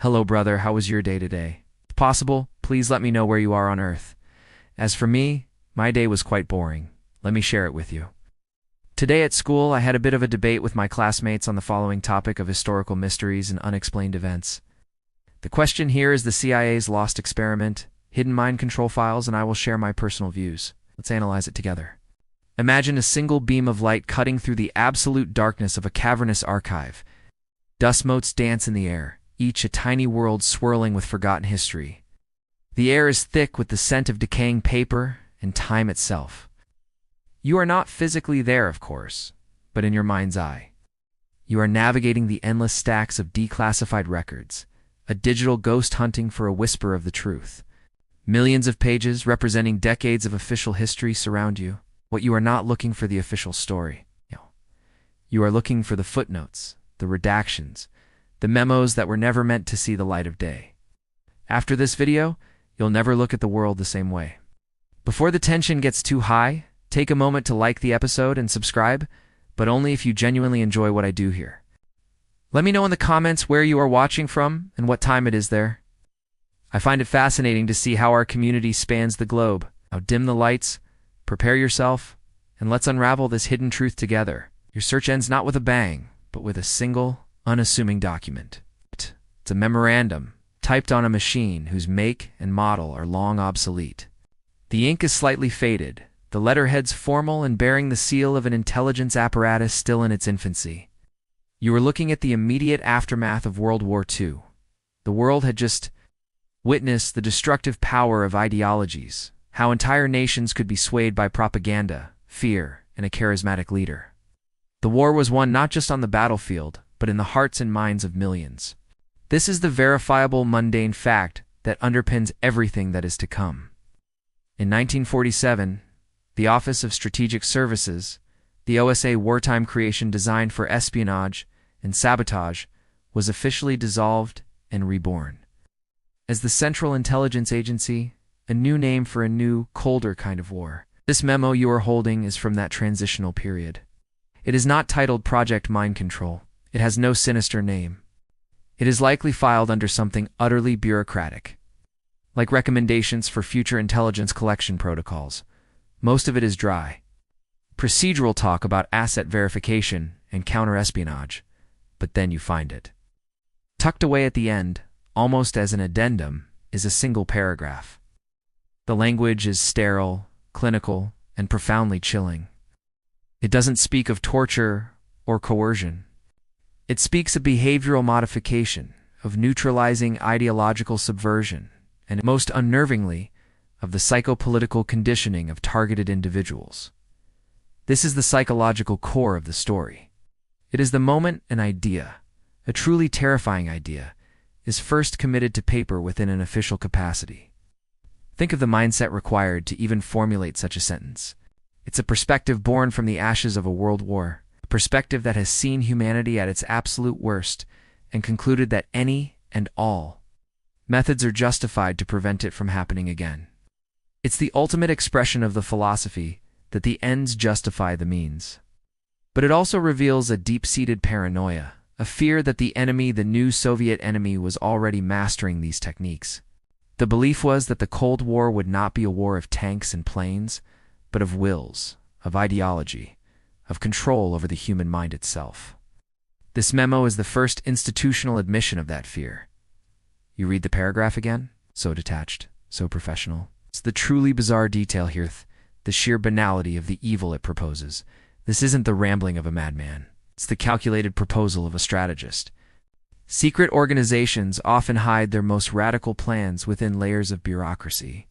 Hello, brother, how was your day today? If possible, please let me know where you are on Earth. As for me, my day was quite boring. Let me share it with you. Today at school, I had a bit of a debate with my classmates on the following topic of historical mysteries and unexplained events. The question here is the CIA's lost experiment, hidden mind control files, and I will share my personal views. Let's analyze it together. Imagine a single beam of light cutting through the absolute darkness of a cavernous archive. Dust motes dance in the air, each a tiny world swirling with forgotten history. The air is thick with the scent of decaying paper and time itself. You are not physically there, of course, but in your mind's eye. You are navigating the endless stacks of declassified records, a digital ghost hunting for a whisper of the truth. Millions of pages representing decades of official history surround you. What you are not looking for the official story. You are looking for the footnotes, the redactions, the memos that were never meant to see the light of day. After this video, you'll never look at the world the same way. Before the tension gets too high, take a moment to like the episode and subscribe, but only if you genuinely enjoy what I do here. Let me know in the comments where you are watching from and what time it is there. I find it fascinating to see how our community spans the globe. Now dim the lights, prepare yourself, and let's unravel this hidden truth together. Your search ends not with a bang, but with a single, unassuming document. It's a memorandum, typed on a machine whose make and model are long obsolete. The ink is slightly faded, the letterheads formal and bearing the seal of an intelligence apparatus still in its infancy. You are looking at the immediate aftermath of World War II. The world had just witnessed the destructive power of ideologies, how entire nations could be swayed by propaganda, fear, and a charismatic leader. The war was won not just on the battlefield, but in the hearts and minds of millions. This is the verifiable mundane fact that underpins everything that is to come. In 1947, the Office of Strategic Services, the OSA wartime creation designed for espionage and sabotage, was officially dissolved and reborn. As the Central Intelligence Agency, a new name for a new, colder kind of war. This memo you are holding is from that transitional period. It is not titled Project Mind Control. It has no sinister name. It is likely filed under something utterly bureaucratic, like recommendations for future intelligence collection protocols. Most of it is dry. Procedural talk about asset verification and counter-espionage, but then you find it. Tucked away at the end, almost as an addendum, is a single paragraph. The language is sterile, clinical, and profoundly chilling. It doesn't speak of torture or coercion. It speaks of behavioral modification, of neutralizing ideological subversion, and most unnervingly, of the psychopolitical conditioning of targeted individuals. This is the psychological core of the story. It is the moment an idea, a truly terrifying idea, is first committed to paper within an official capacity. Think of the mindset required to even formulate such a sentence. It's a perspective born from the ashes of a world war, a perspective that has seen humanity at its absolute worst and concluded that any and all methods are justified to prevent it from happening again. It's the ultimate expression of the philosophy that the ends justify the means. But it also reveals a deep-seated paranoia, a fear that the enemy, the new Soviet enemy, was already mastering these techniques. The belief was that the Cold War would not be a war of tanks and planes, but of wills, of ideology, of control over the human mind itself. This memo is the first institutional admission of that fear. You read the paragraph again? So detached, so professional. It's the truly bizarre detail here, the sheer banality of the evil it proposes. This isn't the rambling of a madman. It's the calculated proposal of a strategist. Secret organizations often hide their most radical plans within layers of bureaucracy.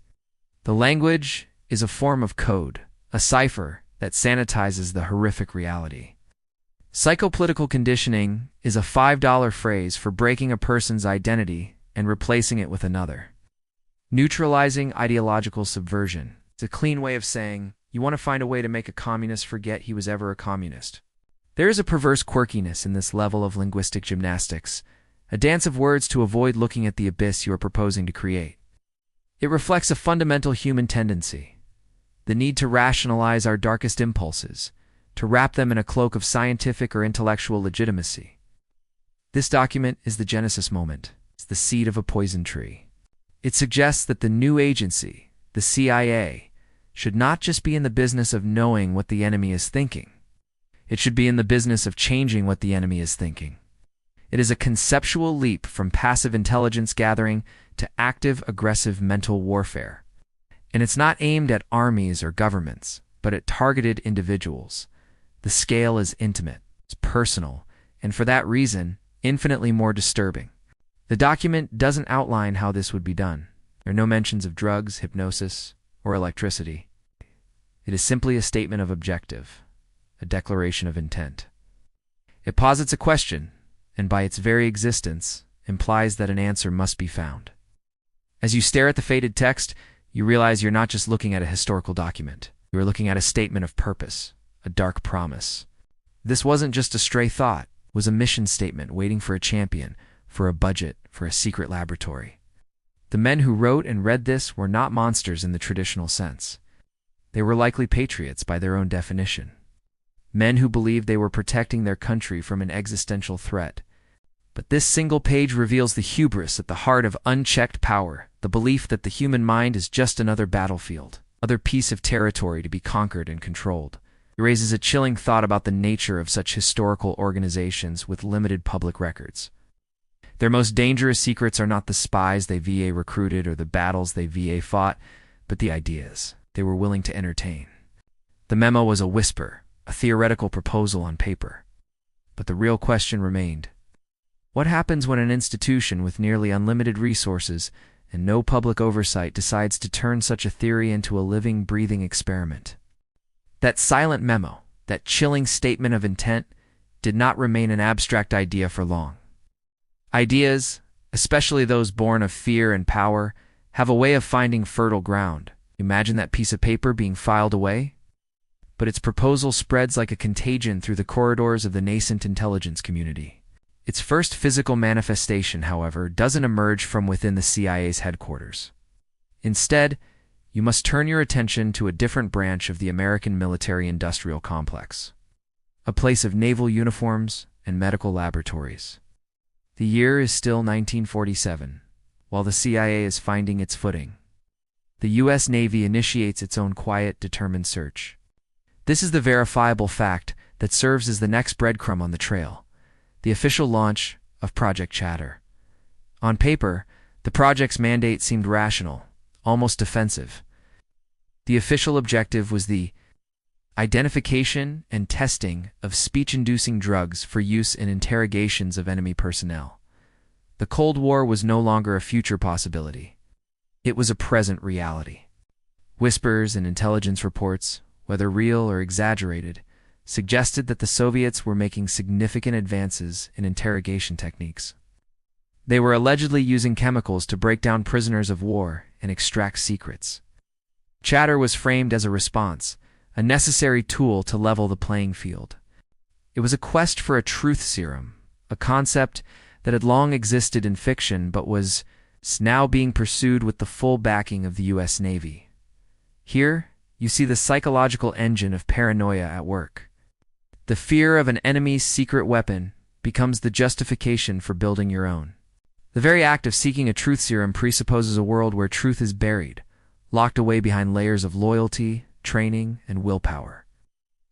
The language is a form of code, a cipher that sanitizes the horrific reality. Psychopolitical conditioning is a $5 phrase for breaking a person's identity and replacing it with another. Neutralizing ideological subversion. It's a clean way of saying, you want to find a way to make a communist forget he was ever a communist. There is a perverse quirkiness in this level of linguistic gymnastics, a dance of words to avoid looking at the abyss you are proposing to create. It reflects a fundamental human tendency, the need to rationalize our darkest impulses, to wrap them in a cloak of scientific or intellectual legitimacy. This document is the genesis moment. It's It's the seed of a poison tree. It suggests that the new agency, the CIA, should not just be in the business of knowing what the enemy is thinking. It should be in the business of changing what the enemy is thinking. It is a conceptual leap from passive intelligence gathering to active, aggressive mental warfare. And it's not aimed at armies or governments, but at targeted individuals. The scale is intimate, it's personal, and for that reason, infinitely more disturbing. The document doesn't outline how this would be done. There are no mentions of drugs, hypnosis, or electricity. It is simply a statement of objective, a declaration of intent. It posits a question, and by its very existence, implies that an answer must be found. As you stare at the faded text, you realize you're not just looking at a historical document. You are looking at a statement of purpose, a dark promise. This wasn't just a stray thought. It was a mission statement waiting for a champion, for a budget, for a secret laboratory. The men who wrote and read this were not monsters in the traditional sense. They were likely patriots by their own definition. Men who believed they were protecting their country from an existential threat. But this single page reveals the hubris at the heart of unchecked power, the belief that the human mind is just another battlefield, another piece of territory to be conquered and controlled. It raises a chilling thought about the nature of such historical organizations with limited public records. Their most dangerous secrets are not the spies they VA recruited or the battles they VA fought, but the ideas they were willing to entertain. The memo was a whisper, a theoretical proposal on paper. But the real question remained. What happens when an institution with nearly unlimited resources and no public oversight decides to turn such a theory into a living, breathing experiment? That silent memo, that chilling statement of intent, did not remain an abstract idea for long. Ideas, especially those born of fear and power, have a way of finding fertile ground. Imagine that piece of paper being filed away. But its proposal spreads like a contagion through the corridors of the nascent intelligence community. Its first physical manifestation, however, doesn't emerge from within the CIA's headquarters. Instead, you must turn your attention to a different branch of the American military-industrial complex, a place of naval uniforms and medical laboratories. The year is still 1947, while the CIA is finding its footing. The U.S. Navy initiates its own quiet, determined search. This is the verifiable fact that serves as the next breadcrumb on the trail, the official launch of Project Chatter. On paper, the project's mandate seemed rational, almost defensive. The official objective was the identification and testing of speech-inducing drugs for use in interrogations of enemy personnel. The Cold War was no longer a future possibility. It was a present reality. Whispers and intelligence reports, whether real or exaggerated, suggested that the Soviets were making significant advances in interrogation techniques. They were allegedly using chemicals to break down prisoners of war and extract secrets. Chatter was framed as a response, a necessary tool to level the playing field. It was a quest for a truth serum, a concept that had long existed in fiction but was now being pursued with the full backing of the U.S. Navy. Here, you see the psychological engine of paranoia at work. The fear of an enemy's secret weapon becomes the justification for building your own. The very act of seeking a truth serum presupposes a world where truth is buried, locked away behind layers of loyalty, training, and willpower.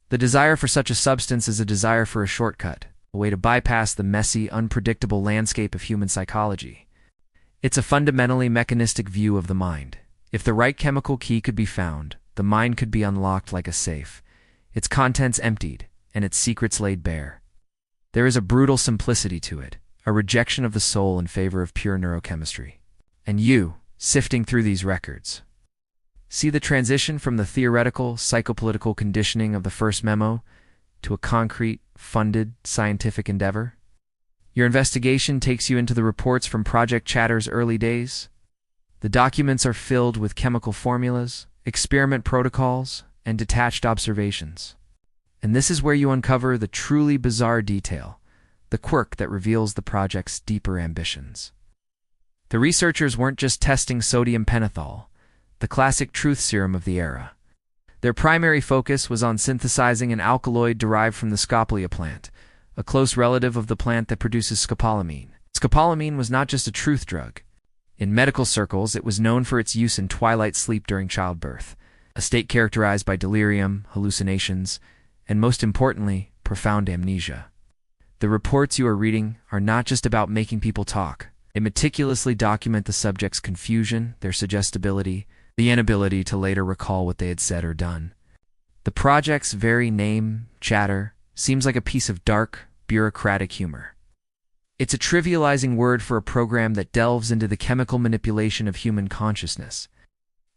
The desire for such a substance is a desire for a shortcut, a way to bypass the messy, unpredictable landscape of human psychology. It's a fundamentally mechanistic view of the mind. If the right chemical key could be found, the mind could be unlocked like a safe, its contents emptied, and its secrets laid bare. There is a brutal simplicity to it, a rejection of the soul in favor of pure neurochemistry. And you, sifting through these records, see the transition from the theoretical, psychopolitical conditioning of the first memo to a concrete, funded, scientific endeavor? Your investigation takes you into the reports from Project Chatter's early days. The documents are filled with chemical formulas, experiment protocols, and detached observations. And this is where you uncover the truly bizarre detail, the quirk that reveals the project's deeper ambitions. The researchers weren't just testing sodium pentothal, the classic truth serum of the era. Their primary focus was on synthesizing an alkaloid derived from the scopolia plant, a close relative of the plant that produces scopolamine. Scopolamine was not just a truth drug. In medical circles, it was known for its use in twilight sleep during childbirth, a state characterized by delirium, hallucinations, and most importantly, profound amnesia. The reports you are reading are not just about making people talk. They meticulously document the subject's confusion, their suggestibility, the inability to later recall what they had said or done. The project's very name, chatter, seems like a piece of dark, bureaucratic humor. It's a trivializing word for a program that delves into the chemical manipulation of human consciousness.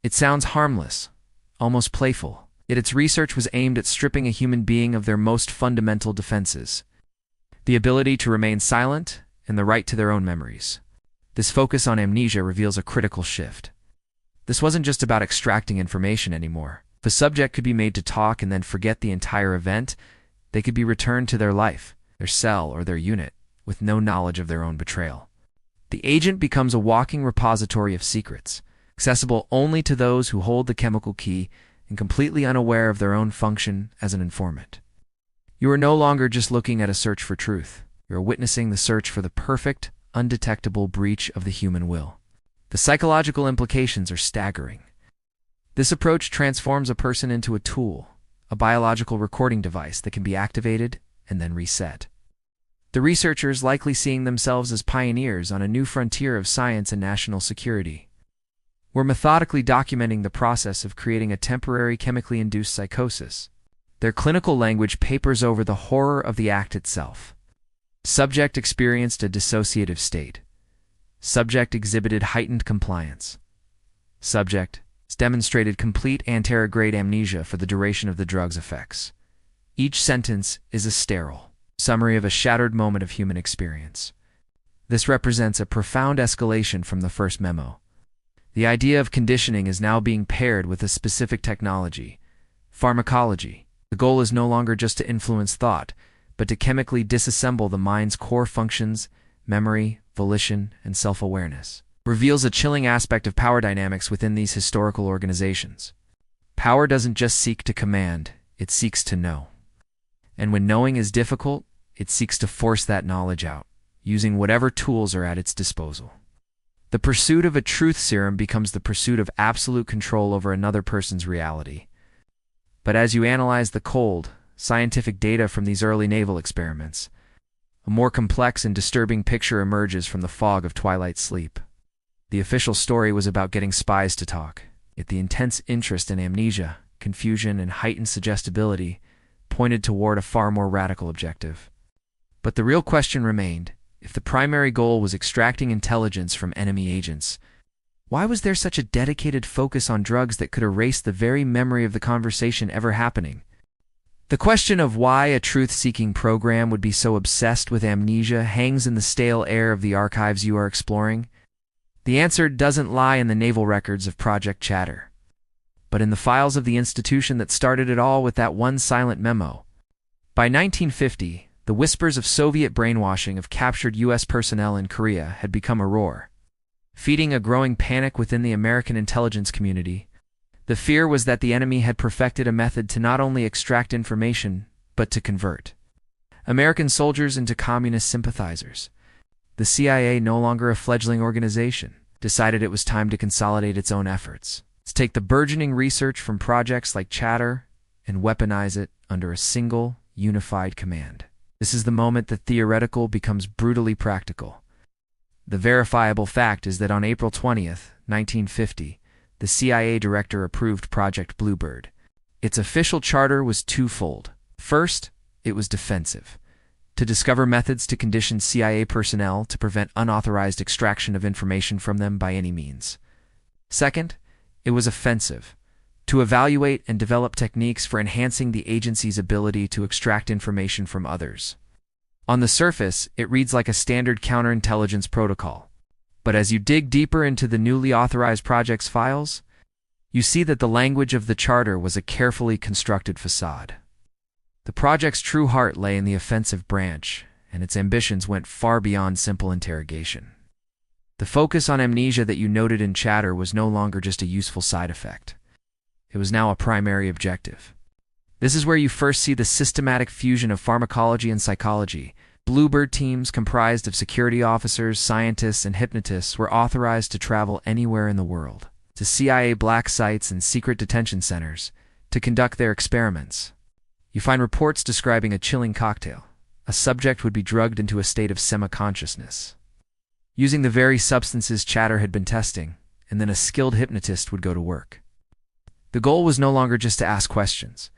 It sounds harmless, almost playful, yet its research was aimed at stripping a human being of their most fundamental defenses: the ability to remain silent and the right to their own memories. This focus on amnesia reveals a critical shift. This wasn't just about extracting information anymore. If a subject could be made to talk and then forget the entire event, they could be returned to their life, their cell, or their unit, with no knowledge of their own betrayal. The agent becomes a walking repository of secrets, accessible only to those who hold the chemical key and completely unaware of their own function as an informant. You are no longer just looking at a search for truth. You are witnessing the search for the perfect, undetectable breach of the human will. The psychological implications are staggering. This approach transforms a person into a tool, a biological recording device that can be activated and then reset. The researchers likely seeing themselves as pioneers on a new frontier of science and national security. We're methodically documenting the process of creating a temporary chemically induced psychosis. Their clinical language papers over the horror of the act itself. Subject experienced a dissociative state. Subject exhibited heightened compliance. Subject demonstrated complete anterograde amnesia for the duration of the drug's effects. Each sentence is a sterile summary of a shattered moment of human experience. This represents a profound escalation from the first memo. The idea of conditioning is now being paired with a specific technology, pharmacology. The goal is no longer just to influence thought, but to chemically disassemble the mind's core functions, memory, volition, and self-awareness. Reveals a chilling aspect of power dynamics within these historical organizations. Power doesn't just seek to command, it seeks to know. And when knowing is difficult, it seeks to force that knowledge out, using whatever tools are at its disposal. The pursuit of a truth serum becomes the pursuit of absolute control over another person's reality. But as you analyze the cold, scientific data from these early naval experiments, a more complex and disturbing picture emerges from the fog of twilight sleep. The official story was about getting spies to talk, yet the intense interest in amnesia, confusion, and heightened suggestibility pointed toward a far more radical objective. But the real question remained: if the primary goal was extracting intelligence from enemy agents, why was there such a dedicated focus on drugs that could erase the very memory of the conversation ever happening? The question of why a truth-seeking program would be so obsessed with amnesia hangs in the stale air of the archives you are exploring. The answer doesn't lie in the naval records of Project Chatter, but in the files of the institution that started it all with that one silent memo. By 1950, the whispers of Soviet brainwashing of captured U.S. personnel in Korea had become a roar, feeding a growing panic within the American intelligence community. The fear was that the enemy had perfected a method to not only extract information, but to convert American soldiers into communist sympathizers. The CIA, no longer a fledgling organization, decided it was time to consolidate its own efforts. To take the burgeoning research from projects like Chatter and weaponize it under a single, unified command. This is the moment that theoretical becomes brutally practical. The verifiable fact is that on April 20th, 1950, the CIA director approved Project Bluebird. Its official charter was twofold. First, it was defensive, to discover methods to condition CIA personnel to prevent unauthorized extraction of information from them by any means. Second, it was offensive, to evaluate and develop techniques for enhancing the agency's ability to extract information from others. On the surface, it reads like a standard counterintelligence protocol. But as you dig deeper into the newly authorized project's files, you see that the language of the charter was a carefully constructed facade. The project's true heart lay in the offensive branch, and its ambitions went far beyond simple interrogation. The focus on amnesia that you noted in Chatter was no longer just a useful side effect. It was now a primary objective. This is where you first see the systematic fusion of pharmacology and psychology, Bluebird teams comprised of security officers, scientists, and hypnotists were authorized to travel anywhere in the world, to CIA black sites and secret detention centers, to conduct their experiments. You find reports describing a chilling cocktail. A subject would be drugged into a state of semi-consciousness, using the very substances Chatter had been testing, and then a skilled hypnotist would go to work. The goal was no longer just to ask questions.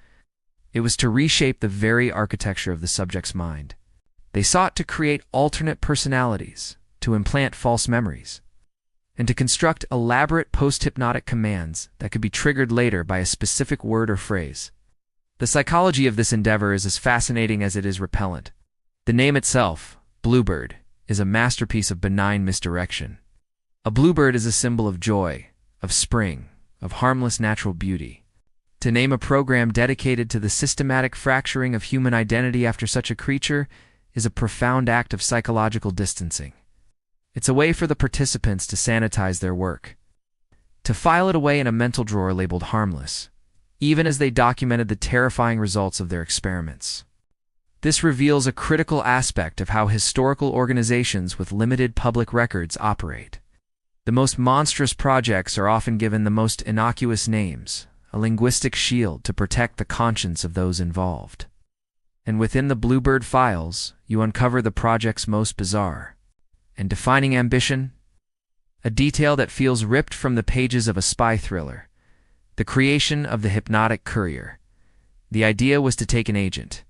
It was to reshape the very architecture of the subject's mind. They sought to create alternate personalities, to implant false memories, and to construct elaborate post-hypnotic commands that could be triggered later by a specific word or phrase. The psychology of this endeavor is as fascinating as it is repellent. The name itself, Bluebird, is a masterpiece of benign misdirection. A bluebird is a symbol of joy, of spring, of harmless natural beauty. To name a program dedicated to the systematic fracturing of human identity after such a creature is a profound act of psychological distancing. It's a way for the participants to sanitize their work, to file it away in a mental drawer labeled harmless, even as they documented the terrifying results of their experiments. This reveals a critical aspect of how historical organizations with limited public records operate. The most monstrous projects are often given the most innocuous names, a linguistic shield to protect the conscience of those involved. And within the Bluebird files, you uncover the project's most bizarre and defining ambition, a detail that feels ripped from the pages of a spy thriller: the creation of the hypnotic courier. The idea was to take an agent,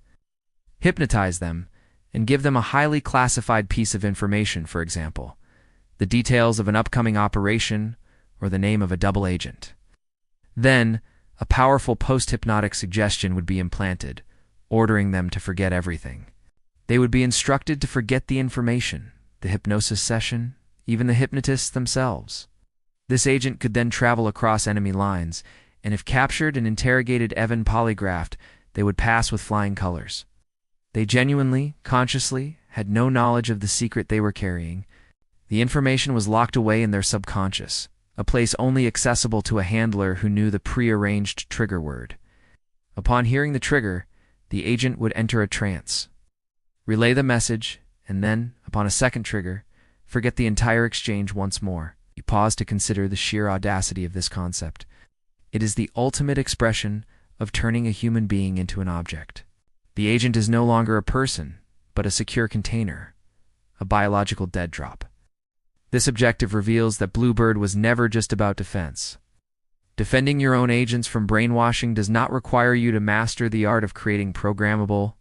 hypnotize them, and give them a highly classified piece of information, for example, the details of an upcoming operation or the name of a double agent. Then, a powerful post-hypnotic suggestion would be implanted, ordering them to forget everything. They would be instructed to forget the information, the hypnosis session, even the hypnotists themselves. This agent could then travel across enemy lines, and if captured and interrogated Ewen polygraphed, they would pass with flying colors. They genuinely, consciously, had no knowledge of the secret they were carrying. The information was locked away in their subconscious, a place only accessible to a handler who knew the pre-arranged trigger word. Upon hearing the trigger, the agent would enter a trance, relay the message, and then, upon a second trigger, forget the entire exchange once more. You pause to consider the sheer audacity of this concept. It is the ultimate expression of turning a human being into an object. The agent is no longer a person, but a secure container, a biological dead drop. This objective reveals that Bluebird was never just about defense. Defending your own agents from brainwashing does not require you to master the art of creating programmable,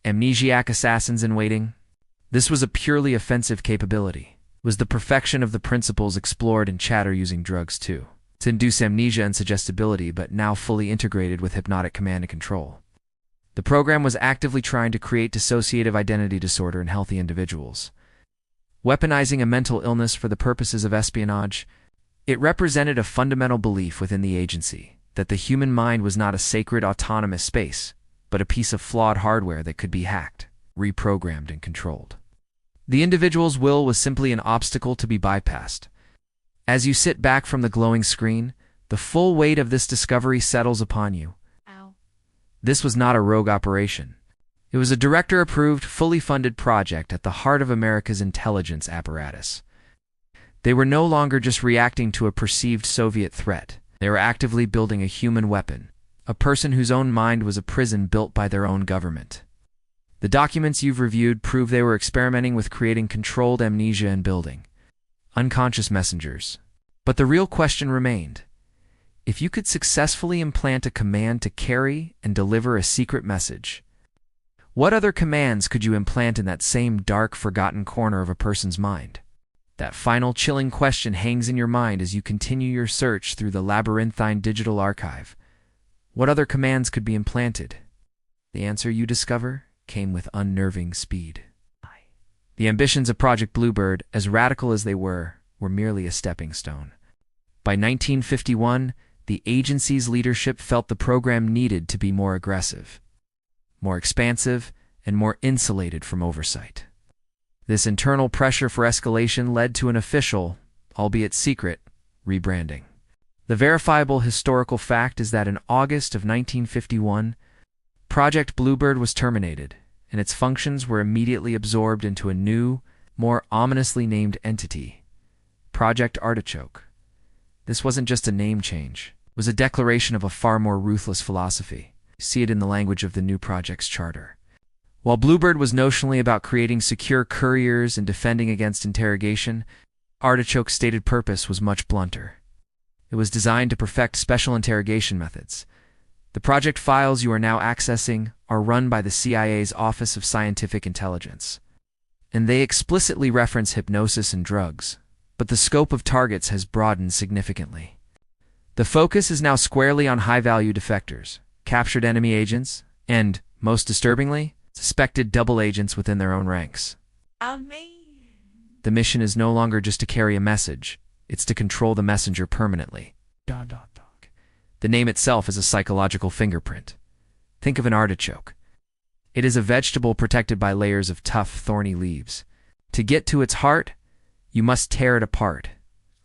amnesiac assassins in waiting. This was a purely offensive capability. It was the perfection of the principles explored in Chatter using drugs too, to induce amnesia and suggestibility, but now fully integrated with hypnotic command and control. The program was actively trying to create dissociative identity disorder in healthy individuals. Weaponizing a mental illness for the purposes of espionage, it represented a fundamental belief within the agency that the human mind was not a sacred autonomous space, but a piece of flawed hardware that could be hacked, reprogrammed, and controlled. The individual's will was simply an obstacle to be bypassed. As you sit back from the glowing screen, the full weight of this discovery settles upon you. Ow. This was not a rogue operation. It was a director-approved, fully funded project at the heart of America's intelligence apparatus. They were no longer just reacting to a perceived Soviet threat. They were actively building a human weapon, a person whose own mind was a prison built by their own government. The documents you've reviewed prove they were experimenting with creating controlled amnesia and building unconscious messengers. But the real question remained: if you could successfully implant a command to carry and deliver a secret message, what other commands could you implant in that same dark, forgotten corner of a person's mind? That final chilling question hangs in your mind as you continue your search through the labyrinthine digital archive. What other commands could be implanted? The answer you discover came with unnerving speed. The ambitions of Project Bluebird, as radical as they were merely a stepping stone. By 1951, the agency's leadership felt the program needed to be more aggressive, more expansive, and more insulated from oversight. This internal pressure for escalation led to an official, albeit secret, rebranding. The verifiable historical fact is that in August of 1951, Project Bluebird was terminated, and its functions were immediately absorbed into a new, more ominously named entity, Project Artichoke. This wasn't just a name change. It was a declaration of a far more ruthless philosophy. See it in the language of the new project's charter. While Bluebird was notionally about creating secure couriers and defending against interrogation, Artichoke's stated purpose was much blunter. It was designed to perfect special interrogation methods. The project files you are now accessing are run by the CIA's Office of Scientific Intelligence, and they explicitly reference hypnosis and drugs, but the scope of targets has broadened significantly. The focus is now squarely on high-value defectors, captured enemy agents, and, most disturbingly, suspected double agents within their own ranks. The mission is no longer just to carry a message, it's to control the messenger permanently. The name itself is a psychological fingerprint. Think of an artichoke. It is a vegetable protected by layers of tough, thorny leaves. To get to its heart, you must tear it apart,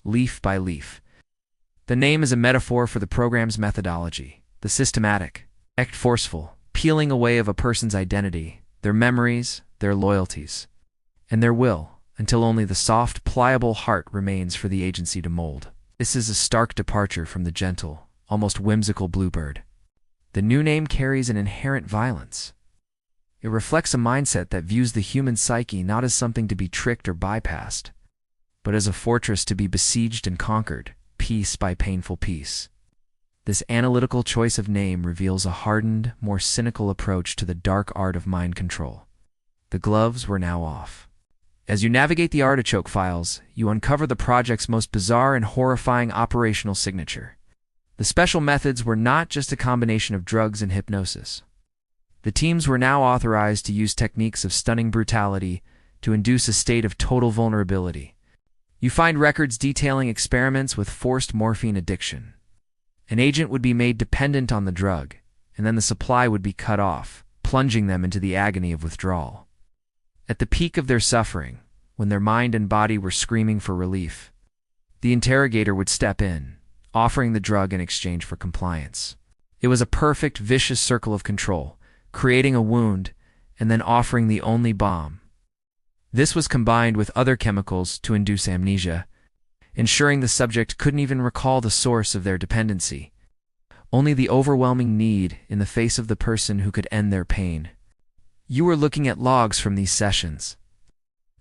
leaf by leaf. The name is a metaphor for the program's methodology, the systematic, forceful, peeling away of a person's identity, their memories, their loyalties, and their will, until only the soft, pliable heart remains for the agency to mold. This is a stark departure from the gentle, almost whimsical Bluebird. The new name carries an inherent violence. It reflects a mindset that views the human psyche not as something to be tricked or bypassed, but as a fortress to be besieged and conquered, piece by painful piece. This analytical choice of name reveals a hardened, more cynical approach to the dark art of mind control. The gloves were now off. As you navigate the Artichoke files, you uncover the project's most bizarre and horrifying operational signature. The special methods were not just a combination of drugs and hypnosis. The teams were now authorized to use techniques of stunning brutality to induce a state of total vulnerability. You find records detailing experiments with forced morphine addiction. An agent would be made dependent on the drug, and then the supply would be cut off, plunging them into the agony of withdrawal. At the peak of their suffering, when their mind and body were screaming for relief, the interrogator would step in, offering the drug in exchange for compliance. It was a perfect, vicious circle of control, creating a wound and then offering the only balm. This was combined with other chemicals to induce amnesia, ensuring the subject couldn't even recall the source of their dependency. Only the overwhelming need in the face of the person who could end their pain. You were looking at logs from these sessions.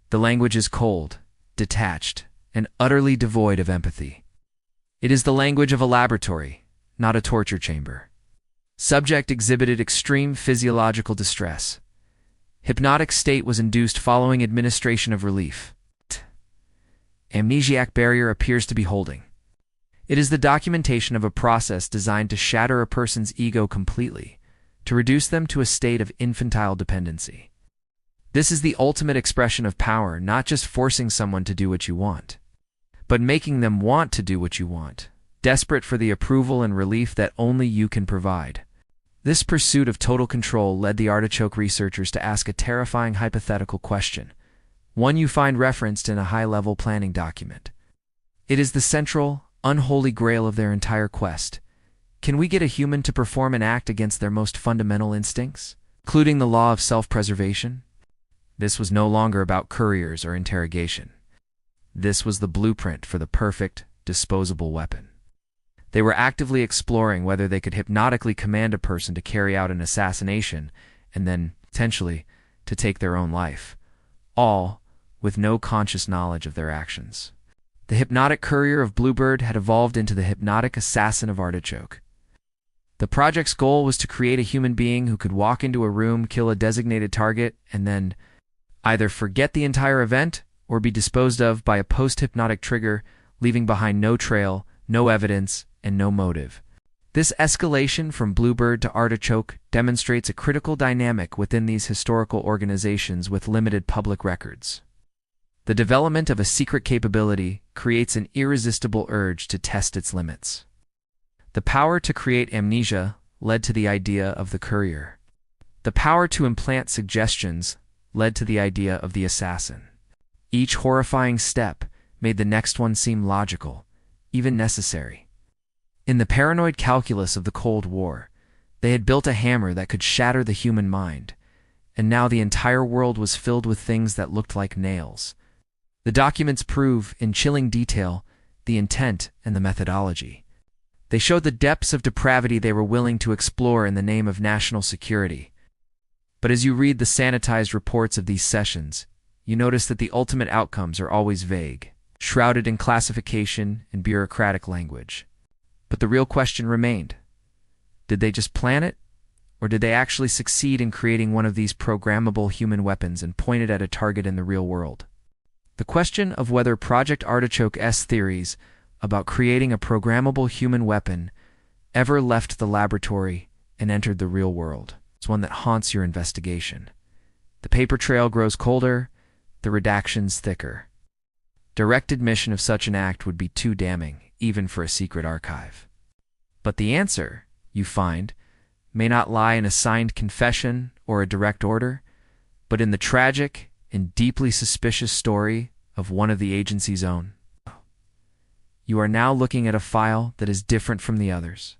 The language is cold, detached, and utterly devoid of empathy. It is the language of a laboratory, not a torture chamber. Subject exhibited extreme physiological distress. Hypnotic state was induced following administration of relief. Amnesiac barrier appears to be holding. It is the documentation of a process designed to shatter a person's ego completely, to reduce them to a state of infantile dependency. This is the ultimate expression of power, not just forcing someone to do what you want, but making them want to do what you want, desperate for the approval and relief that only you can provide. This pursuit of total control led the Artichoke researchers to ask a terrifying hypothetical question, one you find referenced in a high-level planning document. It is the central, unholy grail of their entire quest. Can we get a human to perform an act against their most fundamental instincts, including the law of self-preservation? This was no longer about couriers or interrogation. This was the blueprint for the perfect, disposable weapon. They were actively exploring whether they could hypnotically command a person to carry out an assassination and then, potentially, to take their own life, all with no conscious knowledge of their actions. The hypnotic courier of Bluebird had evolved into the hypnotic assassin of Artichoke. The project's goal was to create a human being who could walk into a room, kill a designated target, and then either forget the entire event or be disposed of by a post-hypnotic trigger, leaving behind no trail, no evidence, and no motive. This escalation from Bluebird to Artichoke demonstrates a critical dynamic within these historical organizations with limited public records. The development of a secret capability creates an irresistible urge to test its limits. The power to create amnesia led to the idea of the courier. The power to implant suggestions led to the idea of the assassin. Each horrifying step made the next one seem logical, even necessary. In the paranoid calculus of the Cold War, they had built a hammer that could shatter the human mind, and now the entire world was filled with things that looked like nails. The documents prove, in chilling detail, the intent and the methodology. They showed the depths of depravity they were willing to explore in the name of national security. But as you read the sanitized reports of these sessions, you notice that the ultimate outcomes are always vague, shrouded in classification and bureaucratic language. But the real question remained. Did they just plan it? Or did they actually succeed in creating one of these programmable human weapons and point it at a target in the real world? The question of whether Project Artichoke's theories about creating a programmable human weapon ever left the laboratory and entered the real world is one that haunts your investigation. The paper trail grows colder, the redactions thicker. Direct admission of such an act would be too damning, even for a secret archive. But the answer, you find, may not lie in a signed confession or a direct order, but in the tragic and deeply suspicious story of one of the agency's own. You are now looking at a file that is different from the others.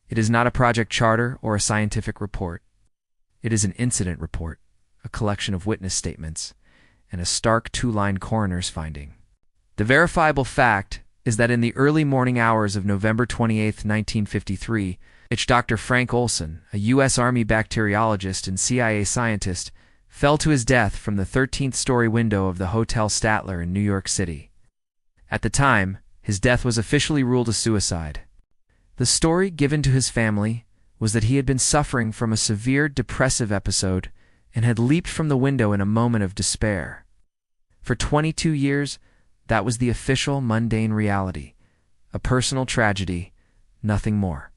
It is not a project charter or a scientific report. It is an incident report, a collection of witness statements, and a stark two-line coroner's finding. The verifiable fact is that in the early morning hours of November 28, 1953, Dr. Frank Olson, a U.S. Army bacteriologist and CIA scientist, fell to his death from the 13th-story window of the Hotel Statler in New York City. At the time, his death was officially ruled a suicide. The story given to his family was that he had been suffering from a severe depressive episode and had leaped from the window in a moment of despair. For 22 years, that was the official mundane reality. A personal tragedy, nothing more.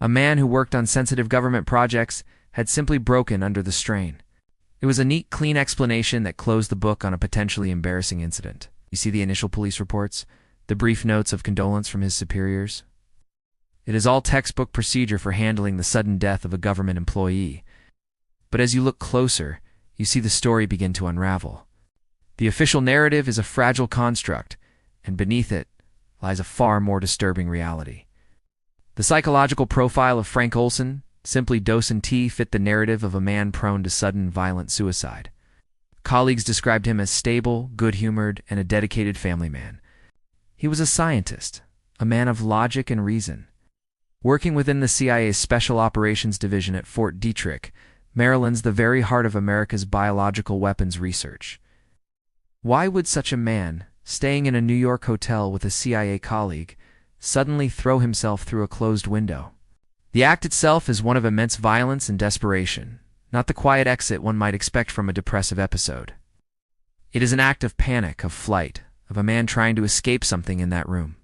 A man who worked on sensitive government projects had simply broken under the strain. It was a neat, clean explanation that closed the book on a potentially embarrassing incident. You see the initial police reports, the brief notes of condolence from his superiors. It is all textbook procedure for handling the sudden death of a government employee. But as you look closer, you see the story begin to unravel. The official narrative is a fragile construct, and beneath it lies a far more disturbing reality. The psychological profile of Frank Olson, simply Docent T, fit the narrative of a man prone to sudden, violent suicide. Colleagues described him as stable, good-humored, and a dedicated family man. He was a scientist, a man of logic and reason. Working within the CIA's Special Operations Division at Fort Detrick, Maryland's the very heart of America's biological weapons research. Why would such a man, staying in a New York hotel with a CIA colleague, suddenly throw himself through a closed window? The act itself is one of immense violence and desperation, not the quiet exit one might expect from a depressive episode. It is an act of panic, of flight, of a man trying to escape something in that room.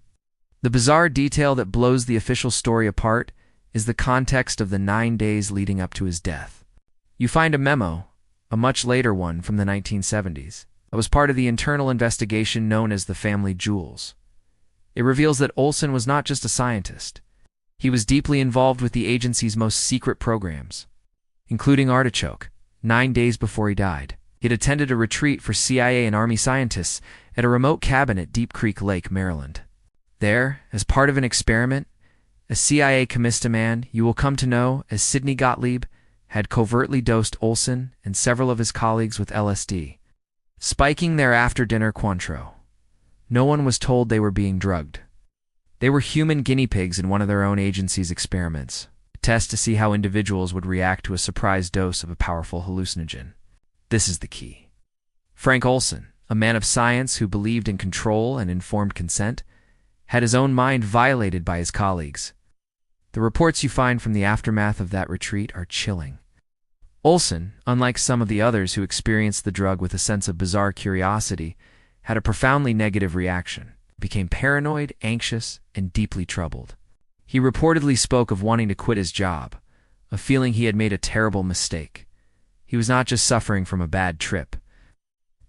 The bizarre detail that blows the official story apart is the context of the 9 days leading up to his death. You find a memo, a much later one from the 1970s, that was part of the internal investigation known as the Family Jewels. It reveals that Olson was not just a scientist. He was deeply involved with the agency's most secret programs, including Artichoke. 9 days before he died, he had attended a retreat for CIA and Army scientists at a remote cabin at Deep Creek Lake, Maryland. There, as part of an experiment, a CIA commissar man you will come to know as Sidney Gottlieb had covertly dosed Olson and several of his colleagues with LSD, spiking their after-dinner Cointreau. No one was told they were being drugged. They were human guinea pigs in one of their own agency's experiments, a test to see how individuals would react to a surprise dose of a powerful hallucinogen. This is the key. Frank Olson, a man of science who believed in control and informed consent, had his own mind violated by his colleagues. The reports you find from the aftermath of that retreat are chilling. Olson, unlike some of the others who experienced the drug with a sense of bizarre curiosity, had a profoundly negative reaction, became paranoid, anxious, and deeply troubled. He reportedly spoke of wanting to quit his job, of feeling he had made a terrible mistake. He was not just suffering from a bad trip.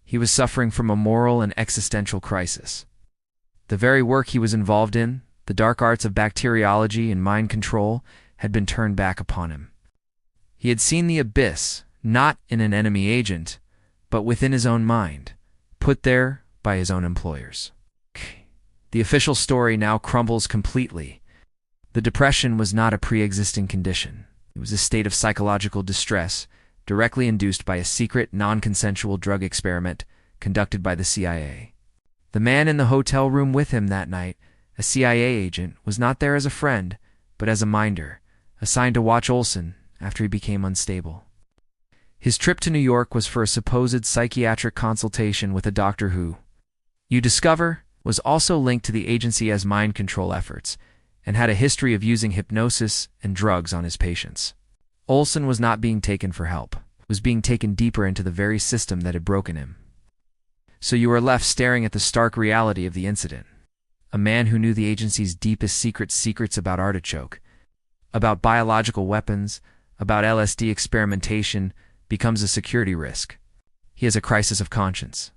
He was suffering from a moral and existential crisis. The very work he was involved in, the dark arts of bacteriology and mind control, had been turned back upon him. He had seen the abyss, not in an enemy agent, but within his own mind, put there by his own employers. The official story now crumbles completely. The depression was not a pre-existing condition. It was a state of psychological distress directly induced by a secret, non-consensual drug experiment conducted by the CIA. The man in the hotel room with him that night, a CIA agent, was not there as a friend, but as a minder, assigned to watch Olson after he became unstable. His trip to New York was for a supposed psychiatric consultation with a doctor who, you discover, was also linked to the agency's mind control efforts and had a history of using hypnosis and drugs on his patients. Olson was not being taken for help, was being taken deeper into the very system that had broken him. So you are left staring at the stark reality of the incident. A man who knew the agency's deepest secrets about Artichoke, about biological weapons, about LSD experimentation, becomes a security risk. He has a crisis of conscience.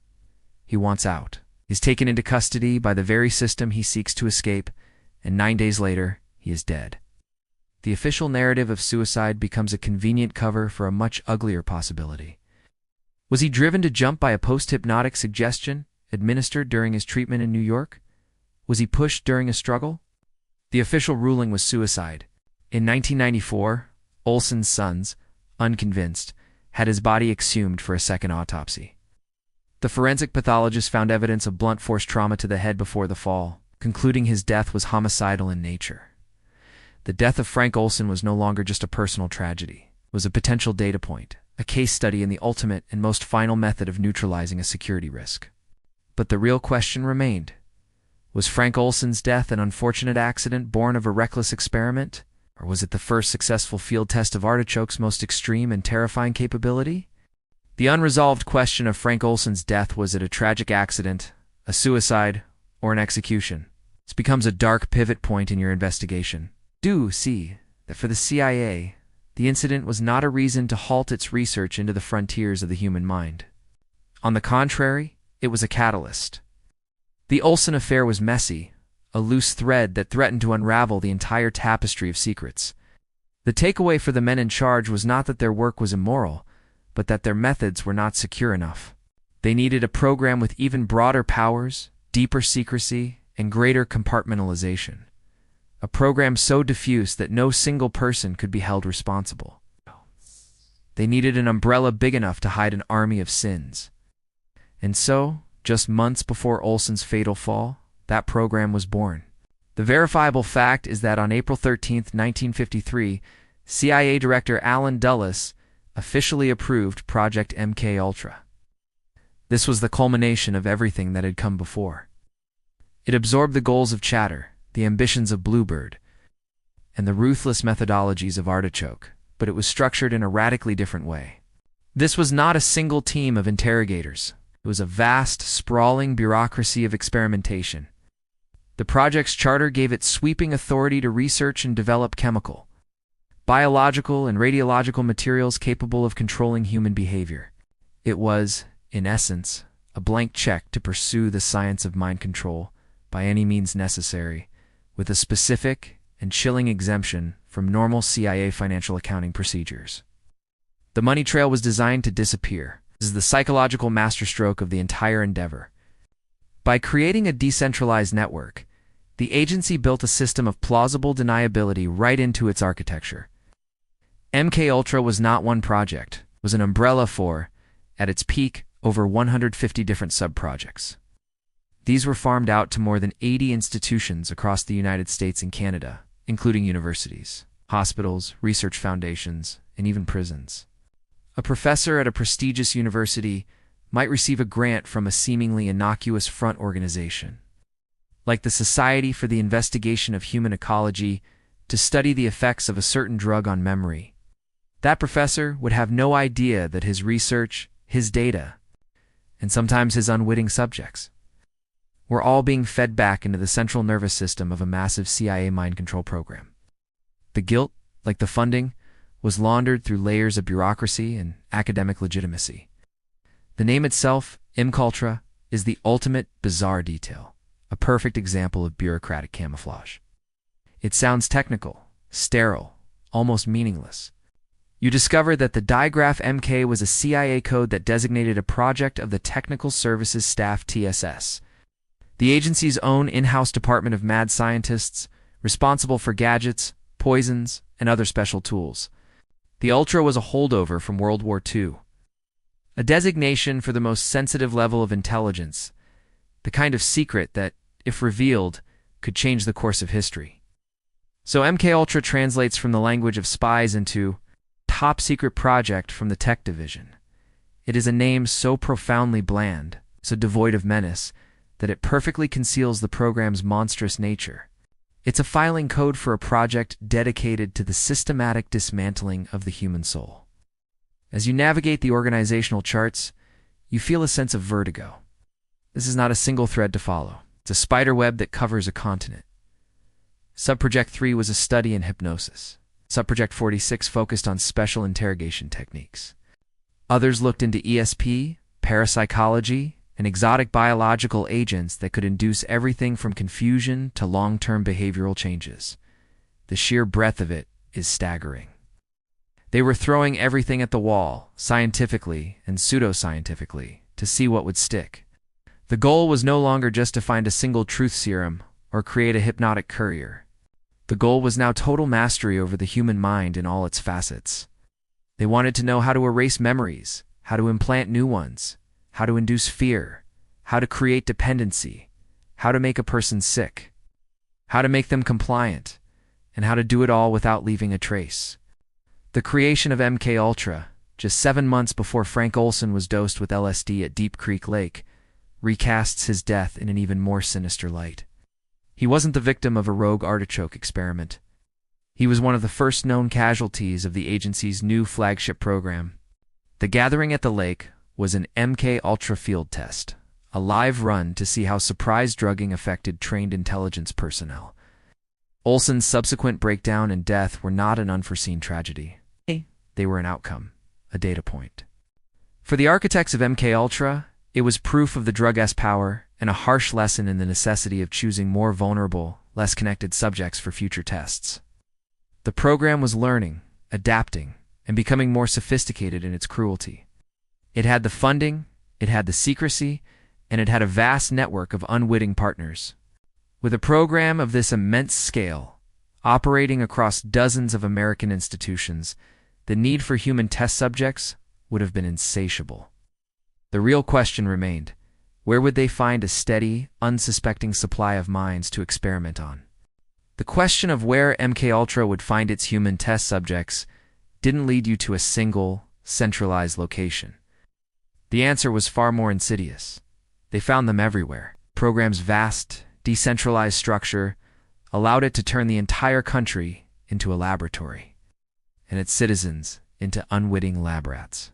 He wants out. He is taken into custody by the very system he seeks to escape, and 9 days later, he is dead. The official narrative of suicide becomes a convenient cover for a much uglier possibility. Was he driven to jump by a post-hypnotic suggestion administered during his treatment in New York? Was he pushed during a struggle? The official ruling was suicide. In 1994, Olson's sons, unconvinced, had his body exhumed for a second autopsy. The forensic pathologist found evidence of blunt force trauma to the head before the fall, concluding his death was homicidal in nature. The death of Frank Olson was no longer just a personal tragedy. It was a potential data point, a case study in the ultimate and most final method of neutralizing a security risk. But the real question remained. Was Frank Olson's death an unfortunate accident born of a reckless experiment? Or was it the first successful field test of Artichoke's most extreme and terrifying capability? The unresolved question of Frank Olson's death, was it a tragic accident, a suicide, or an execution? This becomes a dark pivot point in your investigation. Do see that for the CIA, the incident was not a reason to halt its research into the frontiers of the human mind. On the contrary, it was a catalyst. The Olson affair was messy, a loose thread that threatened to unravel the entire tapestry of secrets. The takeaway for the men in charge was not that their work was immoral, but that their methods were not secure enough. They needed a program with even broader powers, deeper secrecy, and greater compartmentalization. A program so diffuse that no single person could be held responsible. They needed an umbrella big enough to hide an army of sins. And so, just months before Olson's fatal fall, that program was born. The verifiable fact is that on April 13, 1953, CIA Director Allen Dulles officially approved Project MKUltra. This was the culmination of everything that had come before. It absorbed the goals of Chatter, the ambitions of Bluebird, and the ruthless methodologies of Artichoke, but it was structured in a radically different way. This was not a single team of interrogators. It was a vast, sprawling bureaucracy of experimentation. The project's charter gave it sweeping authority to research and develop chemical, biological, and radiological materials capable of controlling human behavior. It was, in essence, a blank check to pursue the science of mind control by any means necessary, with a specific and chilling exemption from normal CIA financial accounting procedures. The money trail was designed to disappear. This is the psychological masterstroke of the entire endeavor. By creating a decentralized network, the agency built a system of plausible deniability right into its architecture. MKUltra was not one project, it was an umbrella for, at its peak, over 150 different sub-projects. These were farmed out to more than 80 institutions across the United States and Canada, including universities, hospitals, research foundations, and even prisons. A professor at a prestigious university might receive a grant from a seemingly innocuous front organization, like the Society for the Investigation of Human Ecology, to study the effects of a certain drug on memory. That professor would have no idea that his research, his data, and sometimes his unwitting subjects, were all being fed back into the central nervous system of a massive CIA mind control program. The guilt, like the funding, was laundered through layers of bureaucracy and academic legitimacy. The name itself, MKUltra, is the ultimate bizarre detail, a perfect example of bureaucratic camouflage. It sounds technical, sterile, almost meaningless. You discover that the digraph MK was a CIA code that designated a project of the Technical Services Staff TSS, the agency's own in-house department of mad scientists responsible for gadgets, poisons, and other special tools. The Ultra was a holdover from World War II, a designation for the most sensitive level of intelligence, the kind of secret that, if revealed, could change the course of history. So MKUltra translates from the language of spies into top secret project from the tech division. It is a name so profoundly bland, so devoid of menace, that it perfectly conceals the program's monstrous nature. It's a filing code for a project dedicated to the systematic dismantling of the human soul. As you navigate the organizational charts, you feel a sense of vertigo. This is not a single thread to follow. It's a spider web that covers a continent. Subproject 3 was a study in hypnosis. Subproject 46 focused on special interrogation techniques. Others looked into ESP, parapsychology, and exotic biological agents that could induce everything from confusion to long-term behavioral changes. The sheer breadth of it is staggering. They were throwing everything at the wall, scientifically and pseudoscientifically, to see what would stick. The goal was no longer just to find a single truth serum or create a hypnotic courier. The goal was now total mastery over the human mind in all its facets. They wanted to know how to erase memories, how to implant new ones, how to induce fear, how to create dependency, how to make a person sick, how to make them compliant, and how to do it all without leaving a trace. The creation of MKUltra, just 7 months before Frank Olson was dosed with LSD at Deep Creek Lake, recasts his death in an even more sinister light. He wasn't the victim of a rogue artichoke experiment. He was one of the first known casualties of the agency's new flagship program. The gathering at the lake was an MKUltra field test, a live run to see how surprise drugging affected trained intelligence personnel. Olson's subsequent breakdown and death were not an unforeseen tragedy. They were an outcome, a data point. For the architects of MKUltra, it was proof of the drug's power and a harsh lesson in the necessity of choosing more vulnerable, less connected subjects for future tests. The program was learning, adapting, and becoming more sophisticated in its cruelty. It had the funding, it had the secrecy, and it had a vast network of unwitting partners. With a program of this immense scale, operating across dozens of American institutions, the need for human test subjects would have been insatiable. The real question remained: where would they find a steady, unsuspecting supply of minds to experiment on? The question of where MKUltra would find its human test subjects didn't lead you to a single, centralized location. The answer was far more insidious. They found them everywhere. The program's vast, decentralized structure allowed it to turn the entire country into a laboratory, and its citizens into unwitting lab rats.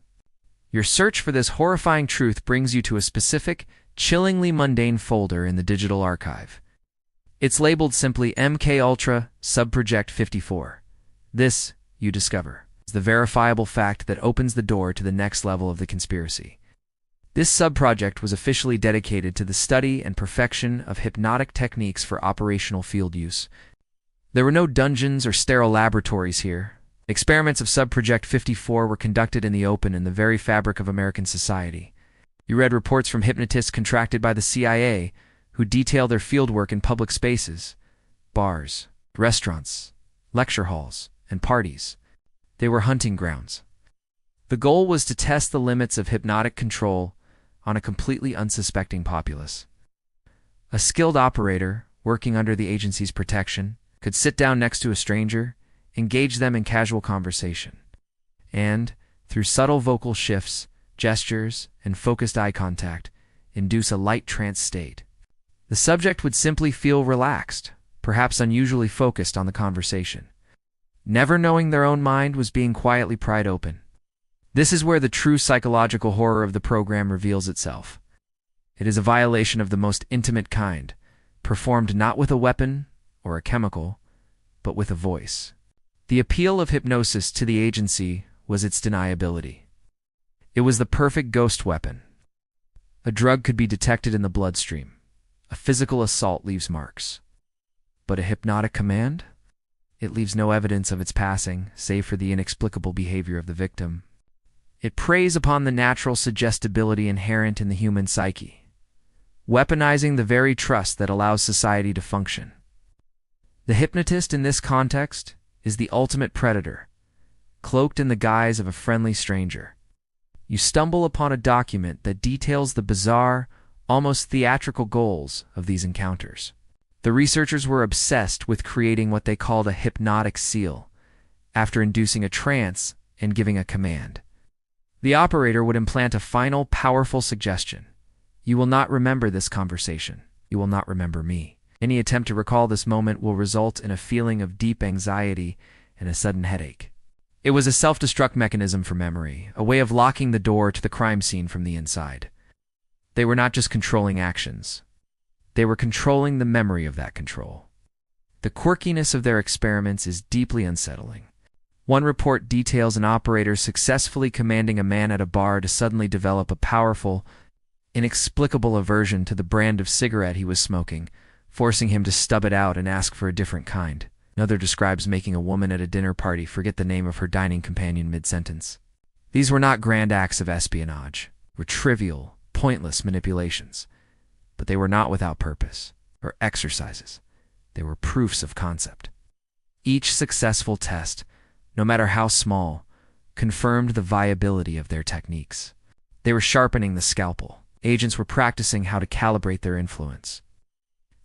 Your search for this horrifying truth brings you to a specific, chillingly mundane folder in the digital archive. It's labeled simply MKUltra Subproject 54. This, you discover, is the verifiable fact that opens the door to the next level of the conspiracy. This subproject was officially dedicated to the study and perfection of hypnotic techniques for operational field use. There were no dungeons or sterile laboratories here. Experiments of Subproject 54 were conducted in the open in the very fabric of American society. You read reports from hypnotists contracted by the CIA who detail their fieldwork in public spaces, bars, restaurants, lecture halls, and parties. They were hunting grounds. The goal was to test the limits of hypnotic control on a completely unsuspecting populace. A skilled operator, working under the agency's protection, could sit down next to a stranger, engage them in casual conversation, and, through subtle vocal shifts, gestures, and focused eye contact, induce a light trance state. The subject would simply feel relaxed, perhaps unusually focused on the conversation, never knowing their own mind was being quietly pried open. This is where the true psychological horror of the program reveals itself. It is a violation of the most intimate kind, performed not with a weapon or a chemical, but with a voice. The appeal of hypnosis to the agency was its deniability. It was the perfect ghost weapon. A drug could be detected in the bloodstream. A physical assault leaves marks. But a hypnotic command? It leaves no evidence of its passing, save for the inexplicable behavior of the victim. It preys upon the natural suggestibility inherent in the human psyche, weaponizing the very trust that allows society to function. The hypnotist in this context is the ultimate predator, cloaked in the guise of a friendly stranger. You stumble upon a document that details the bizarre, almost theatrical goals of these encounters. The researchers were obsessed with creating what they called a hypnotic seal, after inducing a trance and giving a command. The operator would implant a final, powerful suggestion. You will not remember this conversation. You will not remember me. Any attempt to recall this moment will result in a feeling of deep anxiety and a sudden headache. It was a self-destruct mechanism for memory, a way of locking the door to the crime scene from the inside. They were not just controlling actions. They were controlling the memory of that control. The quirkiness of their experiments is deeply unsettling. One report details an operator successfully commanding a man at a bar to suddenly develop a powerful, inexplicable aversion to the brand of cigarette he was smoking, forcing him to stub it out and ask for a different kind. Another describes making a woman at a dinner party forget the name of her dining companion mid-sentence. These were not grand acts of espionage, were trivial, pointless manipulations. But they were not without purpose, or exercises. They were proofs of concept. Each successful test, no matter how small, confirmed the viability of their techniques. They were sharpening the scalpel. Agents were practicing how to calibrate their influence,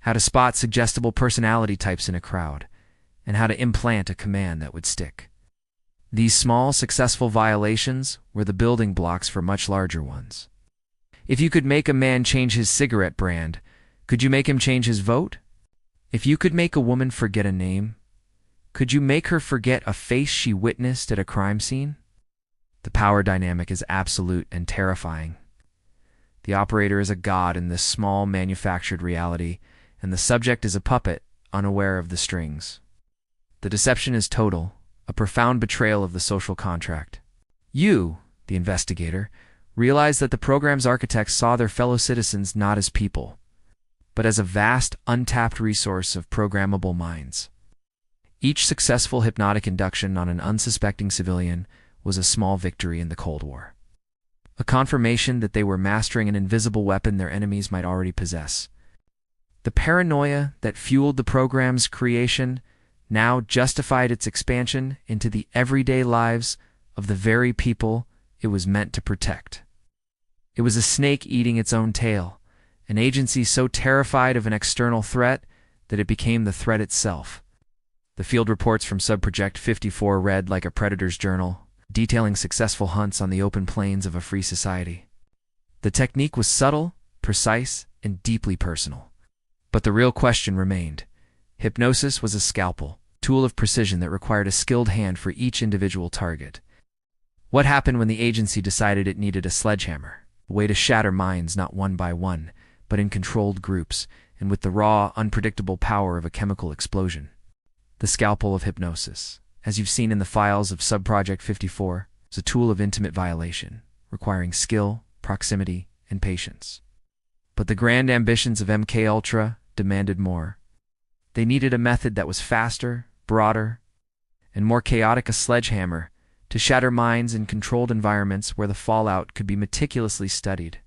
how to spot suggestible personality types in a crowd, and how to implant a command that would stick. These small, successful violations were the building blocks for much larger ones. If you could make a man change his cigarette brand, could you make him change his vote? If you could make a woman forget a name, could you make her forget a face she witnessed at a crime scene? The power dynamic is absolute and terrifying. The operator is a god in this small, manufactured reality, and the subject is a puppet, unaware of the strings. The deception is total, a profound betrayal of the social contract. You, the investigator, realize that the program's architects saw their fellow citizens not as people, but as a vast, untapped resource of programmable minds. Each successful hypnotic induction on an unsuspecting civilian was a small victory in the Cold War, a confirmation that they were mastering an invisible weapon their enemies might already possess. The paranoia that fueled the program's creation now justified its expansion into the everyday lives of the very people it was meant to protect. It was a snake eating its own tail, an agency so terrified of an external threat that it became the threat itself. The field reports from Project 54 read like a predator's journal, detailing successful hunts on the open plains of a free society. The technique was subtle, precise, and deeply personal. But the real question remained. Hypnosis was a scalpel, tool of precision that required a skilled hand for each individual target. What happened when the agency decided it needed a sledgehammer, a way to shatter minds not one by one, but in controlled groups, and with the raw, unpredictable power of a chemical explosion? The scalpel of hypnosis, as you've seen in the files of Project 54, is a tool of intimate violation, requiring skill, proximity, and patience. But the grand ambitions of MKUltra demanded more. They needed a method that was faster, broader, and more chaotic, a sledgehammer, to shatter minds in controlled environments where the fallout could be meticulously studied.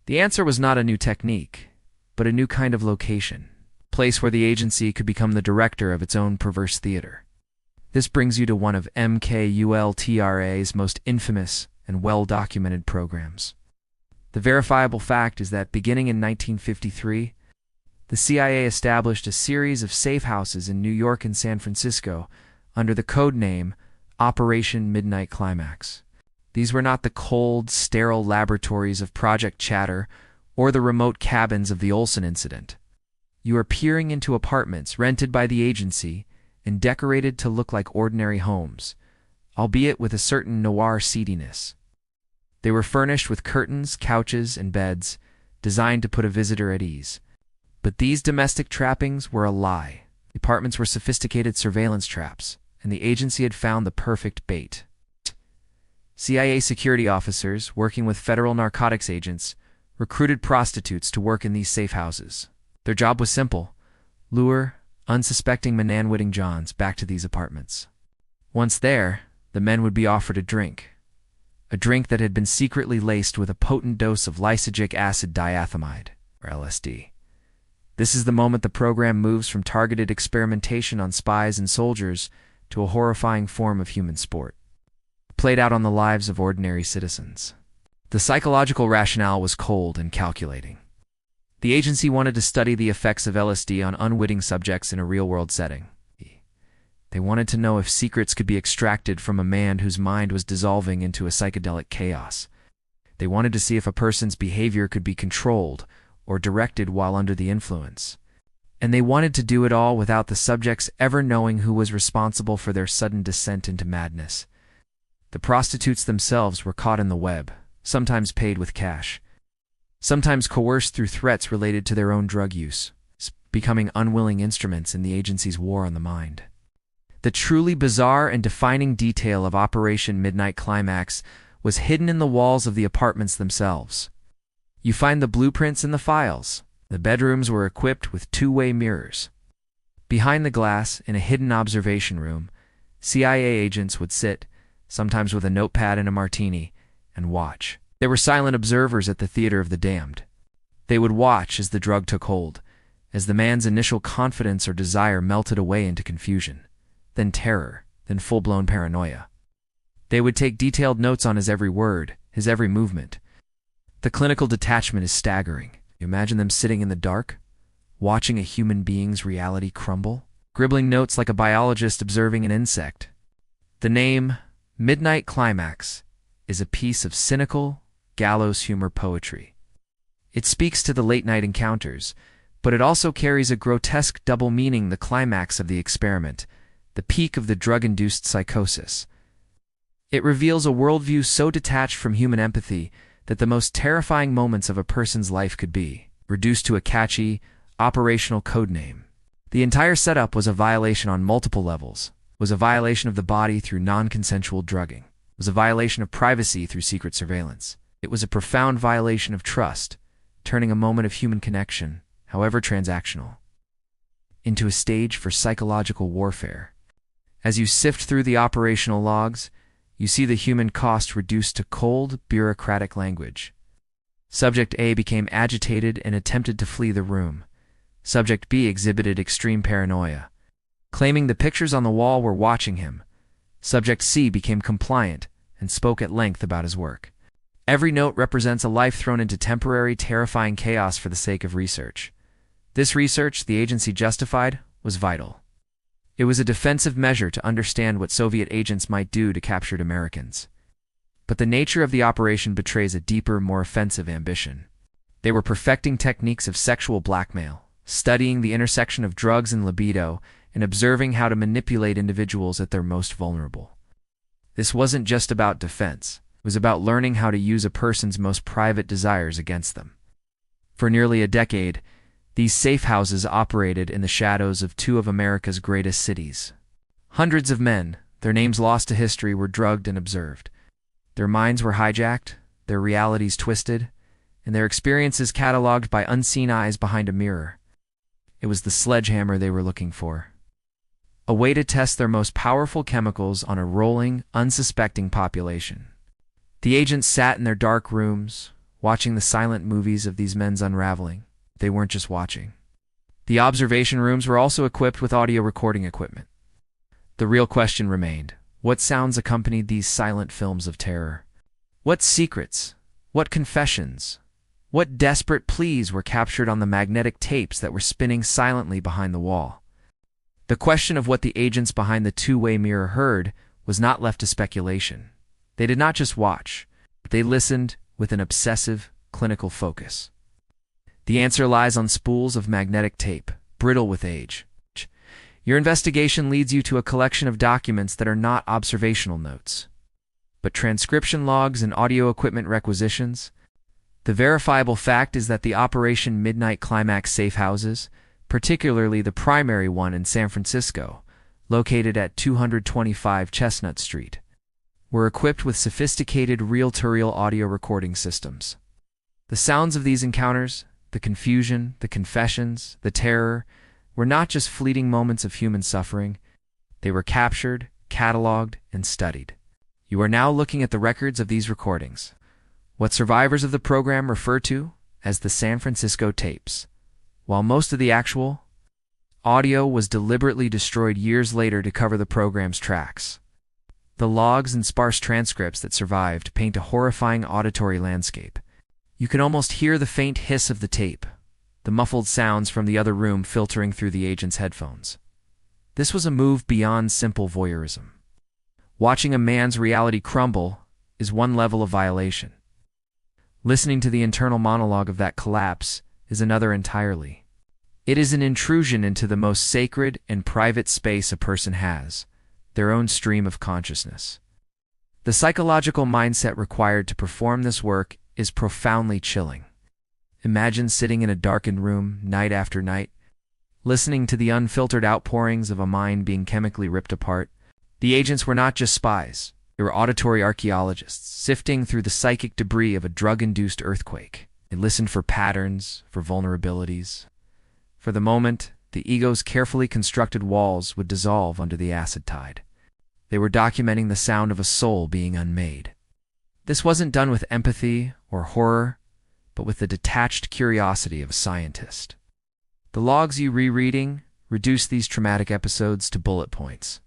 The answer was not a new technique, but a new kind of location, a place where the agency could become the director of its own perverse theater. This brings you to one of MKUltra's most infamous and well-documented programs. The verifiable fact is that beginning in 1953, the CIA established a series of safe houses in New York and San Francisco under the code name Operation Midnight Climax. These were not the cold, sterile laboratories of Project Chatter or the remote cabins of the Olson incident. You are peering into apartments rented by the agency and decorated to look like ordinary homes, albeit with a certain noir seediness. They were furnished with curtains, couches, and beds, designed to put a visitor at ease. But these domestic trappings were a lie. The apartments were sophisticated surveillance traps, and the agency had found the perfect bait. CIA security officers, working with federal narcotics agents, recruited prostitutes to work in these safe houses. Their job was simple: lure unsuspecting Mananwitting Johns back to these apartments. Once there, the men would be offered a drink that had been secretly laced with a potent dose of lysergic acid diethylamide, or LSD. This is the moment the program moves from targeted experimentation on spies and soldiers to a horrifying form of human sport. played out on the lives of ordinary citizens. The psychological rationale was cold and calculating. The agency wanted to study the effects of LSD on unwitting subjects in a real-world setting. They wanted to know if secrets could be extracted from a man whose mind was dissolving into a psychedelic chaos. They wanted to see if a person's behavior could be controlled or directed while under the influence. And they wanted to do it all without the subjects ever knowing who was responsible for their sudden descent into madness. The prostitutes themselves were caught in the web, sometimes paid with cash, sometimes coerced through threats related to their own drug use, becoming unwilling instruments in the agency's war on the mind. The truly bizarre and defining detail of Operation Midnight Climax was hidden in the walls of the apartments themselves. You find the blueprints in the files. The bedrooms were equipped with two-way mirrors. Behind the glass, in a hidden observation room, CIA agents would sit, sometimes with a notepad and a martini, and watch. They were silent observers at the theater of the damned. They would watch as the drug took hold, as the man's initial confidence or desire melted away into confusion, then terror, then full-blown paranoia. They would take detailed notes on his every word, his every movement. The clinical detachment is staggering. You imagine them sitting in the dark, watching a human being's reality crumble, scribbling notes like a biologist observing an insect. The name, Midnight Climax, is a piece of cynical, gallows humor poetry. It speaks to the late-night encounters, but it also carries a grotesque double meaning: the climax of the experiment, the peak of the drug-induced psychosis. It reveals a worldview so detached from human empathy that the most terrifying moments of a person's life could be reduced to a catchy, operational codename. The entire setup was a violation on multiple levels. It was a violation of the body through non-consensual drugging. It was a violation of privacy through secret surveillance. It was a profound violation of trust, turning a moment of human connection, however transactional, into a stage for psychological warfare. As you sift through the operational logs, you see the human cost reduced to cold, bureaucratic language. Subject A became agitated and attempted to flee the room. Subject B exhibited extreme paranoia, claiming the pictures on the wall were watching him. Subject C became compliant and spoke at length about his work. Every note represents a life thrown into temporary, terrifying chaos for the sake of research. This research, the agency justified, was vital. It was a defensive measure to understand what Soviet agents might do to captured Americans. But the nature of the operation betrays a deeper, more offensive ambition. They were perfecting techniques of sexual blackmail, studying the intersection of drugs and libido, and observing how to manipulate individuals at their most vulnerable. This wasn't just about defense. It was about learning how to use a person's most private desires against them. For nearly a decade, these safe houses operated in the shadows of two of America's greatest cities. Hundreds of men, their names lost to history, were drugged and observed. Their minds were hijacked, their realities twisted, and their experiences cataloged by unseen eyes behind a mirror. It was the sledgehammer they were looking for. A way to test their most powerful chemicals on a rolling, unsuspecting population. The agents sat in their dark rooms, watching the silent movies of these men's unraveling. They weren't just watching. The observation rooms were also equipped with audio recording equipment. The real question remained: what sounds accompanied these silent films of terror? What secrets, what confessions, what desperate pleas were captured on the magnetic tapes that were spinning silently behind the wall? The question of what the agents behind the two-way mirror heard was not left to speculation. They did not just watch, but they listened with an obsessive, clinical focus. The answer lies on spools of magnetic tape, brittle with age. Your investigation leads you to a collection of documents that are not observational notes, but transcription logs and audio equipment requisitions. The verifiable fact is that the Operation Midnight Climax safe houses, particularly the primary one in San Francisco, located at 225 Chestnut Street, were equipped with sophisticated reel-to-reel audio recording systems. The sounds of these encounters, the confusion, the confessions, the terror, were not just fleeting moments of human suffering. They were captured, cataloged, and studied. You are now looking at the records of these recordings, what survivors of the program refer to as the San Francisco tapes. While most of the actual audio was deliberately destroyed years later to cover the program's tracks, The logs and sparse transcripts that survived paint a horrifying auditory landscape. You can almost hear the faint hiss of the tape, the muffled sounds from the other room filtering through the agent's headphones. This was a move beyond simple voyeurism. Watching a man's reality crumble is one level of violation. Listening to the internal monologue of that collapse is another entirely. It is an intrusion into the most sacred and private space a person has, their own stream of consciousness. The psychological mindset required to perform this work is profoundly chilling. Imagine sitting in a darkened room night after night, listening to the unfiltered outpourings of a mind being chemically ripped apart. The agents were not just spies. They were auditory archaeologists, sifting through the psychic debris of a drug-induced earthquake. They listened for patterns, for vulnerabilities. For the moment, the ego's carefully constructed walls would dissolve under the acid tide. They were documenting the sound of a soul being unmade. This wasn't done with empathy or horror, but with the detached curiosity of a scientist. The logs you rereading reduce these traumatic episodes to bullet points.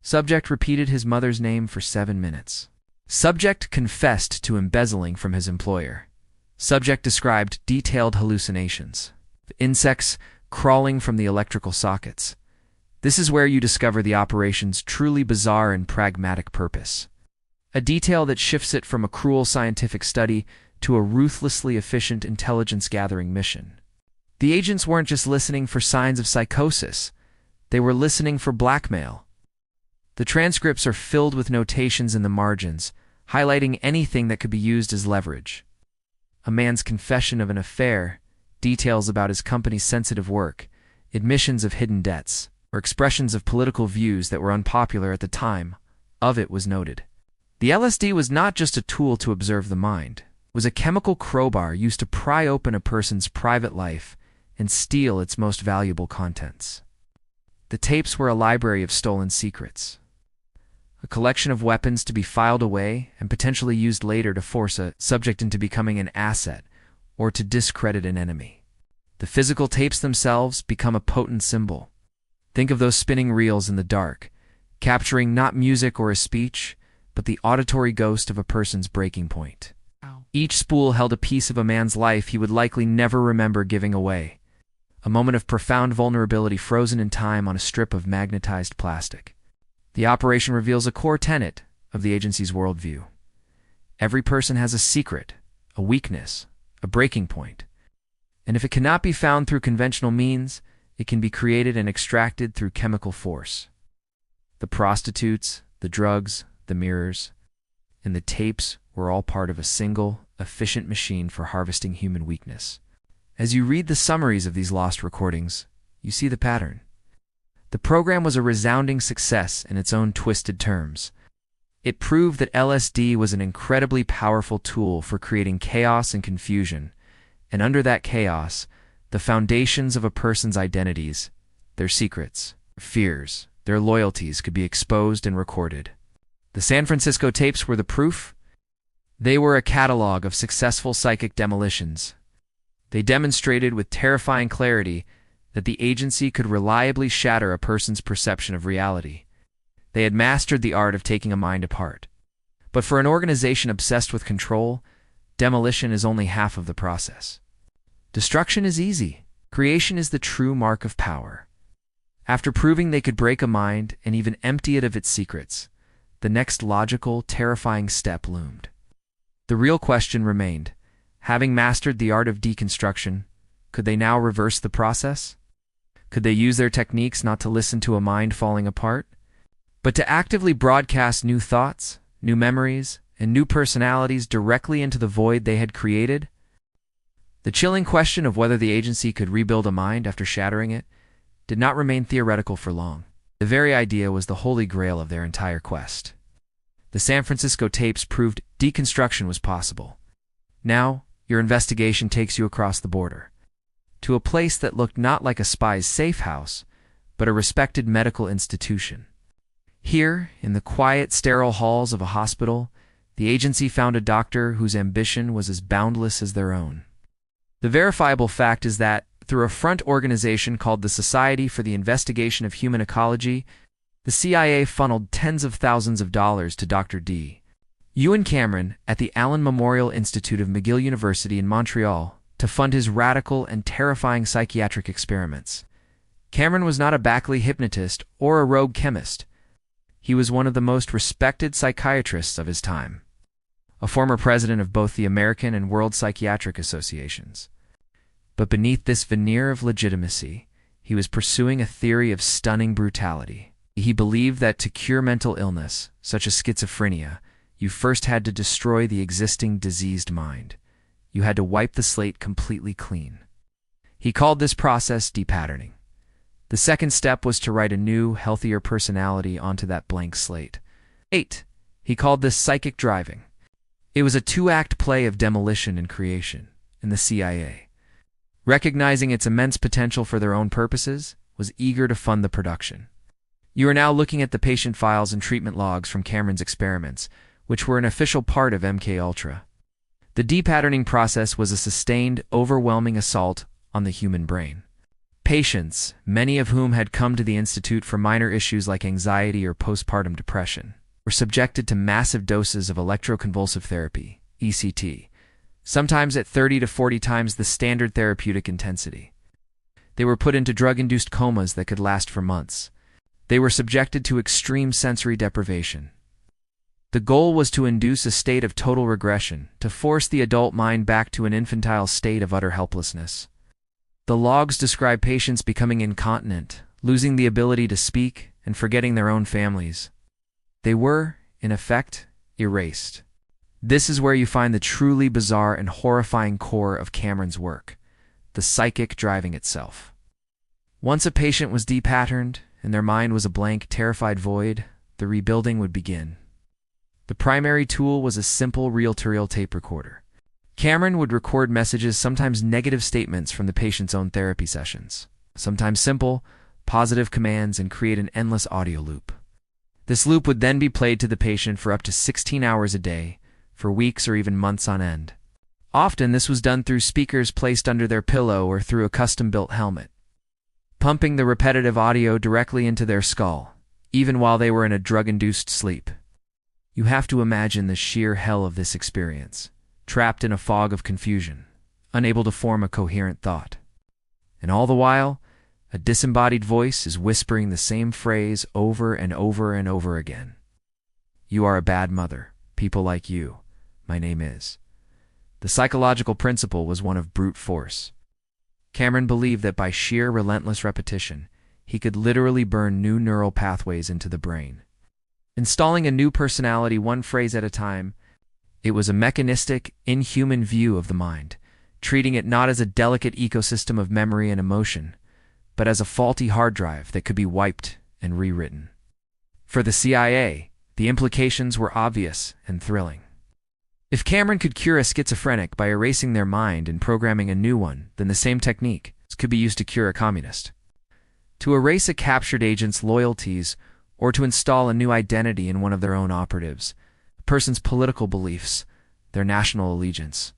Subject repeated his mother's name for 7 minutes. Subject confessed to embezzling from his employer. Subject described detailed hallucinations. The insects crawling from the electrical sockets. This is where you discover the operation's truly bizarre and pragmatic purpose. A detail that shifts it from a cruel scientific study to a ruthlessly efficient intelligence-gathering mission. The agents weren't just listening for signs of psychosis. They were listening for blackmail. The transcripts are filled with notations in the margins, highlighting anything that could be used as leverage. A man's confession of an affair, details about his company's sensitive work, admissions of hidden debts, or expressions of political views that were unpopular at the time of it was noted. The LSD was not just a tool to observe the mind. It was a chemical crowbar used to pry open a person's private life and steal its most valuable contents. The tapes were a library of stolen secrets. A collection of weapons to be filed away and potentially used later to force a subject into becoming an asset or to discredit an enemy. The physical tapes themselves become a potent symbol. Think of those spinning reels in the dark, capturing not music or a speech, but the auditory ghost of a person's breaking point. Each spool held a piece of a man's life he would likely never remember giving away. A moment of profound vulnerability frozen in time on a strip of magnetized plastic. The operation reveals a core tenet of the agency's worldview. Every person has a secret, a weakness, a breaking point. And if it cannot be found through conventional means, it can be created and extracted through chemical force. The prostitutes, the drugs, the mirrors, and the tapes were all part of a single, efficient machine for harvesting human weakness. As you read the summaries of these lost recordings, you see the pattern. The program was a resounding success in its own twisted terms. It proved that LSD was an incredibly powerful tool for creating chaos and confusion, and under that chaos, the foundations of a person's identities, their secrets, fears, their loyalties could be exposed and recorded. The San Francisco tapes were the proof. They were a catalog of successful psychic demolitions. They demonstrated with terrifying clarity that the agency could reliably shatter a person's perception of reality. They had mastered the art of taking a mind apart. But for an organization obsessed with control, demolition is only half of the process. Destruction is easy. Creation is the true mark of power. After proving they could break a mind and even empty it of its secrets, the next logical, terrifying step loomed. The real question remained, having mastered the art of deconstruction, could they now reverse the process? Could they use their techniques not to listen to a mind falling apart, but to actively broadcast new thoughts, new memories, and new personalities directly into the void they had created? The chilling question of whether the agency could rebuild a mind after shattering it did not remain theoretical for long. The very idea was the holy grail of their entire quest. The San Francisco tapes proved deconstruction was possible. Now, your investigation takes you across the border, to a place that looked not like a spy's safe house, but a respected medical institution. Here, in the quiet, sterile halls of a hospital, the agency found a doctor whose ambition was as boundless as their own. The verifiable fact is that, through a front organization called the Society for the Investigation of Human Ecology, The CIA funneled tens of thousands of dollars to Dr. Ewen Cameron at the Allen Memorial Institute of McGill University in Montreal to fund his radical and terrifying psychiatric experiments. Cameron was not a Backley hypnotist or a rogue chemist. He was one of the most respected psychiatrists of his time, a former president of both the American and World Psychiatric Associations. But beneath this veneer of legitimacy, he was pursuing a theory of stunning brutality. He believed that to cure mental illness, such as schizophrenia, you first had to destroy the existing diseased mind. You had to wipe the slate completely clean. He called this process depatterning. The second step was to write a new, healthier personality onto that blank slate. 8. He called this psychic driving. It was a two-act play of demolition and creation, and the CIA, recognizing its immense potential for their own purposes, was eager to fund the production. You are now looking at the patient files and treatment logs from Cameron's experiments, which were an official part of MKUltra. The depatterning process was a sustained, overwhelming assault on the human brain. Patients, many of whom had come to the Institute for minor issues like anxiety or postpartum depression, were subjected to massive doses of electroconvulsive therapy, ECT, sometimes at 30 to 40 times the standard therapeutic intensity. They were put into drug-induced comas that could last for months. They were subjected to extreme sensory deprivation. The goal was to induce a state of total regression, to force the adult mind back to an infantile state of utter helplessness. The logs describe patients becoming incontinent, losing the ability to speak, and forgetting their own families. They were, in effect, erased. This is where you find the truly bizarre and horrifying core of Cameron's work, the psychic driving itself. Once a patient was depatterned, and their mind was a blank, terrified void, the rebuilding would begin. The primary tool was a simple reel-to-reel tape recorder. Cameron would record messages, sometimes negative statements from the patient's own therapy sessions, sometimes simple, positive commands, and create an endless audio loop. This loop would then be played to the patient for up to 16 hours a day, for weeks or even months on end. Often this was done through speakers placed under their pillow or through a custom-built helmet, pumping the repetitive audio directly into their skull, even while they were in a drug-induced sleep. You have to imagine the sheer hell of this experience, trapped in a fog of confusion, unable to form a coherent thought. And all the while, a disembodied voice is whispering the same phrase over and over and over again. You are a bad mother. People like you. My name is. The psychological principle was one of brute force. Cameron believed that by sheer relentless repetition, he could literally burn new neural pathways into the brain. Installing a new personality one phrase at a time, it was a mechanistic, inhuman view of the mind, treating it not as a delicate ecosystem of memory and emotion, but as a faulty hard drive that could be wiped and rewritten. For the CIA, the implications were obvious and thrilling. If Cameron could cure a schizophrenic by erasing their mind and programming a new one, then the same technique could be used to cure a communist. To erase a captured agent's loyalties or to install a new identity in one of their own operatives, a person's political beliefs, their national allegiance.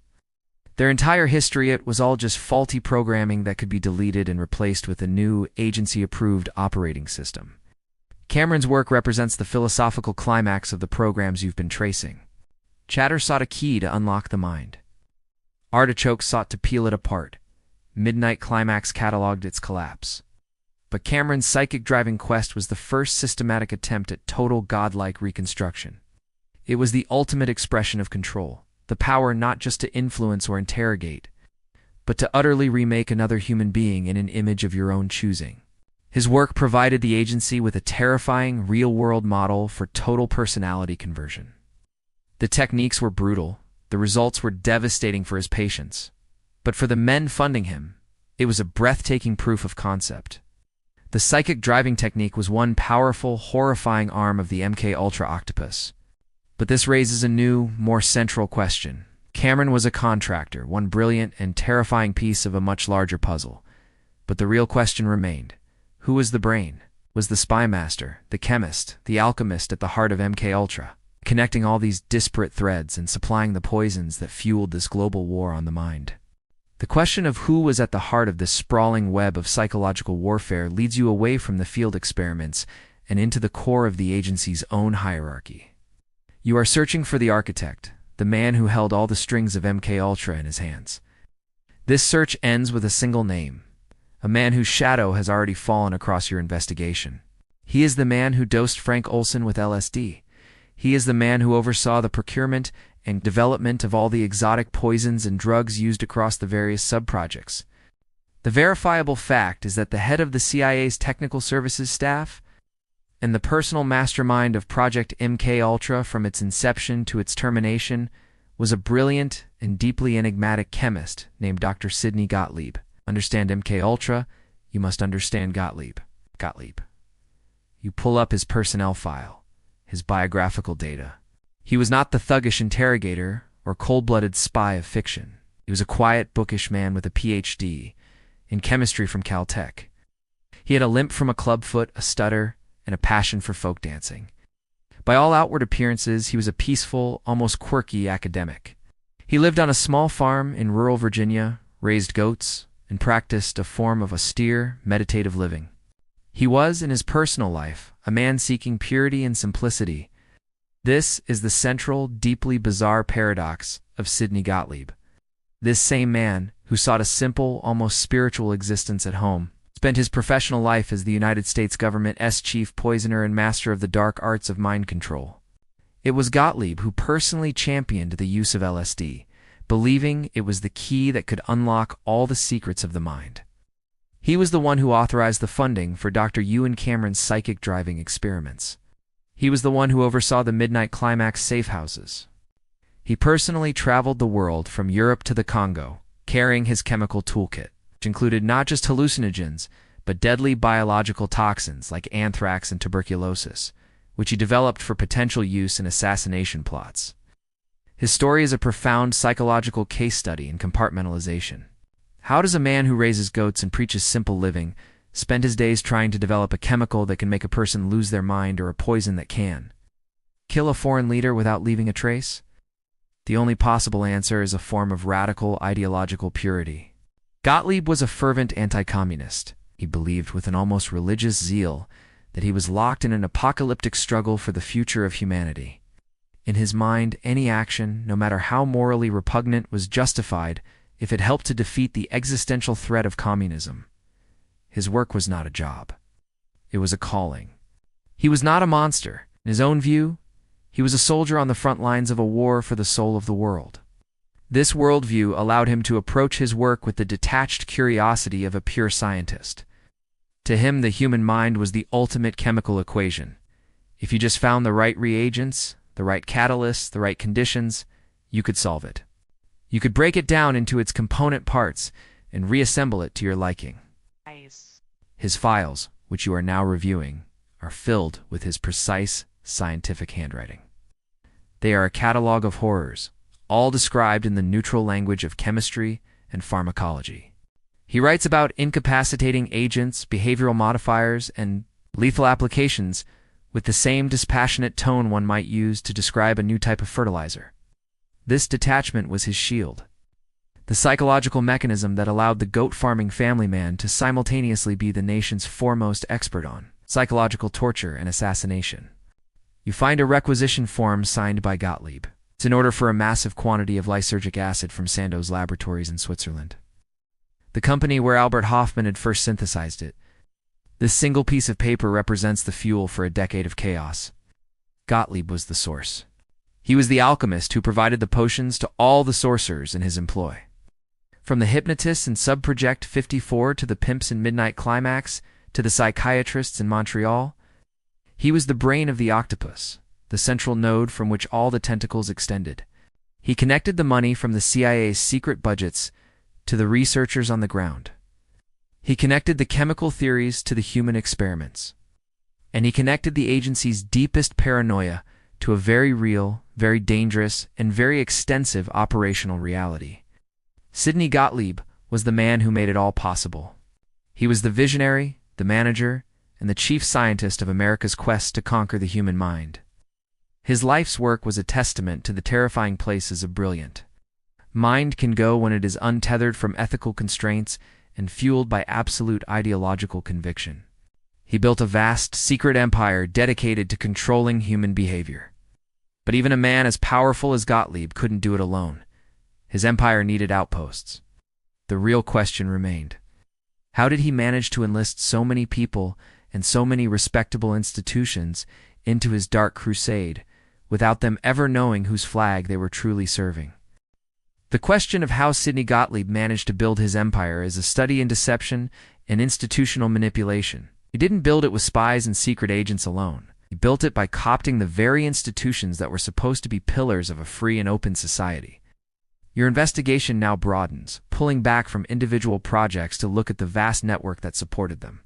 Their entire history, it was all just faulty programming that could be deleted and replaced with a new, agency-approved operating system. Cameron's work represents the philosophical climax of the programs you've been tracing. Chatter sought a key to unlock the mind. Artichoke sought to peel it apart. Midnight Climax cataloged its collapse. But Cameron's psychic-driving quest was the first systematic attempt at total godlike reconstruction. It was the ultimate expression of control, the power not just to influence or interrogate, but to utterly remake another human being in an image of your own choosing. His work provided the agency with a terrifying, real-world model for total personality conversion. The techniques were brutal, the results were devastating for his patients, but for the men funding him, it was a breathtaking proof of concept. The psychic driving technique was one powerful, horrifying arm of the MKUltra octopus. But this raises a new, more central question. Cameron was a contractor, one brilliant and terrifying piece of a much larger puzzle. But the real question remained. Who was the brain? Was the spymaster, the chemist, the alchemist at the heart of MKUltra, connecting all these disparate threads and supplying the poisons that fueled this global war on the mind? The question of who was at the heart of this sprawling web of psychological warfare leads you away from the field experiments and into the core of the agency's own hierarchy. You are searching for the architect, the man who held all the strings of MKUltra in his hands. This search ends with a single name, a man whose shadow has already fallen across your investigation. He is the man who dosed Frank Olson with LSD. He is the man who oversaw the procurement and development of all the exotic poisons and drugs used across the various sub-projects. The verifiable fact is that the head of the CIA's technical services staff and the personal mastermind of Project MKUltra from its inception to its termination was a brilliant and deeply enigmatic chemist named Dr. Sidney Gottlieb. Understand MKUltra, you must understand Gottlieb. You pull up his personnel file, his biographical data. He was not the thuggish interrogator or cold-blooded spy of fiction. He was a quiet, bookish man with a PhD in chemistry from Caltech. He had a limp from a clubfoot, a stutter, and a passion for folk dancing. By all outward appearances, he was a peaceful, almost quirky academic. He lived on a small farm in rural Virginia, raised goats, and practiced a form of austere, meditative living. He was, in his personal life, a man seeking purity and simplicity. This is the central, deeply bizarre paradox of Sidney Gottlieb. This same man, who sought a simple, almost spiritual existence at home, spent his professional life as the United States government's chief poisoner and master of the dark arts of mind control. It was Gottlieb who personally championed the use of LSD, believing it was the key that could unlock all the secrets of the mind. He was the one who authorized the funding for Dr. Ewen Cameron's psychic driving experiments. He was the one who oversaw the Midnight Climax safe houses. He personally traveled the world from Europe to the Congo, carrying his chemical toolkit, which included not just hallucinogens, but deadly biological toxins like anthrax and tuberculosis, which he developed for potential use in assassination plots. His story is a profound psychological case study in compartmentalization. How does a man who raises goats and preaches simple living spend his days trying to develop a chemical that can make a person lose their mind or a poison that can kill a foreign leader without leaving a trace? The only possible answer is a form of radical ideological purity. Gottlieb was a fervent anti-communist. He believed with an almost religious zeal that he was locked in an apocalyptic struggle for the future of humanity. In his mind, any action, no matter how morally repugnant, was justified if it helped to defeat the existential threat of communism. His work was not a job. It was a calling. He was not a monster. In his own view, he was a soldier on the front lines of a war for the soul of the world. This worldview allowed him to approach his work with the detached curiosity of a pure scientist. To him, the human mind was the ultimate chemical equation. If you just found the right reagents, the right catalysts, the right conditions, you could solve it. You could break it down into its component parts and reassemble it to your liking. Nice. His files, which you are now reviewing, are filled with his precise scientific handwriting. They are a catalog of horrors, all described in the neutral language of chemistry and pharmacology. He writes about incapacitating agents, behavioral modifiers, and lethal applications with the same dispassionate tone one might use to describe a new type of fertilizer. This detachment was his shield, the psychological mechanism that allowed the goat-farming family man to simultaneously be the nation's foremost expert on psychological torture and assassination. You find a requisition form signed by Gottlieb. It's an order for a massive quantity of lysergic acid from Sandoz laboratories in Switzerland, the company where Albert Hofmann had first synthesized it. This single piece of paper represents the fuel for a decade of chaos. Gottlieb was the source. He was the alchemist who provided the potions to all the sorcerers in his employ. From the hypnotists in Subproject 54 to the pimps in Midnight Climax to the psychiatrists in Montreal, he was the brain of the octopus, the central node from which all the tentacles extended. He connected the money from the CIA's secret budgets to the researchers on the ground. He connected the chemical theories to the human experiments. And he connected the agency's deepest paranoia to a very real, very dangerous, and very extensive operational reality. Sidney Gottlieb was the man who made it all possible. He was the visionary, the manager, and the chief scientist of America's quest to conquer the human mind. His life's work was a testament to the terrifying places of brilliant mind can go when it is untethered from ethical constraints and fueled by absolute ideological conviction. He built a vast, secret empire dedicated to controlling human behavior. But even a man as powerful as Gottlieb couldn't do it alone. His empire needed outposts. The real question remained: how did he manage to enlist so many people and so many respectable institutions into his dark crusade without them ever knowing whose flag they were truly serving? The question of how Sidney Gottlieb managed to build his empire is a study in deception and institutional manipulation. He didn't build it with spies and secret agents alone. He built it by co-opting the very institutions that were supposed to be pillars of a free and open society. Your investigation now broadens, pulling back from individual projects to look at the vast network that supported them.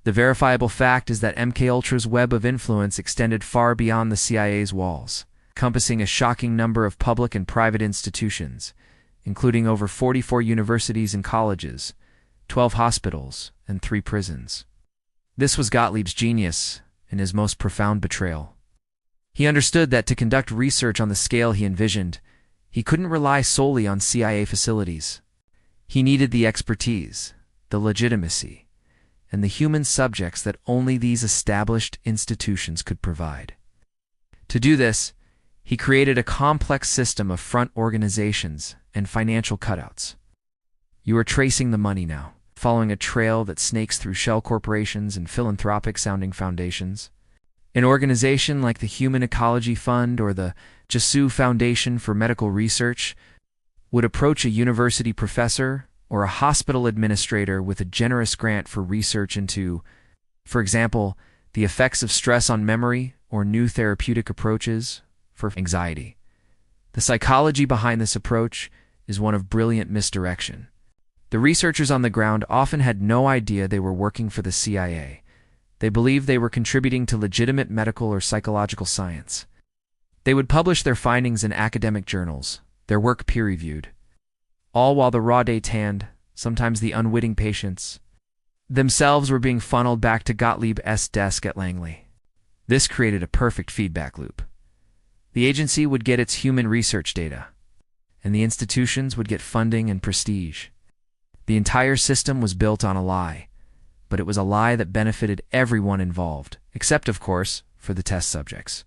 The verifiable fact is that MKUltra's web of influence extended far beyond the CIA's walls, encompassing a shocking number of public and private institutions, including over 44 universities and colleges, 12 hospitals, and 3 prisons. This was Gottlieb's genius and his most profound betrayal. He understood that to conduct research on the scale he envisioned, he couldn't rely solely on CIA facilities. He needed the expertise, the legitimacy, and the human subjects that only these established institutions could provide. To do this, he created a complex system of front organizations and financial cutouts. You are tracing the money now, following a trail that snakes through shell corporations and philanthropic-sounding foundations. An organization like the Human Ecology Fund or the Jisu Foundation for Medical Research would approach a university professor or a hospital administrator with a generous grant for research into, for example, the effects of stress on memory or new therapeutic approaches for anxiety. The psychology behind this approach is one of brilliant misdirection. The researchers on the ground often had no idea they were working for the CIA. They believed they were contributing to legitimate medical or psychological science. They would publish their findings in academic journals, their work peer-reviewed, all while the raw data hand, sometimes the unwitting patients, themselves were being funneled back to Gottlieb's desk at Langley. This created a perfect feedback loop. The agency would get its human research data, and the institutions would get funding and prestige. The entire system was built on a lie, but it was a lie that benefited everyone involved, except, of course, for the test subjects.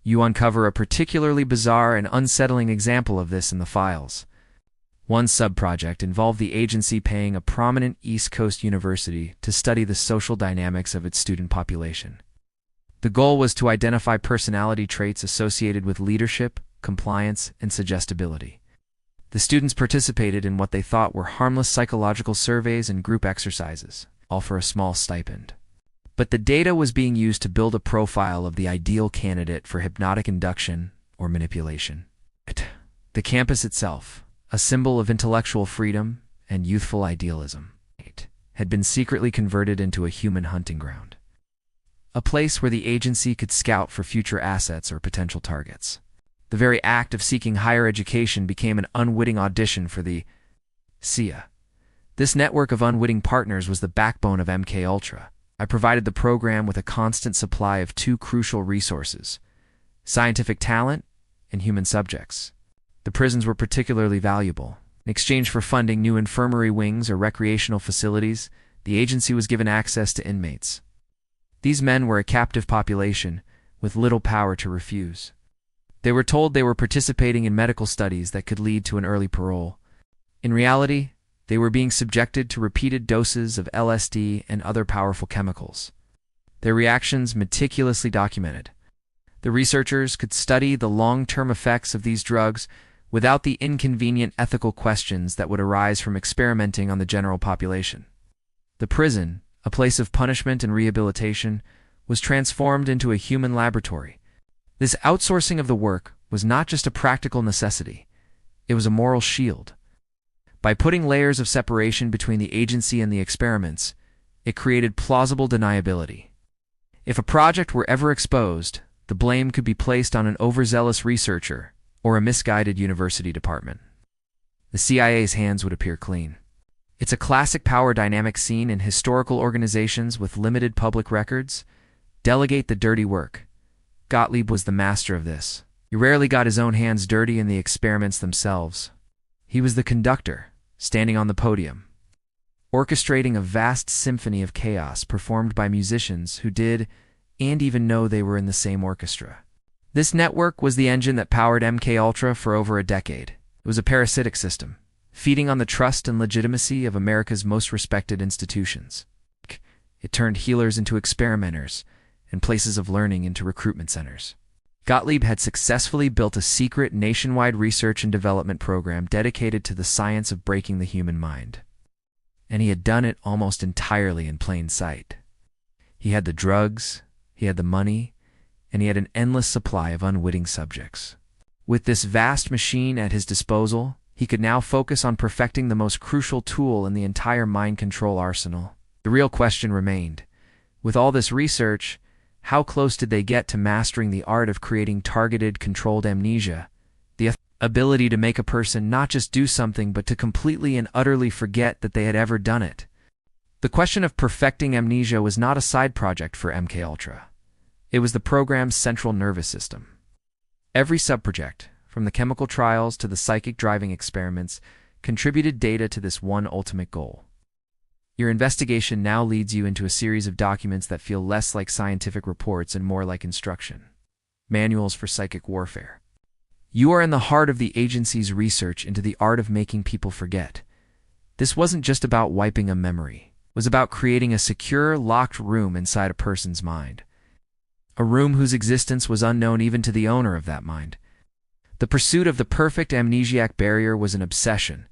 You uncover a particularly bizarre and unsettling example of this in the files. One sub-project involved the agency paying a prominent East Coast university to study the social dynamics of its student population. The goal was to identify personality traits associated with leadership, compliance, and suggestibility. The students participated in what they thought were harmless psychological surveys and group exercises, all for a small stipend. But the data was being used to build a profile of the ideal candidate for hypnotic induction or manipulation. The campus itself, a symbol of intellectual freedom and youthful idealism, had been secretly converted into a human hunting ground. A place where the agency could scout for future assets or potential targets. The very act of seeking higher education became an unwitting audition for the CIA. This network of unwitting partners was the backbone of MKUltra. I provided the program with a constant supply of 2 crucial resources: scientific talent and human subjects. The prisons were particularly valuable. In exchange for funding new infirmary wings or recreational facilities, the agency was given access to inmates. These men were a captive population with little power to refuse. They were told they were participating in medical studies that could lead to an early parole. In reality, they were being subjected to repeated doses of LSD and other powerful chemicals. Their reactions meticulously documented. The researchers could study the long-term effects of these drugs without the inconvenient ethical questions that would arise from experimenting on the general population. The prison, a place of punishment and rehabilitation, was transformed into a human laboratory. This outsourcing of the work was not just a practical necessity, it was a moral shield. By putting layers of separation between the agency and the experiments, it created plausible deniability. If a project were ever exposed, the blame could be placed on an overzealous researcher or a misguided university department. The CIA's hands would appear clean. It's a classic power dynamic seen in historical organizations with limited public records. Delegate the dirty work. Gottlieb was the master of this. He rarely got his own hands dirty in the experiments themselves. He was the conductor, standing on the podium. orchestrating a vast symphony of chaos performed by musicians who did and even know they were in the same orchestra. This network was the engine that powered MKUltra for over a decade. It was a parasitic system, feeding on the trust and legitimacy of America's most respected institutions. It turned healers into experimenters and places of learning into recruitment centers. Gottlieb had successfully built a secret nationwide research and development program dedicated to the science of breaking the human mind. And he had done it almost entirely in plain sight. He had the drugs, he had the money, and he had an endless supply of unwitting subjects. With this vast machine at his disposal, he could now focus on perfecting the most crucial tool in the entire mind control arsenal. The real question remained, with all this research, how close did they get to mastering the art of creating targeted, controlled amnesia, the ability to make a person not just do something but to completely and utterly forget that they had ever done it? The question of perfecting amnesia was not a side project for MKUltra. It was the program's central nervous system. Every subproject, from the chemical trials to the psychic driving experiments, contributed data to this one ultimate goal. Your investigation now leads you into a series of documents that feel less like scientific reports and more like instruction. Manuals for psychic warfare. You are in the heart of the agency's research into the art of making people forget. This wasn't just about wiping a memory. It was about creating a secure, locked room inside a person's mind. A room whose existence was unknown even to the owner of that mind. The pursuit of the perfect amnesiac barrier was an obsession.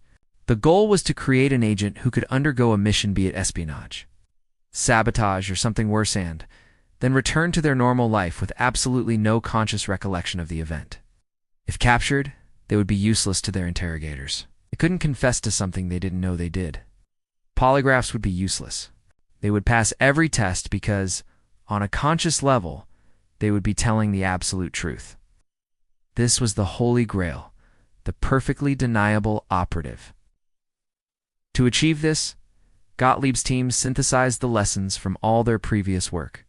The goal was to create an agent who could undergo a mission, be it espionage, sabotage, or something worse, and then return to their normal life with absolutely no conscious recollection of the event. If captured, they would be useless to their interrogators. They couldn't confess to something they didn't know they did. Polygraphs would be useless. They would pass every test because, on a conscious level, they would be telling the absolute truth. This was the Holy Grail, the perfectly deniable operative. To achieve this, Gottlieb's team synthesized the lessons from all their previous work.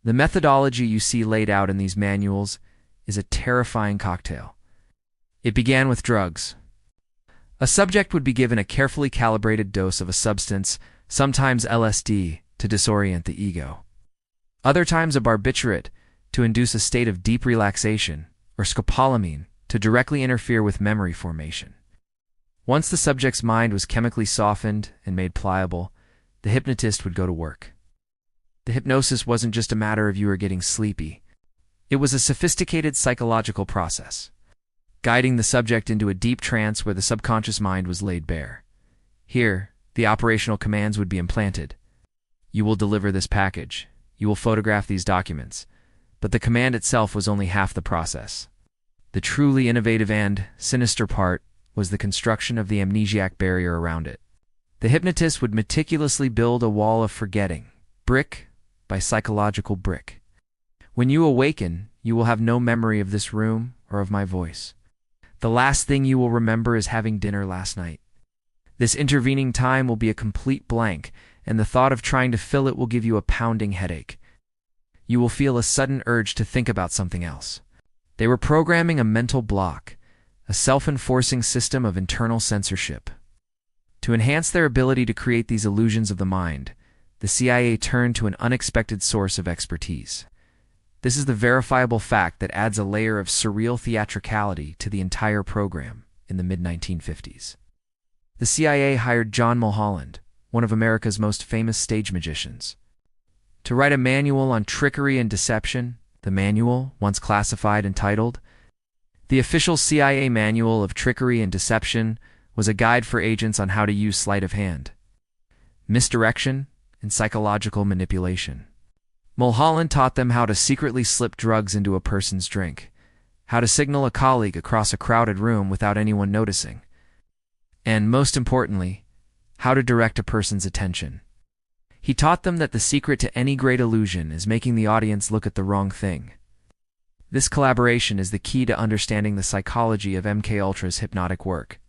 The methodology you see laid out in these manuals is a terrifying cocktail. It began with drugs. A subject would be given a carefully calibrated dose of a substance, sometimes LSD, to disorient the ego. Other times a barbiturate, to induce a state of deep relaxation, or scopolamine, to directly interfere with memory formation. Once the subject's mind was chemically softened and made pliable, the hypnotist would go to work. The hypnosis wasn't just a matter of you were getting sleepy. It was a sophisticated psychological process, guiding the subject into a deep trance where the subconscious mind was laid bare. Here, the operational commands would be implanted. You will deliver this package. You will photograph these documents. But the command itself was only half the process. The truly innovative and sinister part was the construction of the amnesiac barrier around it. The hypnotist would meticulously build a wall of forgetting, brick by psychological brick. When you awaken, you will have no memory of this room or of my voice. The last thing you will remember is having dinner last night. This intervening time will be a complete blank, and the thought of trying to fill it will give you a pounding headache. You will feel a sudden urge to think about something else. They were programming a mental block, a self-enforcing system of internal censorship. To enhance their ability to create these illusions of the mind, the CIA turned to an unexpected source of expertise. This is the verifiable fact that adds a layer of surreal theatricality to the entire program in the mid-1950s. The CIA hired John Mulholland, one of America's most famous stage magicians, to write a manual on trickery and deception. The manual, once classified and titled, "The Official CIA Manual of Trickery and Deception," was a guide for agents on how to use sleight of hand, misdirection, and psychological manipulation. Mulholland taught them how to secretly slip drugs into a person's drink, how to signal a colleague across a crowded room without anyone noticing, and, most importantly, how to direct a person's attention. He taught them that the secret to any great illusion is making the audience look at the wrong thing. This collaboration is the key to understanding the psychology of MKUltra's hypnotic work.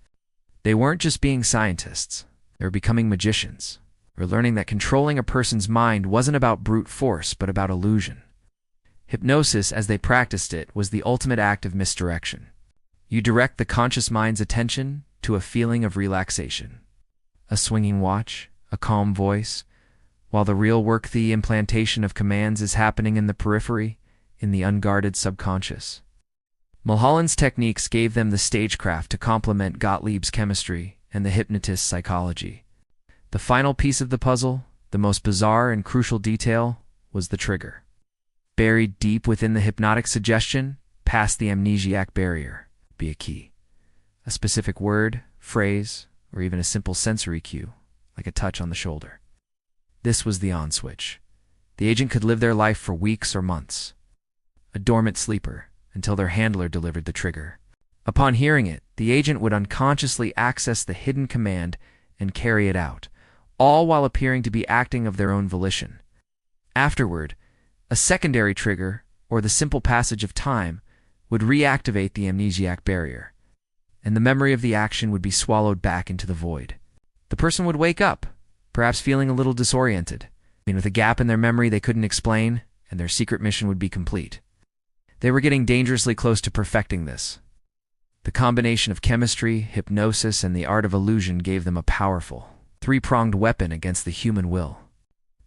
They weren't just being scientists, they were becoming magicians, or learning that controlling a person's mind wasn't about brute force, but about illusion. Hypnosis, as they practiced it, was the ultimate act of misdirection. You direct the conscious mind's attention to a feeling of relaxation. A swinging watch, a calm voice, while the real work, the implantation of commands, is happening in the periphery, in the unguarded subconscious. Mulholland's techniques gave them the stagecraft to complement Gottlieb's chemistry and the hypnotist's psychology. The final piece of the puzzle, the most bizarre and crucial detail, was the trigger. Buried deep within the hypnotic suggestion, past the amnesiac barrier, be a key. A specific word, phrase, or even a simple sensory cue, like a touch on the shoulder. This was the on switch. The agent could live their life for weeks or months, a dormant sleeper, until their handler delivered the trigger. Upon hearing it, the agent would unconsciously access the hidden command and carry it out, all while appearing to be acting of their own volition. Afterward, a secondary trigger, or the simple passage of time, would reactivate the amnesiac barrier, and the memory of the action would be swallowed back into the void. The person would wake up, perhaps feeling a little disoriented, with a gap in their memory they couldn't explain, and their secret mission would be complete. They were getting dangerously close to perfecting this. The combination of chemistry, hypnosis, and the art of illusion gave them a powerful, three-pronged weapon against the human will.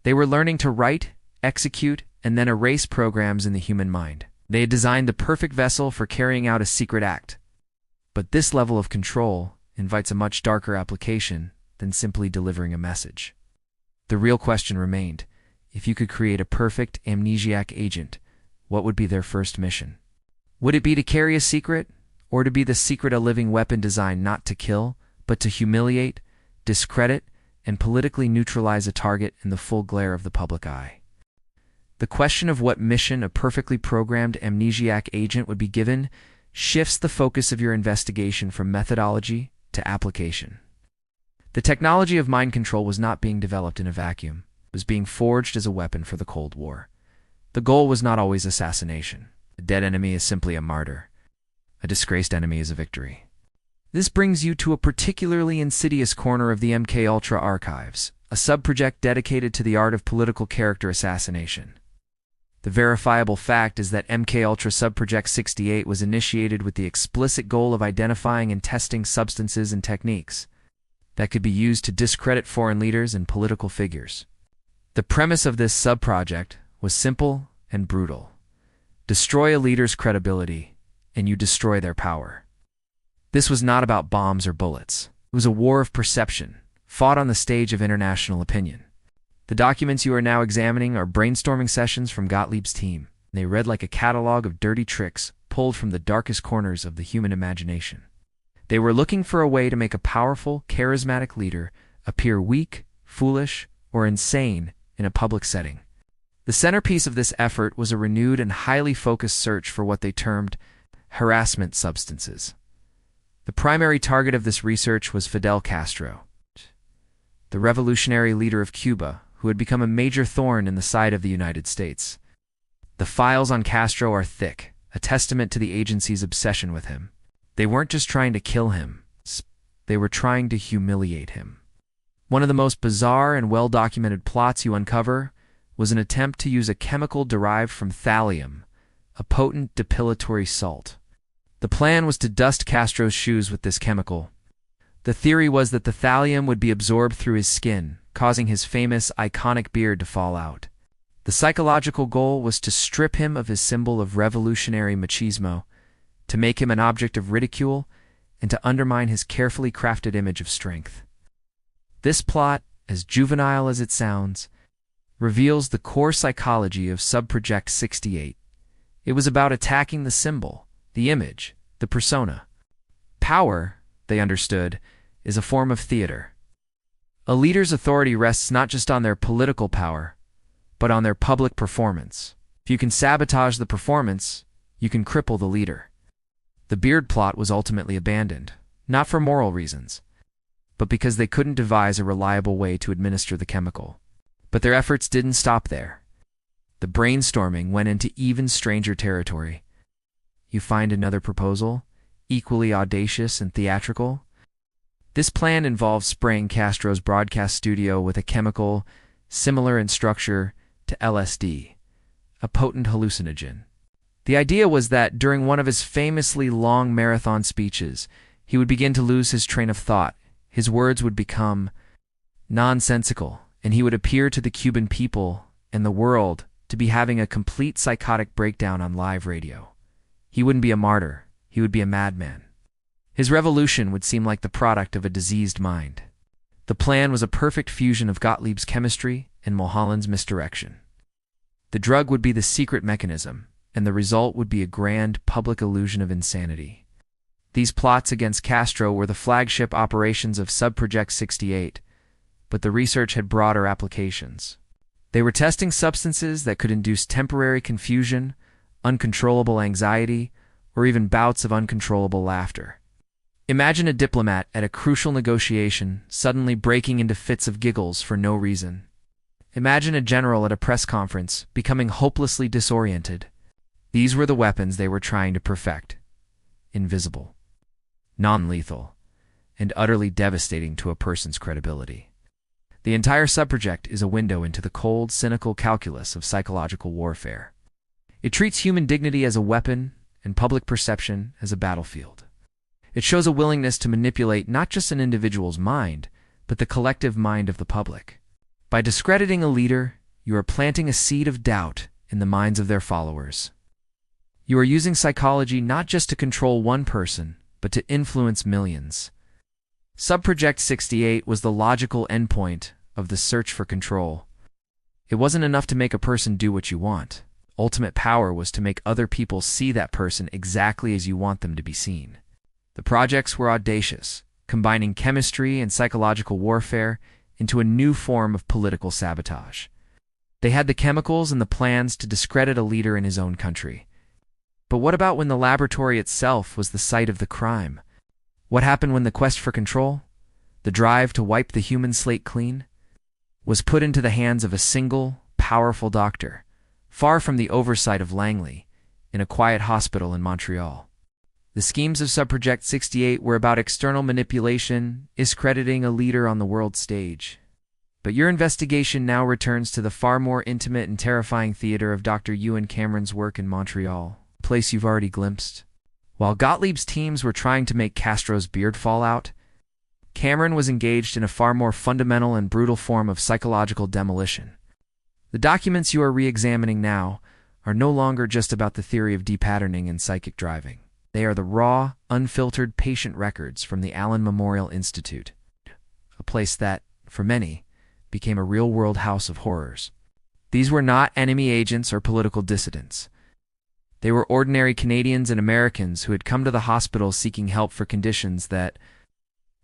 They were learning to write, execute, and then erase programs in the human mind. They had designed the perfect vessel for carrying out a secret act. But this level of control invites a much darker application than simply delivering a message. The real question remained: if you could create a perfect amnesiac agent, what would be their first mission? Would it be to carry a secret, or to be the secret a living weapon designed not to kill, but to humiliate, discredit, and politically neutralize a target in the full glare of the public eye? The question of what mission a perfectly programmed amnesiac agent would be given shifts the focus of your investigation from methodology to application. The technology of mind control was not being developed in a vacuum. It was being forged as a weapon for the Cold War. The goal was not always assassination. A dead enemy is simply a martyr. A disgraced enemy is a victory. This brings you to a particularly insidious corner of the MKUltra archives, a subproject dedicated to the art of political character assassination. The verifiable fact is that MKUltra subproject 68 was initiated with the explicit goal of identifying and testing substances and techniques that could be used to discredit foreign leaders and political figures. The premise of this subproject was simple and brutal. Destroy a leader's credibility, and you destroy their power. This was not about bombs or bullets. It was a war of perception, fought on the stage of international opinion. The documents you are now examining are brainstorming sessions from Gottlieb's team. They read like a catalog of dirty tricks pulled from the darkest corners of the human imagination. They were looking for a way to make a powerful, charismatic leader appear weak, foolish, or insane in a public setting. The centerpiece of this effort was a renewed and highly focused search for what they termed harassment substances. The primary target of this research was Fidel Castro, the revolutionary leader of Cuba, who had become a major thorn in the side of the United States. The files on Castro are thick, a testament to the agency's obsession with him. They weren't just trying to kill him, they were trying to humiliate him. One of the most bizarre and well-documented plots you uncover was an attempt to use a chemical derived from thallium, a potent depilatory salt. The plan was to dust Castro's shoes with this chemical. The theory was that the thallium would be absorbed through his skin, causing his famous, iconic beard to fall out. The psychological goal was to strip him of his symbol of revolutionary machismo, to make him an object of ridicule, and to undermine his carefully crafted image of strength. This plot, as juvenile as it sounds, reveals the core psychology of Subproject 68. It was about attacking the symbol, the image, the persona. Power, they understood, is a form of theater. A leader's authority rests not just on their political power, but on their public performance. If you can sabotage the performance, you can cripple the leader. The beard plot was ultimately abandoned, not for moral reasons, but because they couldn't devise a reliable way to administer the chemical. But their efforts didn't stop there. The brainstorming went into even stranger territory. You find another proposal, equally audacious and theatrical? This plan involves spraying Castro's broadcast studio with a chemical similar in structure to LSD, a potent hallucinogen. The idea was that during one of his famously long marathon speeches, he would begin to lose his train of thought. His words would become nonsensical, and he would appear to the Cuban people and the world to be having a complete psychotic breakdown on live radio. He wouldn't be a martyr, he would be a madman. His revolution would seem like the product of a diseased mind. The plan was a perfect fusion of Gottlieb's chemistry and Mulholland's misdirection. The drug would be the secret mechanism, and the result would be a grand public illusion of insanity. These plots against Castro were the flagship operations of Project 68, but the research had broader applications. They were testing substances that could induce temporary confusion, uncontrollable anxiety, or even bouts of uncontrollable laughter. Imagine a diplomat at a crucial negotiation suddenly breaking into fits of giggles for no reason. Imagine a general at a press conference becoming hopelessly disoriented. These were the weapons they were trying to perfect. Invisible, non-lethal, and utterly devastating to a person's credibility. The entire subproject is a window into the cold, cynical calculus of psychological warfare. It treats human dignity as a weapon and public perception as a battlefield. It shows a willingness to manipulate not just an individual's mind, but the collective mind of the public. By discrediting a leader, you are planting a seed of doubt in the minds of their followers. You are using psychology not just to control one person, but to influence millions. Project 68 was the logical endpoint of the search for control. It wasn't enough to make a person do what you want. Ultimate power was to make other people see that person exactly as you want them to be seen. The projects were audacious, combining chemistry and psychological warfare into a new form of political sabotage. They had the chemicals and the plans to discredit a leader in his own country. But what about when the laboratory itself was the site of the crime? What happened when the quest for control, the drive to wipe the human slate clean, was put into the hands of a single, powerful doctor, far from the oversight of Langley, in a quiet hospital in Montreal? The schemes of Project 68 were about external manipulation, discrediting a leader on the world stage. But your investigation now returns to the far more intimate and terrifying theater of Dr. Ewen Cameron's work in Montreal, a place you've already glimpsed. While Gottlieb's teams were trying to make Castro's beard fall out, Cameron was engaged in a far more fundamental and brutal form of psychological demolition. The documents you are re-examining now are no longer just about the theory of depatterning and psychic driving. They are the raw, unfiltered patient records from the Allen Memorial Institute, a place that, for many, became a real-world house of horrors. These were not enemy agents or political dissidents. They were ordinary Canadians and Americans who had come to the hospital seeking help for conditions that,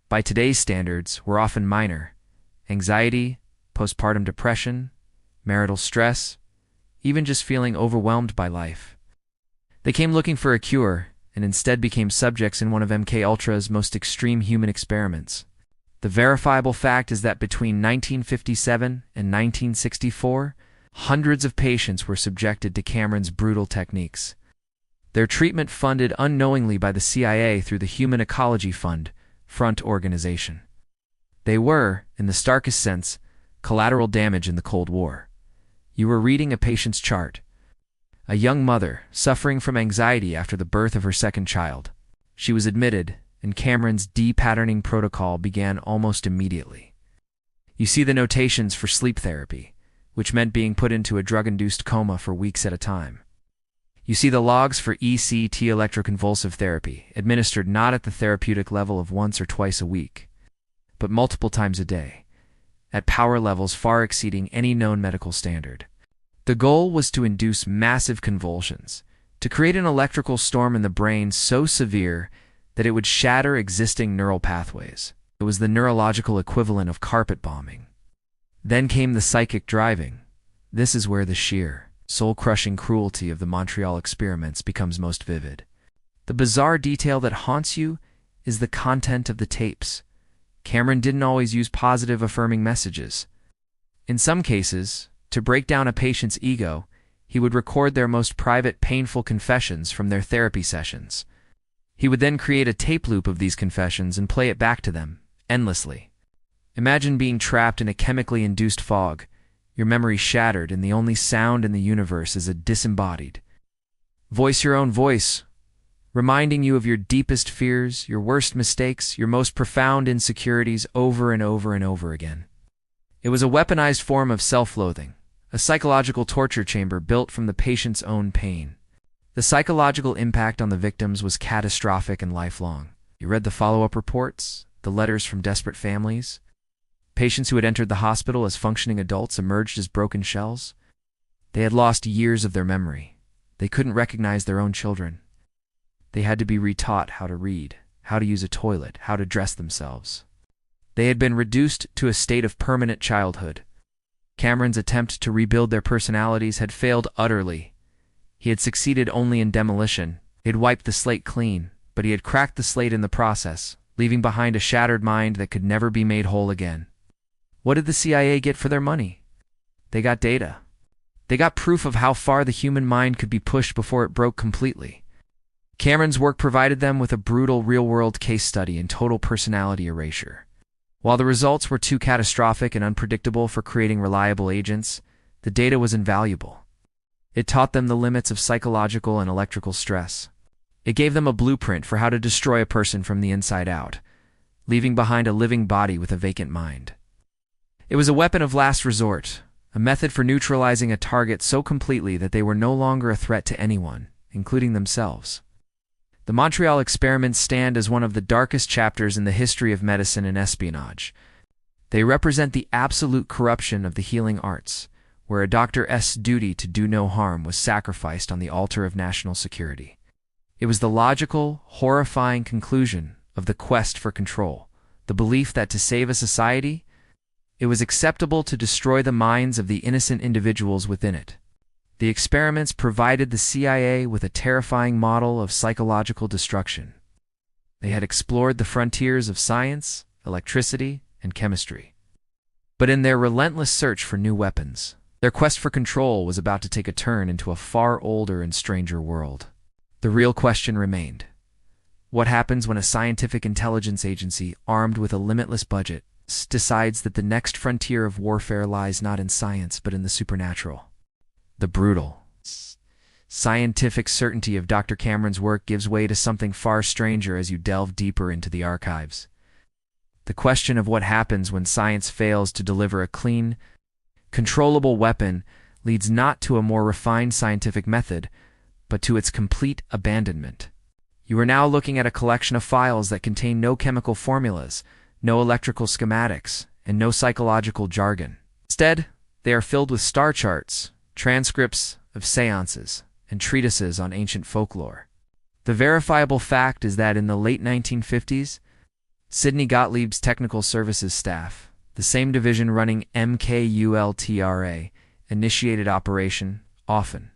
by today's standards, were often minor: anxiety, postpartum depression, marital stress, even just feeling overwhelmed by life. They came looking for a cure, and instead became subjects in one of MKUltra's most extreme human experiments. The verifiable fact is that between 1957 and 1964, hundreds of patients were subjected to Cameron's brutal techniques. Their treatment funded unknowingly by the CIA through the Human Ecology Fund, front organization. They were, in the starkest sense, collateral damage in the Cold War. You were reading a patient's chart. A young mother, suffering from anxiety after the birth of her second child. She was admitted, and Cameron's depatterning protocol began almost immediately. You see the notations for sleep therapy, which meant being put into a drug-induced coma for weeks at a time. You see the logs for ECT electroconvulsive therapy, administered not at the therapeutic level of once or twice a week, but multiple times a day, at power levels far exceeding any known medical standard. The goal was to induce massive convulsions, to create an electrical storm in the brain so severe that it would shatter existing neural pathways. It was the neurological equivalent of carpet bombing. Then came the psychic driving. This is where the sheer, soul-crushing cruelty of the Montreal experiments becomes most vivid. The bizarre detail that haunts you is the content of the tapes. Cameron didn't always use positive, affirming messages. In some cases, to break down a patient's ego, he would record their most private, painful confessions from their therapy sessions. He would then create a tape loop of these confessions and play it back to them, endlessly. Imagine being trapped in a chemically induced fog, your memory shattered, and the only sound in the universe is a disembodied voice, your own voice, reminding you of your deepest fears, your worst mistakes, your most profound insecurities over and over and over again. It was a weaponized form of self-loathing, a psychological torture chamber built from the patient's own pain. The psychological impact on the victims was catastrophic and lifelong. You read the follow-up reports, the letters from desperate families. Patients who had entered the hospital as functioning adults emerged as broken shells. They had lost years of their memory. They couldn't recognize their own children. They had to be retaught how to read, how to use a toilet, how to dress themselves. They had been reduced to a state of permanent childhood. Cameron's attempt to rebuild their personalities had failed utterly. He had succeeded only in demolition. He had wiped the slate clean, but he had cracked the slate in the process, leaving behind a shattered mind that could never be made whole again. What did the CIA get for their money? They got data. They got proof of how far the human mind could be pushed before it broke completely. Cameron's work provided them with a brutal real-world case study in total personality erasure. While the results were too catastrophic and unpredictable for creating reliable agents, the data was invaluable. It taught them the limits of psychological and electrical stress. It gave them a blueprint for how to destroy a person from the inside out, leaving behind a living body with a vacant mind. It was a weapon of last resort, a method for neutralizing a target so completely that they were no longer a threat to anyone, including themselves. The Montreal experiments stand as one of the darkest chapters in the history of medicine and espionage. They represent the absolute corruption of the healing arts, where a doctor's duty to do no harm was sacrificed on the altar of national security. It was the logical, horrifying conclusion of the quest for control, the belief that to save a society, it was acceptable to destroy the minds of the innocent individuals within it. The experiments provided the CIA with a terrifying model of psychological destruction. They had explored the frontiers of science, electricity, and chemistry. But in their relentless search for new weapons, their quest for control was about to take a turn into a far older and stranger world. The real question remained: what happens when a scientific intelligence agency armed with a limitless budget decides that the next frontier of warfare lies not in science but in the supernatural? The brutal, scientific certainty of Dr. Cameron's work gives way to something far stranger as you delve deeper into the archives. The question of what happens when science fails to deliver a clean, controllable weapon leads not to a more refined scientific method, but to its complete abandonment. You are now looking at a collection of files that contain no chemical formulas, no electrical schematics, and no psychological jargon. Instead, they are filled with star charts, transcripts of seances, and treatises on ancient folklore. The verifiable fact is that in the late 1950s, Sidney Gottlieb's technical services staff, the same division running MKUltra, initiated Operation Often,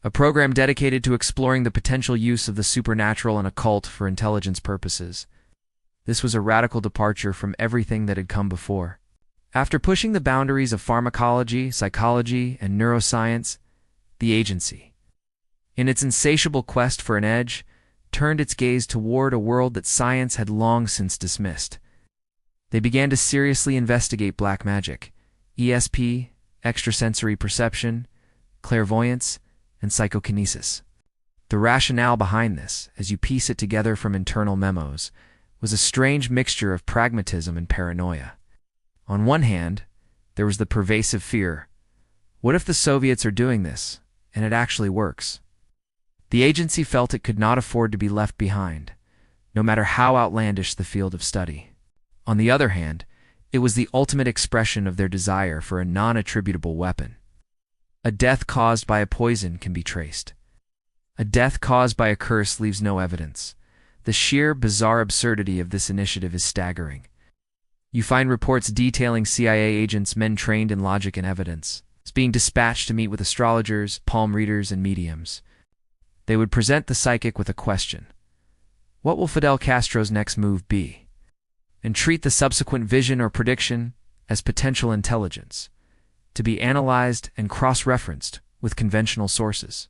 a program dedicated to exploring the potential use of the supernatural and occult for intelligence purposes. This was a radical departure from everything that had come before. After pushing the boundaries of pharmacology, psychology, and neuroscience, the agency, in its insatiable quest for an edge, turned its gaze toward a world that science had long since dismissed. They began to seriously investigate black magic, ESP, extrasensory perception, clairvoyance, and psychokinesis. The rationale behind this, as you piece it together from internal memos, was a strange mixture of pragmatism and paranoia. On one hand, there was the pervasive fear: what if the Soviets are doing this, and it actually works? The agency felt it could not afford to be left behind, no matter how outlandish the field of study. On the other hand, it was the ultimate expression of their desire for a non-attributable weapon. A death caused by a poison can be traced. A death caused by a curse leaves no evidence. The sheer, bizarre absurdity of this initiative is staggering. You find reports detailing CIA agents, men trained in logic and evidence, being dispatched to meet with astrologers, palm readers, and mediums. They would present the psychic with a question: what will Fidel Castro's next move be? And treat the subsequent vision or prediction as potential intelligence, to be analyzed and cross-referenced with conventional sources.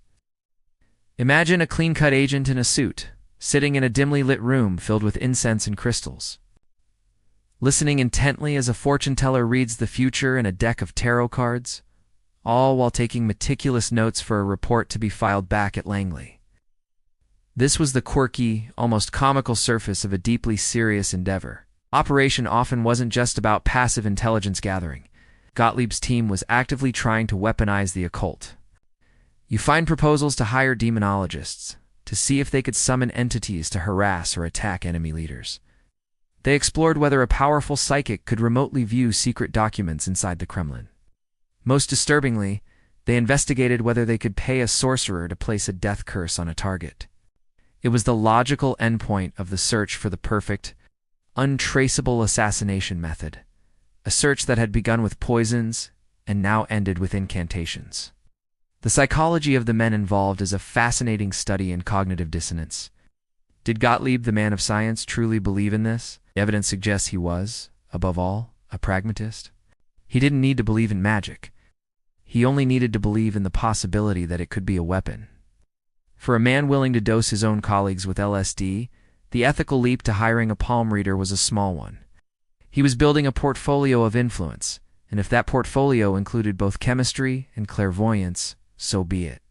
Imagine a clean-cut agent in a suit, sitting in a dimly lit room filled with incense and crystals, listening intently as a fortune-teller reads the future in a deck of tarot cards, all while taking meticulous notes for a report to be filed back at Langley. This was the quirky, almost comical surface of a deeply serious endeavor. Operation Often wasn't just about passive intelligence gathering. Gottlieb's team was actively trying to weaponize the occult. You find proposals to hire demonologists to see if they could summon entities to harass or attack enemy leaders. They explored whether a powerful psychic could remotely view secret documents inside the Kremlin. Most disturbingly, they investigated whether they could pay a sorcerer to place a death curse on a target. It was the logical endpoint of the search for the perfect, untraceable assassination method, a search that had begun with poisons and now ended with incantations. The psychology of the men involved is a fascinating study in cognitive dissonance. Did Gottlieb, the man of science, truly believe in this? Evidence suggests he was, above all, a pragmatist. He didn't need to believe in magic. He only needed to believe in the possibility that it could be a weapon. For a man willing to dose his own colleagues with LSD, the ethical leap to hiring a palm reader was a small one. He was building a portfolio of influence, and if that portfolio included both chemistry and clairvoyance, so be it.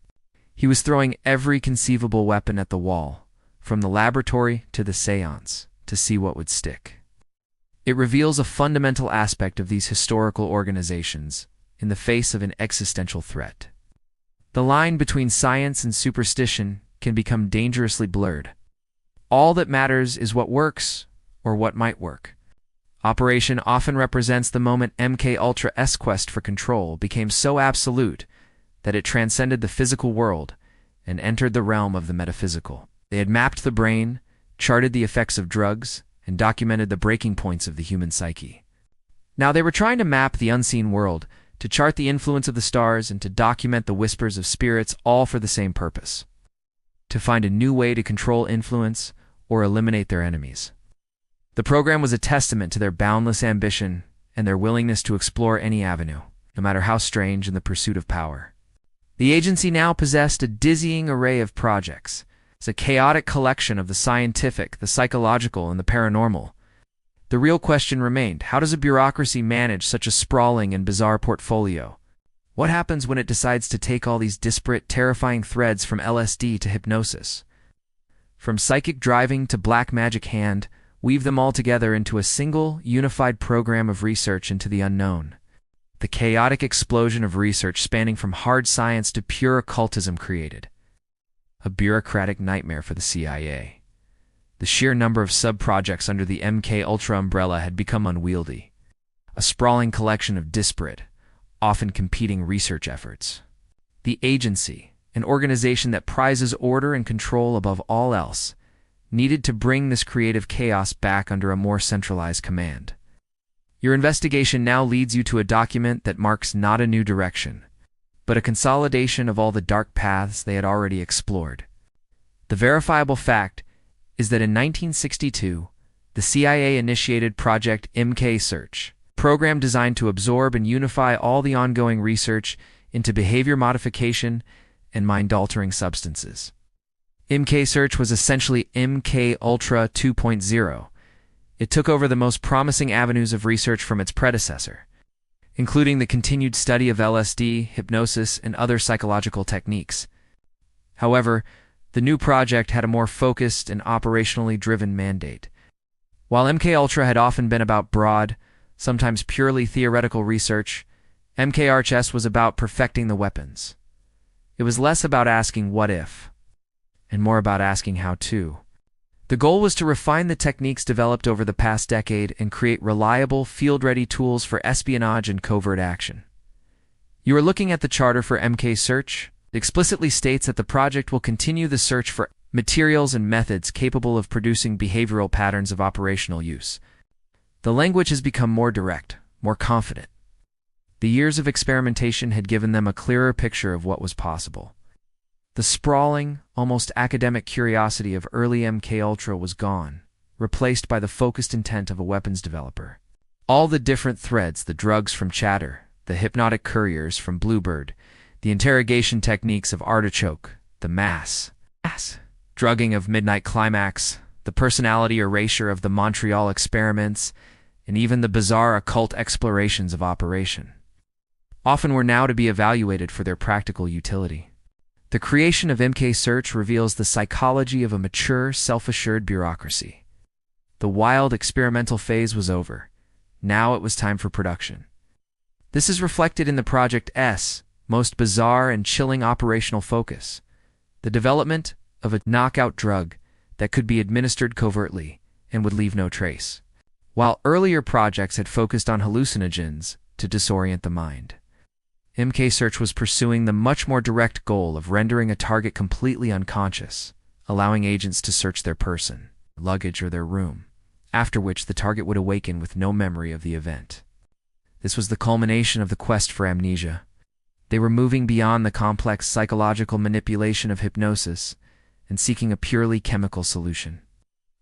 He was throwing every conceivable weapon at the wall, from the laboratory to the seance, to see what would stick. It reveals a fundamental aspect of these historical organizations in the face of an existential threat. The line between science and superstition can become dangerously blurred. All that matters is what works, or what might work. Operation often represents the moment MKUltra's quest for control became so absolute that it transcended the physical world and entered the realm of the metaphysical. They had mapped the brain, charted the effects of drugs, and documented the breaking points of the human psyche. Now they were trying to map the unseen world, to chart the influence of the stars, and to document the whispers of spirits, all for the same purpose: to find a new way to control influence or eliminate their enemies. The program was a testament to their boundless ambition and their willingness to explore any avenue, no matter how strange, in the pursuit of power. The agency now possessed a dizzying array of projects. It's a chaotic collection of the scientific, the psychological, and the paranormal. The real question remained: how does a bureaucracy manage such a sprawling and bizarre portfolio? What happens when it decides to take all these disparate, terrifying threads from LSD to hypnosis? From psychic driving to black magic hand, weave them all together into a single, unified program of research into the unknown. The chaotic explosion of research spanning from hard science to pure occultism created a bureaucratic nightmare for the CIA. The sheer number of sub-projects under the MKUltra umbrella had become unwieldy, a sprawling collection of disparate, often competing research efforts. The agency, an organization that prizes order and control above all else, needed to bring this creative chaos back under a more centralized command. Your investigation now leads you to a document that marks not a new direction, but a consolidation of all the dark paths they had already explored. The verifiable fact is that in 1962, the CIA initiated Project MKUltra, a program designed to absorb and unify all the ongoing research into behavior modification and mind-altering substances. MKUltra was essentially MKUltra 2.0. It took over the most promising avenues of research from its predecessor, including the continued study of LSD, hypnosis, and other psychological techniques. However, the new project had a more focused and operationally driven mandate. While MKUltra had often been about broad, sometimes purely theoretical research, MKUltra was about perfecting the weapons. It was less about asking what if, and more about asking how to. The goal was to refine the techniques developed over the past decade and create reliable, field-ready tools for espionage and covert action. You are looking at the charter for MKUltra. It explicitly states that the project will continue the search for materials and methods capable of producing behavioral patterns of operational use. The language has become more direct, more confident. The years of experimentation had given them a clearer picture of what was possible. The sprawling, almost academic curiosity of early MKUltra was gone, replaced by the focused intent of a weapons developer. All the different threads, the drugs from Chatter, the hypnotic couriers from Bluebird, the interrogation techniques of Artichoke, the mass drugging of Midnight Climax, the personality erasure of the Montreal experiments, and even the bizarre occult explorations of Operation, often were now to be evaluated for their practical utility. The creation of MKUltra reveals the psychology of a mature, self-assured bureaucracy. The wild experimental phase was over. Now it was time for production. This is reflected in the Project's most bizarre and chilling operational focus, the development of a knockout drug that could be administered covertly and would leave no trace. While earlier projects had focused on hallucinogens to disorient the mind, MKUltra was pursuing the much more direct goal of rendering a target completely unconscious, allowing agents to search their person, luggage, or their room, after which the target would awaken with no memory of the event. This was the culmination of the quest for amnesia. They were moving beyond the complex psychological manipulation of hypnosis and seeking a purely chemical solution.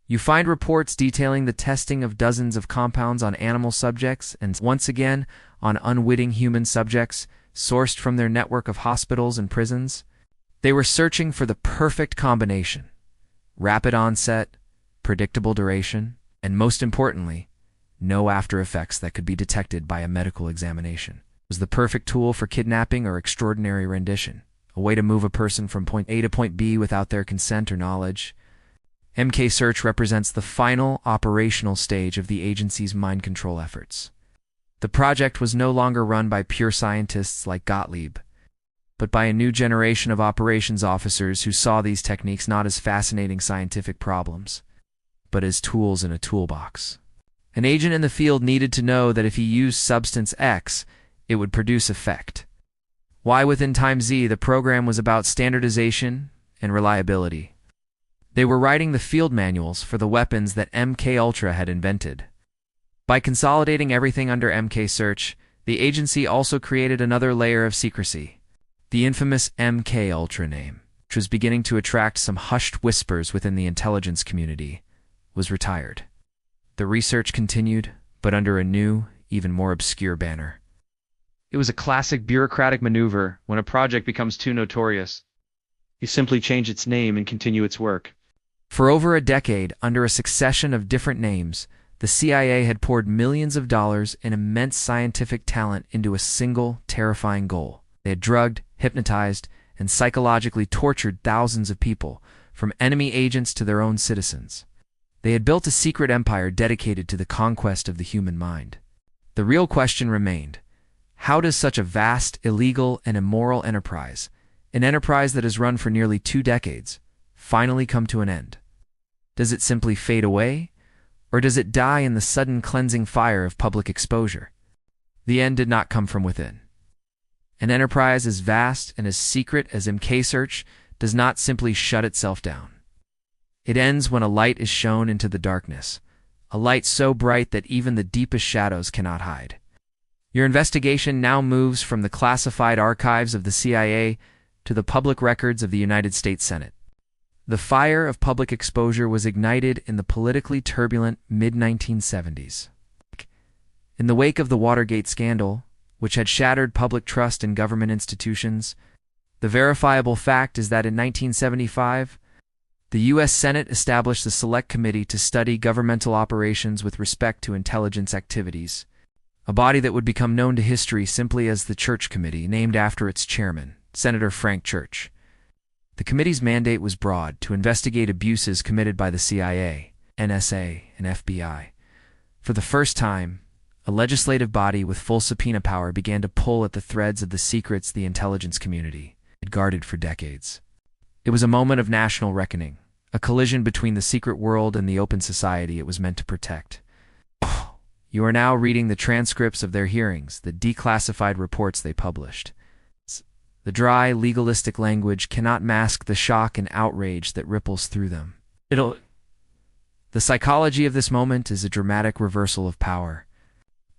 You find reports detailing the testing of dozens of compounds on animal subjects and, once again, on unwitting human subjects sourced from their network of hospitals and prisons. They were searching for the perfect combination: rapid onset, predictable duration, and most importantly, no after effects that could be detected by a medical examination. It was the perfect tool for kidnapping or extraordinary rendition, a way to move a person from point A to point B without their consent or knowledge. MKUltra represents the final operational stage of the agency's mind control efforts. The project was no longer run by pure scientists like Gottlieb, but by a new generation of operations officers who saw these techniques not as fascinating scientific problems, but as tools in a toolbox. An agent in the field needed to know that if he used substance X, it would produce effect. Y within time Z, the program was about standardization and reliability. They were writing the field manuals for the weapons that MKUltra had invented. By consolidating everything under MKUltra, the agency also created another layer of secrecy. The infamous MKUltra name, which was beginning to attract some hushed whispers within the intelligence community, was retired. The research continued, but under a new, even more obscure banner. It was a classic bureaucratic maneuver. When a project becomes too notorious, you simply change its name and continue its work. For over a decade, under a succession of different names, the CIA had poured millions of dollars and immense scientific talent into a single, terrifying goal. They had drugged, hypnotized, and psychologically tortured thousands of people, from enemy agents to their own citizens. They had built a secret empire dedicated to the conquest of the human mind. The real question remained: how does such a vast, illegal, and immoral enterprise, an enterprise that has run for nearly 2 decades, finally come to an end? Does it simply fade away, or does it die in the sudden cleansing fire of public exposure? The end did not come from within. An enterprise as vast and as secret as MKUltra does not simply shut itself down. It ends when a light is shown into the darkness, a light so bright that even the deepest shadows cannot hide. Your investigation now moves from the classified archives of the CIA to the public records of the United States Senate. The fire of public exposure was ignited in the politically turbulent mid-1970s. In the wake of the Watergate scandal, which had shattered public trust in government institutions, the verifiable fact is that in 1975, the U.S. Senate established the Select Committee to study governmental operations with respect to intelligence activities, a body that would become known to history simply as the Church Committee, named after its chairman, Senator Frank Church. The committee's mandate was broad: to investigate abuses committed by the CIA, NSA, and FBI. For the first time, a legislative body with full subpoena power began to pull at the threads of the secrets the intelligence community had guarded for decades. It was a moment of national reckoning, a collision between the secret world and the open society it was meant to protect. You are now reading the transcripts of their hearings, the declassified reports they published. The dry, legalistic language cannot mask the shock and outrage that ripples through them. The psychology of this moment is a dramatic reversal of power.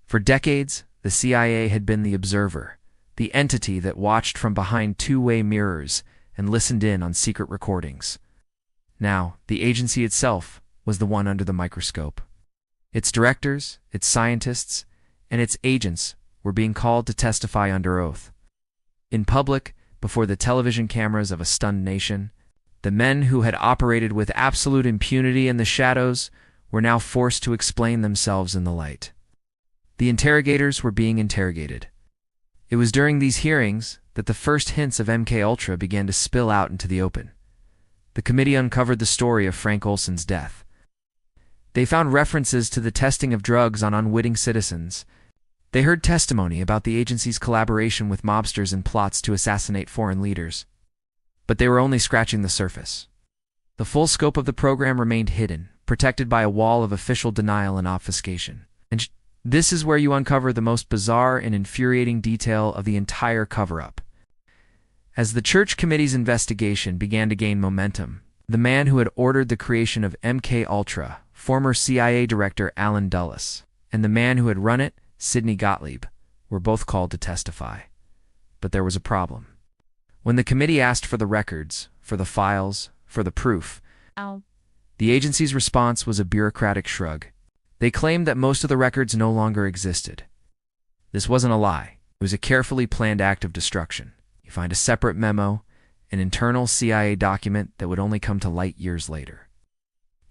For decades, the CIA had been the observer, the entity that watched from behind two-way mirrors and listened in on secret recordings. Now, the agency itself was the one under the microscope. Its directors, its scientists, and its agents were being called to testify under oath. In public, before the television cameras of a stunned nation, the men who had operated with absolute impunity in the shadows were now forced to explain themselves in the light. The interrogators were being interrogated. It was during these hearings that the first hints of MKUltra began to spill out into the open. The committee uncovered the story of Frank Olson's death. They found references to the testing of drugs on unwitting citizens, They heard testimony about the agency's collaboration with mobsters and plots to assassinate foreign leaders. But they were only scratching the surface. The full scope of the program remained hidden, protected by a wall of official denial and obfuscation. And this is where you uncover the most bizarre and infuriating detail of the entire cover-up. As the Church Committee's investigation began to gain momentum, the man who had ordered the creation of MKUltra, former CIA Director Allen Dulles, and the man who had run it, Sidney Gottlieb, were both called to testify. But there was a problem. When the committee asked for the records, for the files, for the proof, the agency's response was a bureaucratic shrug. They claimed that most of the records no longer existed. This wasn't a lie. It was a carefully planned act of destruction. You find a separate memo, an internal CIA document that would only come to light years later.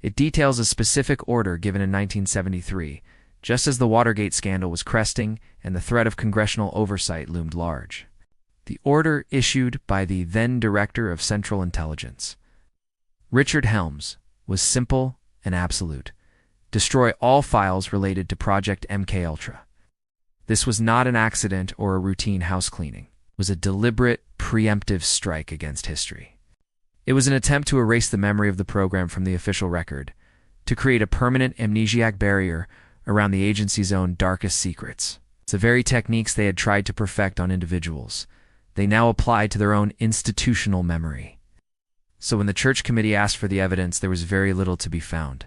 It details a specific order given in 1973, just as the Watergate scandal was cresting and the threat of congressional oversight loomed large. The order issued by the then Director of Central Intelligence, Richard Helms, was simple and absolute. Destroy all files related to Project MKUltra. This was not an accident or a routine house cleaning. It was a deliberate, preemptive strike against history. It was an attempt to erase the memory of the program from the official record, to create a permanent amnesiac barrier around the agency's own darkest secrets. It's the very techniques they had tried to perfect on individuals. They now applied to their own institutional memory. So when the Church Committee asked for the evidence, there was very little to be found.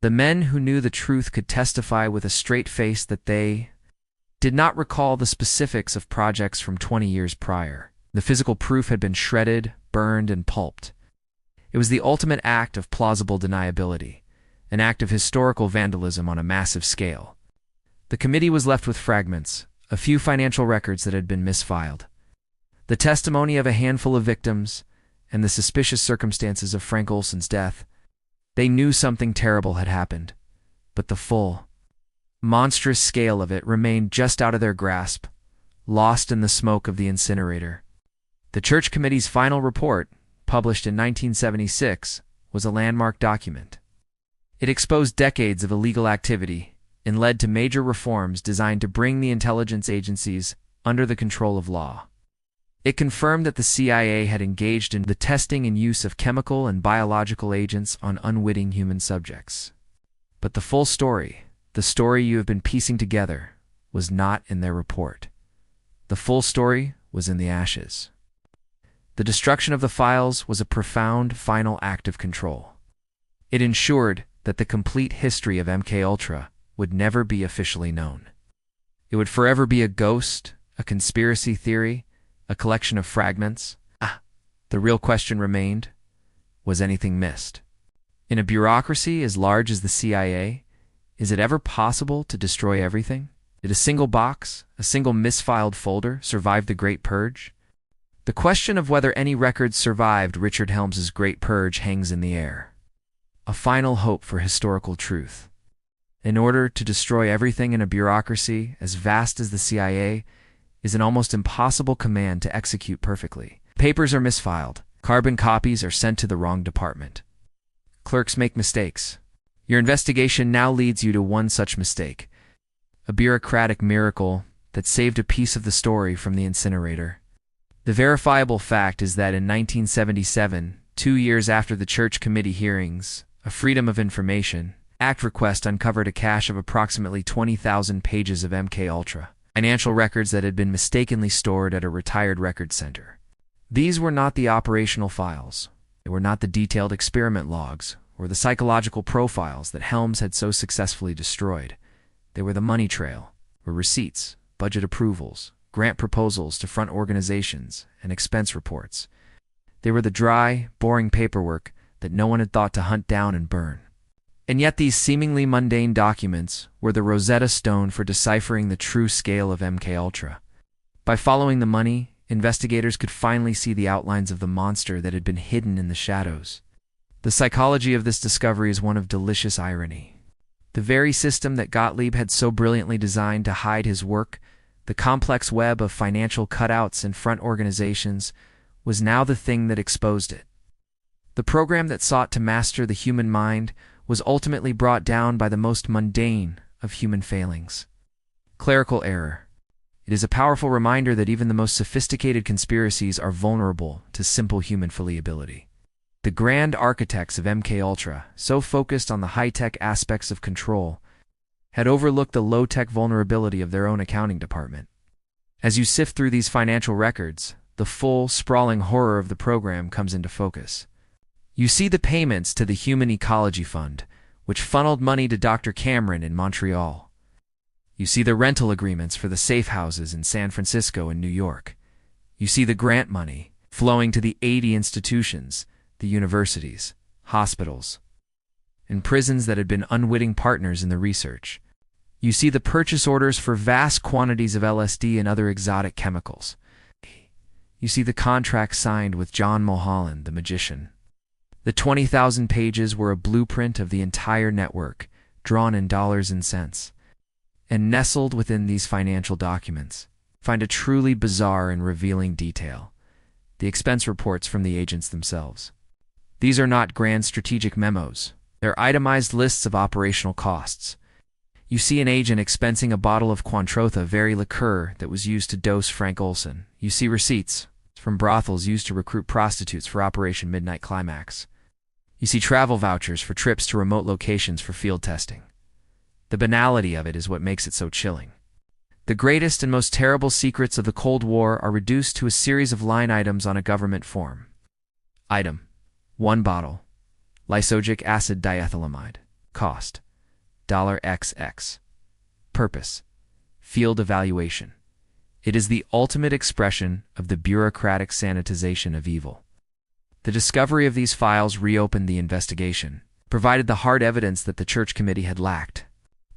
The men who knew the truth could testify with a straight face that they did not recall the specifics of projects from 20 years prior. The physical proof had been shredded, burned, and pulped. It was the ultimate act of plausible deniability, an act of historical vandalism on a massive scale. The committee was left with fragments, a few financial records that had been misfiled, the testimony of a handful of victims, and the suspicious circumstances of Frank Olson's death. They knew something terrible had happened, but the full, monstrous scale of it remained just out of their grasp, lost in the smoke of the incinerator. The Church Committee's final report, published in 1976, was a landmark document. It exposed decades of illegal activity and led to major reforms designed to bring the intelligence agencies under the control of law. It confirmed that the CIA had engaged in the testing and use of chemical and biological agents on unwitting human subjects. But the full story, the story you have been piecing together, was not in their report. The full story was in the ashes. The destruction of the files was a profound final act of control. It ensured that the complete history of MKUltra would never be officially known. It would forever be a ghost, a conspiracy theory, a collection of fragments. The real question remained, was anything missed? In a bureaucracy as large as the CIA, is it ever possible to destroy everything? Did a single box, a single misfiled folder, survive the Great Purge? The question of whether any records survived Richard Helms's Great Purge hangs in the air. A final hope for historical truth. In order to destroy everything in a bureaucracy as vast as the CIA is an almost impossible command to execute perfectly. Papers are misfiled. Carbon copies are sent to the wrong department. Clerks make mistakes. Your investigation now leads you to one such mistake. A bureaucratic miracle that saved a piece of the story from the incinerator. The verifiable fact is that in 1977, 2 years after the Church Committee hearings, a Freedom of Information Act request uncovered a cache of approximately 20,000 pages of MKUltra, financial records that had been mistakenly stored at a retired record center. These were not the operational files. They were not the detailed experiment logs or the psychological profiles that Helms had so successfully destroyed. They were the money trail, were receipts, budget approvals, grant proposals to front organizations, and expense reports. They were the dry, boring paperwork that no one had thought to hunt down and burn. And yet these seemingly mundane documents were the Rosetta Stone for deciphering the true scale of MKUltra. By following the money, investigators could finally see the outlines of the monster that had been hidden in the shadows. The psychology of this discovery is one of delicious irony. The very system that Gottlieb had so brilliantly designed to hide his work, the complex web of financial cutouts and front organizations, was now the thing that exposed it. The program that sought to master the human mind was ultimately brought down by the most mundane of human failings. Clerical error. It is a powerful reminder that even the most sophisticated conspiracies are vulnerable to simple human fallibility. The grand architects of MKUltra, so focused on the high-tech aspects of control, had overlooked the low-tech vulnerability of their own accounting department. As you sift through these financial records, the full, sprawling horror of the program comes into focus. You see the payments to the Human Ecology Fund, which funneled money to Dr. Cameron in Montreal. You see the rental agreements for the safe houses in San Francisco and New York. You see the grant money flowing to the 80 institutions, the universities, hospitals, and prisons that had been unwitting partners in the research. You see the purchase orders for vast quantities of LSD and other exotic chemicals. You see the contract signed with John Mulholland, the magician. The 20,000 pages were a blueprint of the entire network, drawn in dollars and cents. And nestled within these financial documents, find a truly bizarre and revealing detail: the expense reports from the agents themselves. These are not grand strategic memos. They're itemized lists of operational costs. You see an agent expensing a bottle of Cointreau very liqueur that was used to dose Frank Olson. You see receipts from brothels used to recruit prostitutes for Operation Midnight Climax. You see travel vouchers for trips to remote locations for field testing. The banality of it is what makes it so chilling. The greatest and most terrible secrets of the Cold War are reduced to a series of line items on a government form. Item: 1 bottle. Lysergic acid diethylamide. Cost: $XX. Purpose: field evaluation. It is the ultimate expression of the bureaucratic sanitization of evil. The discovery of these files reopened the investigation, provided the hard evidence that the Church Committee had lacked.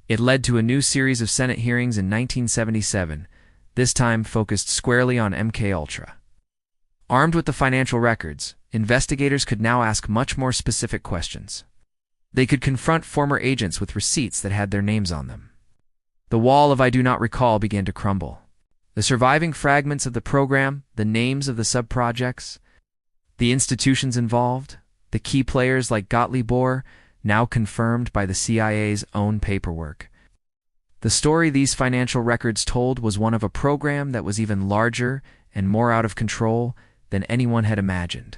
It led to a new series of Senate hearings in 1977, this time focused squarely on MKUltra. Armed with the financial records, investigators could now ask much more specific questions. They could confront former agents with receipts that had their names on them. The wall of I do not recall began to crumble. The surviving fragments of the program, the names of the sub-projects, the institutions involved, the key players like Gottlieb, now confirmed by the CIA's own paperwork. The story these financial records told was one of a program that was even larger and more out of control than anyone had imagined.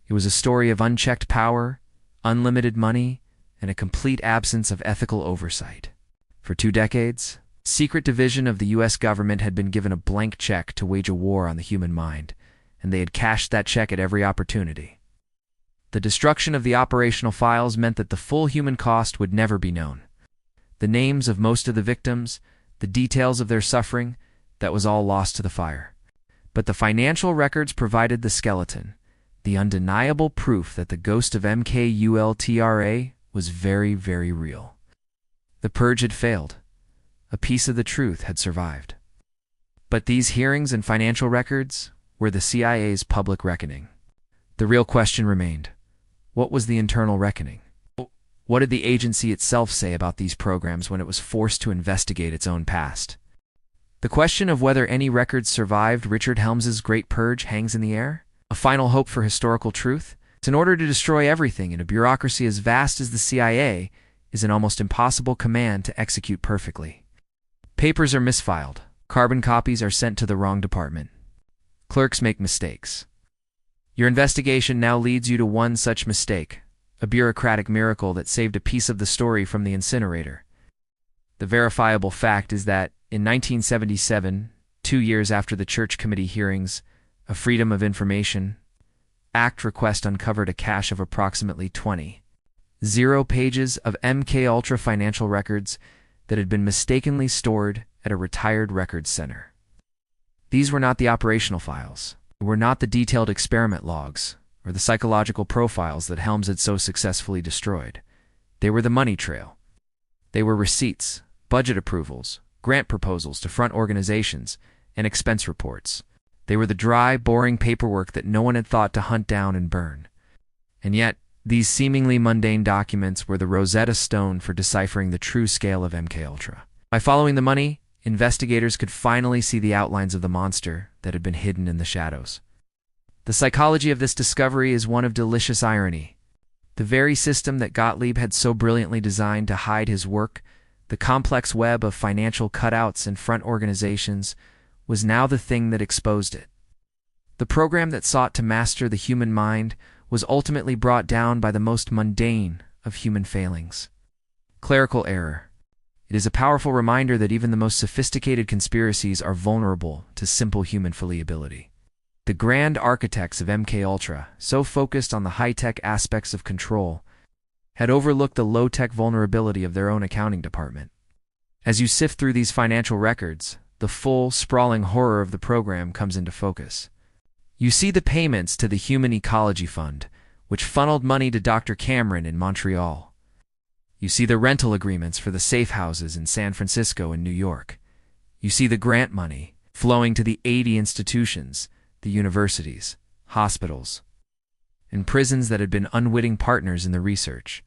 It was a story of unchecked power, unlimited money, and a complete absence of ethical oversight. For 2 decades, a secret division of the U.S. government had been given a blank check to wage a war on the human mind, and they had cashed that check at every opportunity. The destruction of the operational files meant that the full human cost would never be known. The names of most of the victims, the details of their suffering, that was all lost to the fire. But the financial records provided the skeleton, the undeniable proof that the ghost of MKUltra was very, very real. The purge had failed. A piece of the truth had survived. But these hearings and financial records were the CIA's public reckoning. The real question remained: what was the internal reckoning? What did the agency itself say about these programs when it was forced to investigate its own past? The question of whether any records survived Richard Helms's Great Purge hangs in the air, a final hope for historical truth. In order to destroy everything in a bureaucracy as vast as the CIA is an almost impossible command to execute perfectly. Papers are misfiled. Carbon copies are sent to the wrong department. Clerks make mistakes. Your investigation now leads you to one such mistake, a bureaucratic miracle that saved a piece of the story from the incinerator. The verifiable fact is that, in 1977, 2 years after the Church Committee hearings, a Freedom of Information Act request uncovered a cache of approximately 20 pages of MKUltra financial records that had been mistakenly stored at a retired records center. These were not the operational files. Were not the detailed experiment logs or the psychological profiles that Helms had so successfully destroyed. They were the money trail. They were receipts, budget approvals, grant proposals to front organizations, and expense reports. They were the dry, boring paperwork that no one had thought to hunt down and burn. And yet, these seemingly mundane documents were the Rosetta Stone for deciphering the true scale of MKUltra. By following the money, investigators could finally see the outlines of the monster that had been hidden in the shadows. The psychology of this discovery is one of delicious irony. The very system that Gottlieb had so brilliantly designed to hide his work The complex web of financial cutouts and front organizations was now the thing that exposed it. The program that sought to master the human mind was ultimately brought down by the most mundane of human failings: clerical error. It is a powerful reminder that even the most sophisticated conspiracies are vulnerable to simple human fallibility. The grand architects of MKUltra, so focused on the high-tech aspects of control, had overlooked the low-tech vulnerability of their own accounting department. As you sift through these financial records, the full, sprawling horror of the program comes into focus. You see the payments to the Human Ecology Fund, which funneled money to Dr. Cameron in Montreal. You see the rental agreements for the safe houses in San Francisco and New York. You see the grant money flowing to the 80 institutions, the universities, hospitals, and prisons that had been unwitting partners in the research.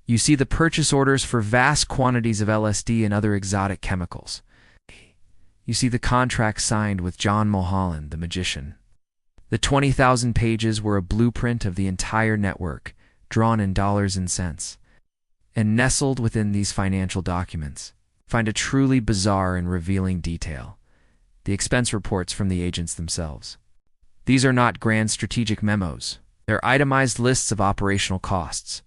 You see the purchase orders for vast quantities of LSD and other exotic chemicals. You see the contract signed with John Mulholland, the magician. The 20,000 pages were a blueprint of the entire network, drawn in dollars and cents. And nestled within these financial documents, find a truly bizarre and revealing detail: the expense reports from the agents themselves. These are not grand strategic memos. They're itemized lists of operational costs.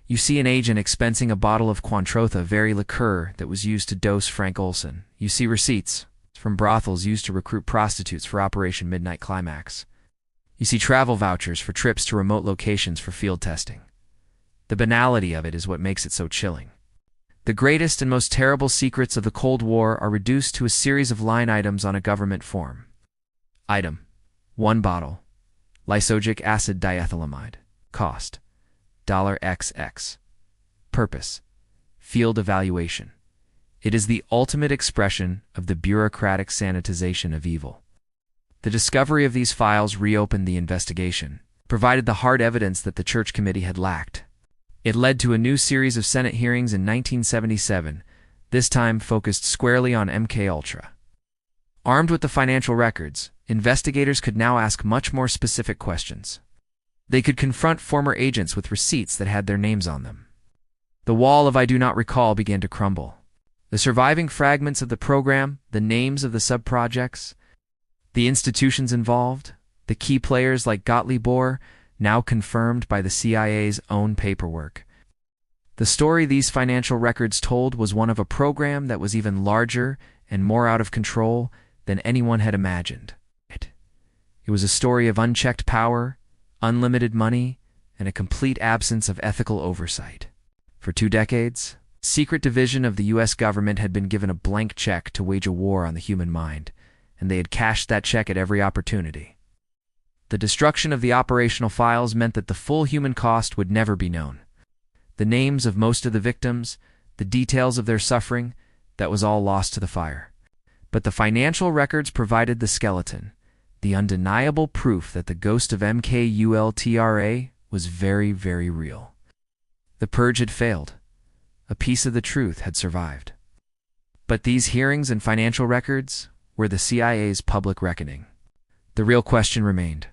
You see an agent expensing a bottle of Cointreau very liqueur that was used to dose Frank Olson. You see receipts from brothels used to recruit prostitutes for Operation Midnight Climax. You see travel vouchers for trips to remote locations for field testing. The banality of it is what makes it so chilling. The greatest and most terrible secrets of the Cold War are reduced to a series of line items on a government form. Item: 1 bottle. Lysergic acid diethylamide. Cost: $XX. Purpose: field evaluation. It is the ultimate expression of the bureaucratic sanitization of evil. The discovery of these files reopened the investigation, provided the hard evidence that the Church Committee had lacked. It led to a new series of Senate hearings in 1977, this time focused squarely on MKUltra. Armed with the financial records, investigators could now ask much more specific questions. They could confront former agents with receipts that had their names on them. The wall of "I do not recall" began to crumble. The surviving fragments of the program, the names of the sub-projects, the institutions involved, the key players like Gottlieb, now confirmed by the CIA's own paperwork. The story these financial records told was one of a program that was even larger and more out of control than anyone had imagined. It was a story of unchecked power, unlimited money, and a complete absence of ethical oversight. For 2 decades, a secret division of the U.S. government had been given a blank check to wage a war on the human mind, and they had cashed that check at every opportunity. The destruction of the operational files meant that the full human cost would never be known. The names of most of the victims, the details of their suffering, that was all lost to the fire. But the financial records provided the skeleton, the undeniable proof that the ghost of MKUltra was very, very real. The purge had failed. A piece of the truth had survived. But these hearings and financial records were the CIA's public reckoning. The real question remained: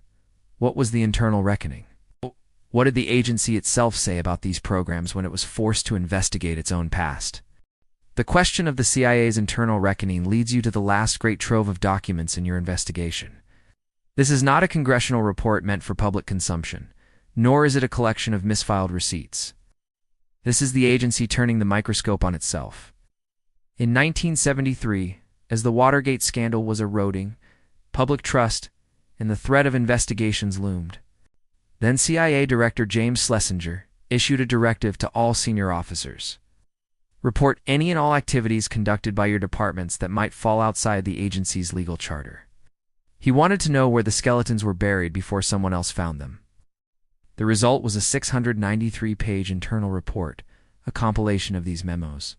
what was the internal reckoning? What did the agency itself say about these programs when it was forced to investigate its own past? The question of the CIA's internal reckoning leads you to the last great trove of documents in your investigation. This is not a congressional report meant for public consumption, nor is it a collection of misfiled receipts. This is the agency turning the microscope on itself. In 1973, as the Watergate scandal was eroding, public trust and the threat of investigations loomed. Then CIA Director James Schlesinger issued a directive to all senior officers. Report any and all activities conducted by your departments that might fall outside the agency's legal charter. He wanted to know where the skeletons were buried before someone else found them. The result was a 693-page internal report, a compilation of these memos.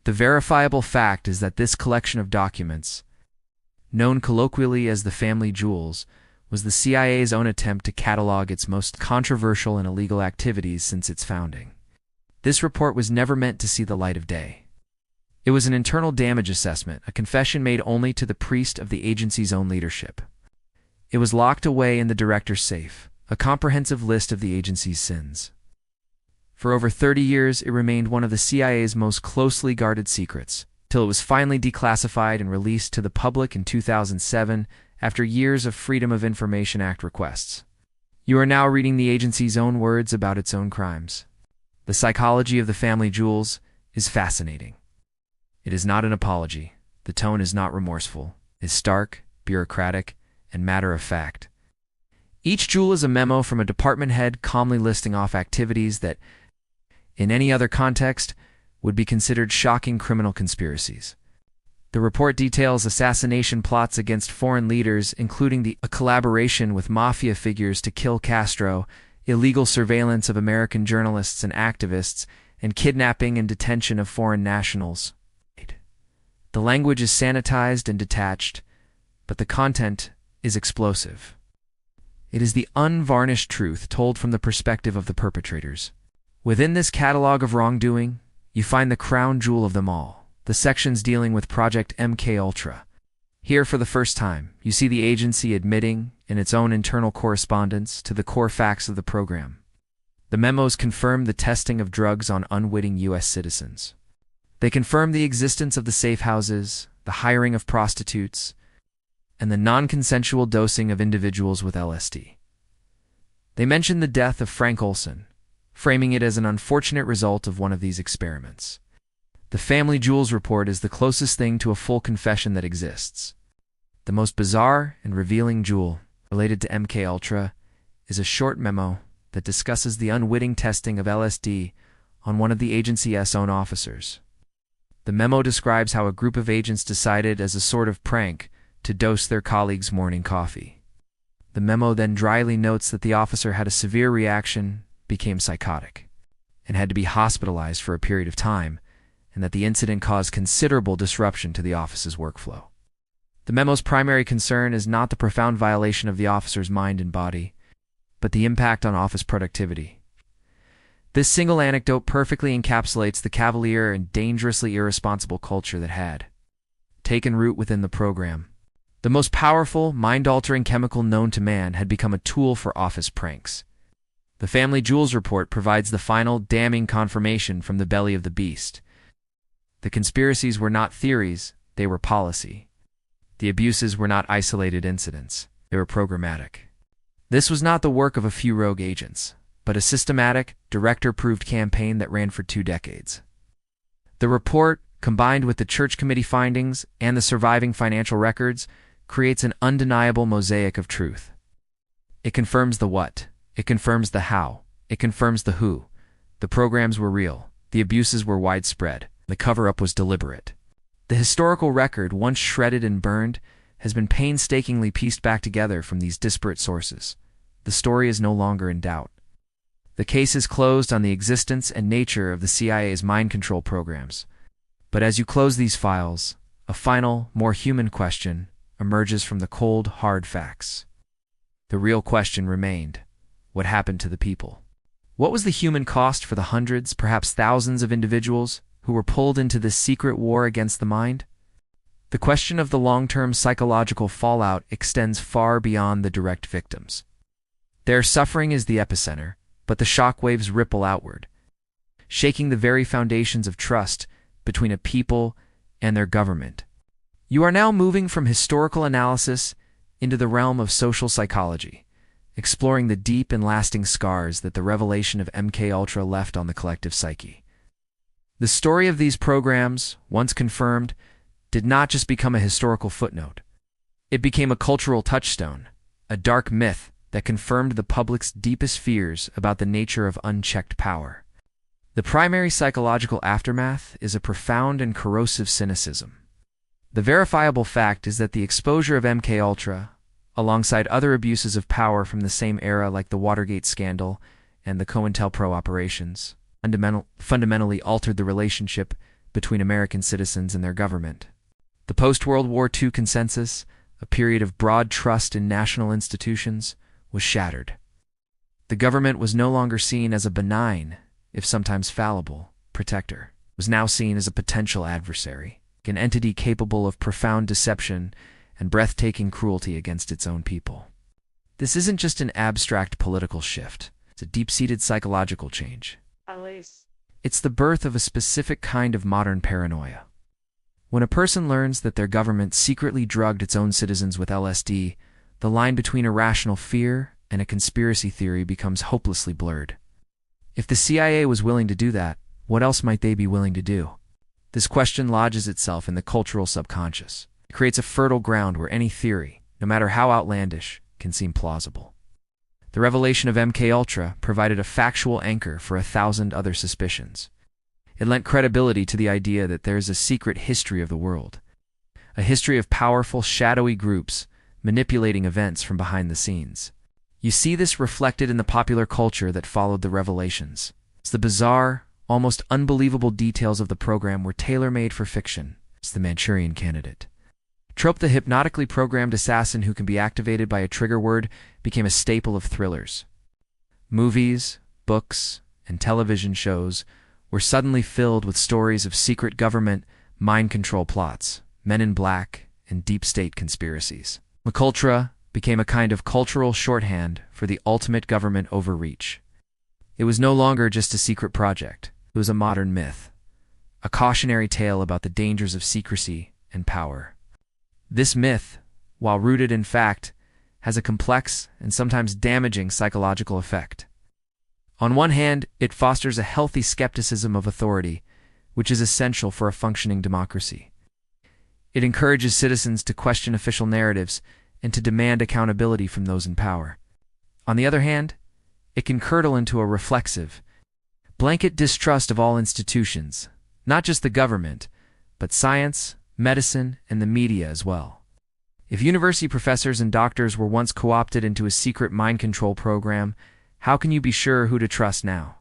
The verifiable fact is that this collection of documents, known colloquially as the family jewels, was the CIA's own attempt to catalog its most controversial and illegal activities since its founding. This report was never meant to see the light of day. It was an internal damage assessment, a confession made only to the priest of the agency's own leadership. It was locked away in the director's safe, a comprehensive list of the agency's sins. For over 30 years, it remained one of the CIA's most closely guarded secrets, till it was finally declassified and released to the public in 2007 after years of Freedom of Information Act requests. You are now reading the agency's own words about its own crimes. The psychology of the family jewels is fascinating. It is not an apology. The tone is not remorseful. It is stark, bureaucratic, and matter-of-fact. Each jewel is a memo from a department head calmly listing off activities that, in any other context, would be considered shocking criminal conspiracies. The report details assassination plots against foreign leaders, including a collaboration with mafia figures to kill Castro, illegal surveillance of American journalists and activists, and kidnapping and detention of foreign nationals. The language is sanitized and detached, but the content is explosive. It is the unvarnished truth told from the perspective of the perpetrators. Within this catalog of wrongdoing, you find the crown jewel of them all, the sections dealing with Project MKUltra. Here, for the first time, you see the agency admitting, in its own internal correspondence, to the core facts of the program. The memos confirm the testing of drugs on unwitting U.S. citizens. They confirm the existence of the safe houses, the hiring of prostitutes, and the non-consensual dosing of individuals with LSD. They mention the death of Frank Olson, framing it as an unfortunate result of one of these experiments. The Family Jewels report is the closest thing to a full confession that exists. The most bizarre and revealing jewel related to MKUltra is a short memo that discusses the unwitting testing of LSD on one of the agency's own officers. The memo describes how a group of agents decided, as a sort of prank, to dose their colleagues' morning coffee. The memo then dryly notes that the officer had a severe reaction, became psychotic, and had to be hospitalized for a period of time, and that the incident caused considerable disruption to the office's workflow. The memo's primary concern is not the profound violation of the officer's mind and body, but the impact on office productivity. This single anecdote perfectly encapsulates the cavalier and dangerously irresponsible culture that had taken root within the program. The most powerful, mind-altering chemical known to man had become a tool for office pranks. The Family Jewels report provides the final, damning confirmation from the belly of the beast. The conspiracies were not theories, they were policy. The abuses were not isolated incidents, they were programmatic. This was not the work of a few rogue agents, but a systematic, director-approved campaign that ran for 2 decades. The report, combined with the Church Committee findings and the surviving financial records, creates an undeniable mosaic of truth. It confirms the what, it confirms the how, it confirms the who. The programs were real, the abuses were widespread, the cover-up was deliberate. The historical record, once shredded and burned, has been painstakingly pieced back together from these disparate sources. The story is no longer in doubt. The case is closed on the existence and nature of the CIA's mind control programs. But as you close these files, a final, more human question emerges from the cold, hard facts. The real question remained: what happened to the people? What was the human cost for the hundreds, perhaps thousands of individuals who were pulled into this secret war against the mind? The question of the long-term psychological fallout extends far beyond the direct victims. Their suffering is the epicenter, but the shockwaves ripple outward, shaking the very foundations of trust between a people and their government. You are now moving from historical analysis into the realm of social psychology, exploring the deep and lasting scars that the revelation of MKUltra left on the collective psyche. The story of these programs, once confirmed, did not just become a historical footnote. It became a cultural touchstone, a dark myth that confirmed the public's deepest fears about the nature of unchecked power. The primary psychological aftermath is a profound and corrosive cynicism. The verifiable fact is that the exposure of MKUltra, alongside other abuses of power from the same era like the Watergate scandal and the COINTELPRO operations, fundamentally altered the relationship between American citizens and their government. The post-World War II consensus, a period of broad trust in national institutions, was shattered. The government was no longer seen as a benign, if sometimes fallible, protector. It was now seen as a potential adversary, an entity capable of profound deception and breathtaking cruelty against its own people. This isn't just an abstract political shift. It's a deep-seated psychological change. It's the birth of a specific kind of modern paranoia. When a person learns that their government secretly drugged its own citizens with LSD, the line between irrational fear and a conspiracy theory becomes hopelessly blurred. If the CIA was willing to do that, what else might they be willing to do? This question lodges itself in the cultural subconscious. It creates a fertile ground where any theory, no matter how outlandish, can seem plausible. The revelation of MKUltra provided a factual anchor for 1,000 other suspicions. It lent credibility to the idea that there is a secret history of the world, a history of powerful, shadowy groups manipulating events from behind the scenes. You see this reflected in the popular culture that followed the revelations. The bizarre, almost unbelievable details of the program were tailor-made for fiction. It's the Manchurian Candidate. Trope, the hypnotically programmed assassin who can be activated by a trigger word, became a staple of thrillers. Movies, books, and television shows were suddenly filled with stories of secret government, mind control plots, men in black, and deep state conspiracies. MKUltra became a kind of cultural shorthand for the ultimate government overreach. It was no longer just a secret project. It was a modern myth, a cautionary tale about the dangers of secrecy and power. This myth, while rooted in fact, has a complex and sometimes damaging psychological effect. On one hand, it fosters a healthy skepticism of authority, which is essential for a functioning democracy. It encourages citizens to question official narratives and to demand accountability from those in power. On the other hand, it can curdle into a reflexive, blanket distrust of all institutions, not just the government, but science, medicine, and the media as well. If university professors and doctors were once co-opted into a secret mind control program, how can you be sure who to trust now?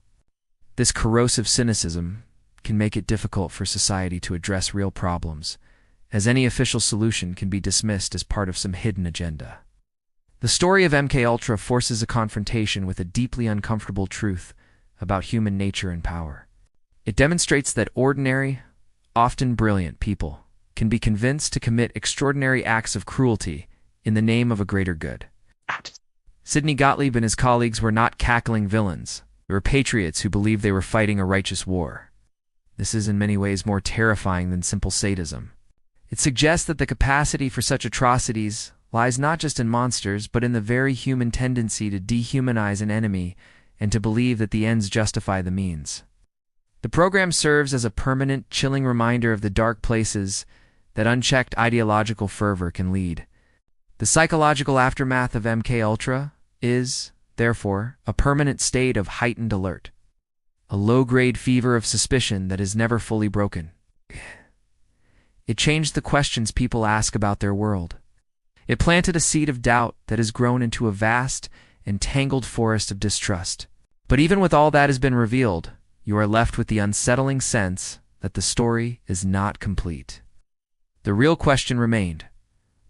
This corrosive cynicism can make it difficult for society to address real problems, as any official solution can be dismissed as part of some hidden agenda. The story of MKUltra forces a confrontation with a deeply uncomfortable truth about human nature and power. It demonstrates that ordinary, often brilliant people can be convinced to commit extraordinary acts of cruelty in the name of a greater good. Sidney Gottlieb and his colleagues were not cackling villains. They were patriots who believed they were fighting a righteous war. This is in many ways more terrifying than simple sadism. It suggests that the capacity for such atrocities lies not just in monsters, but in the very human tendency to dehumanize an enemy and to believe that the ends justify the means. The program serves as a permanent, chilling reminder of the dark places that unchecked ideological fervor can lead. The psychological aftermath of MKUltra is, therefore, a permanent state of heightened alert, a low-grade fever of suspicion that is never fully broken. It changed the questions people ask about their world. It planted a seed of doubt that has grown into a vast and tangled forest of distrust. But even with all that has been revealed, you are left with the unsettling sense that the story is not complete. The real question remained: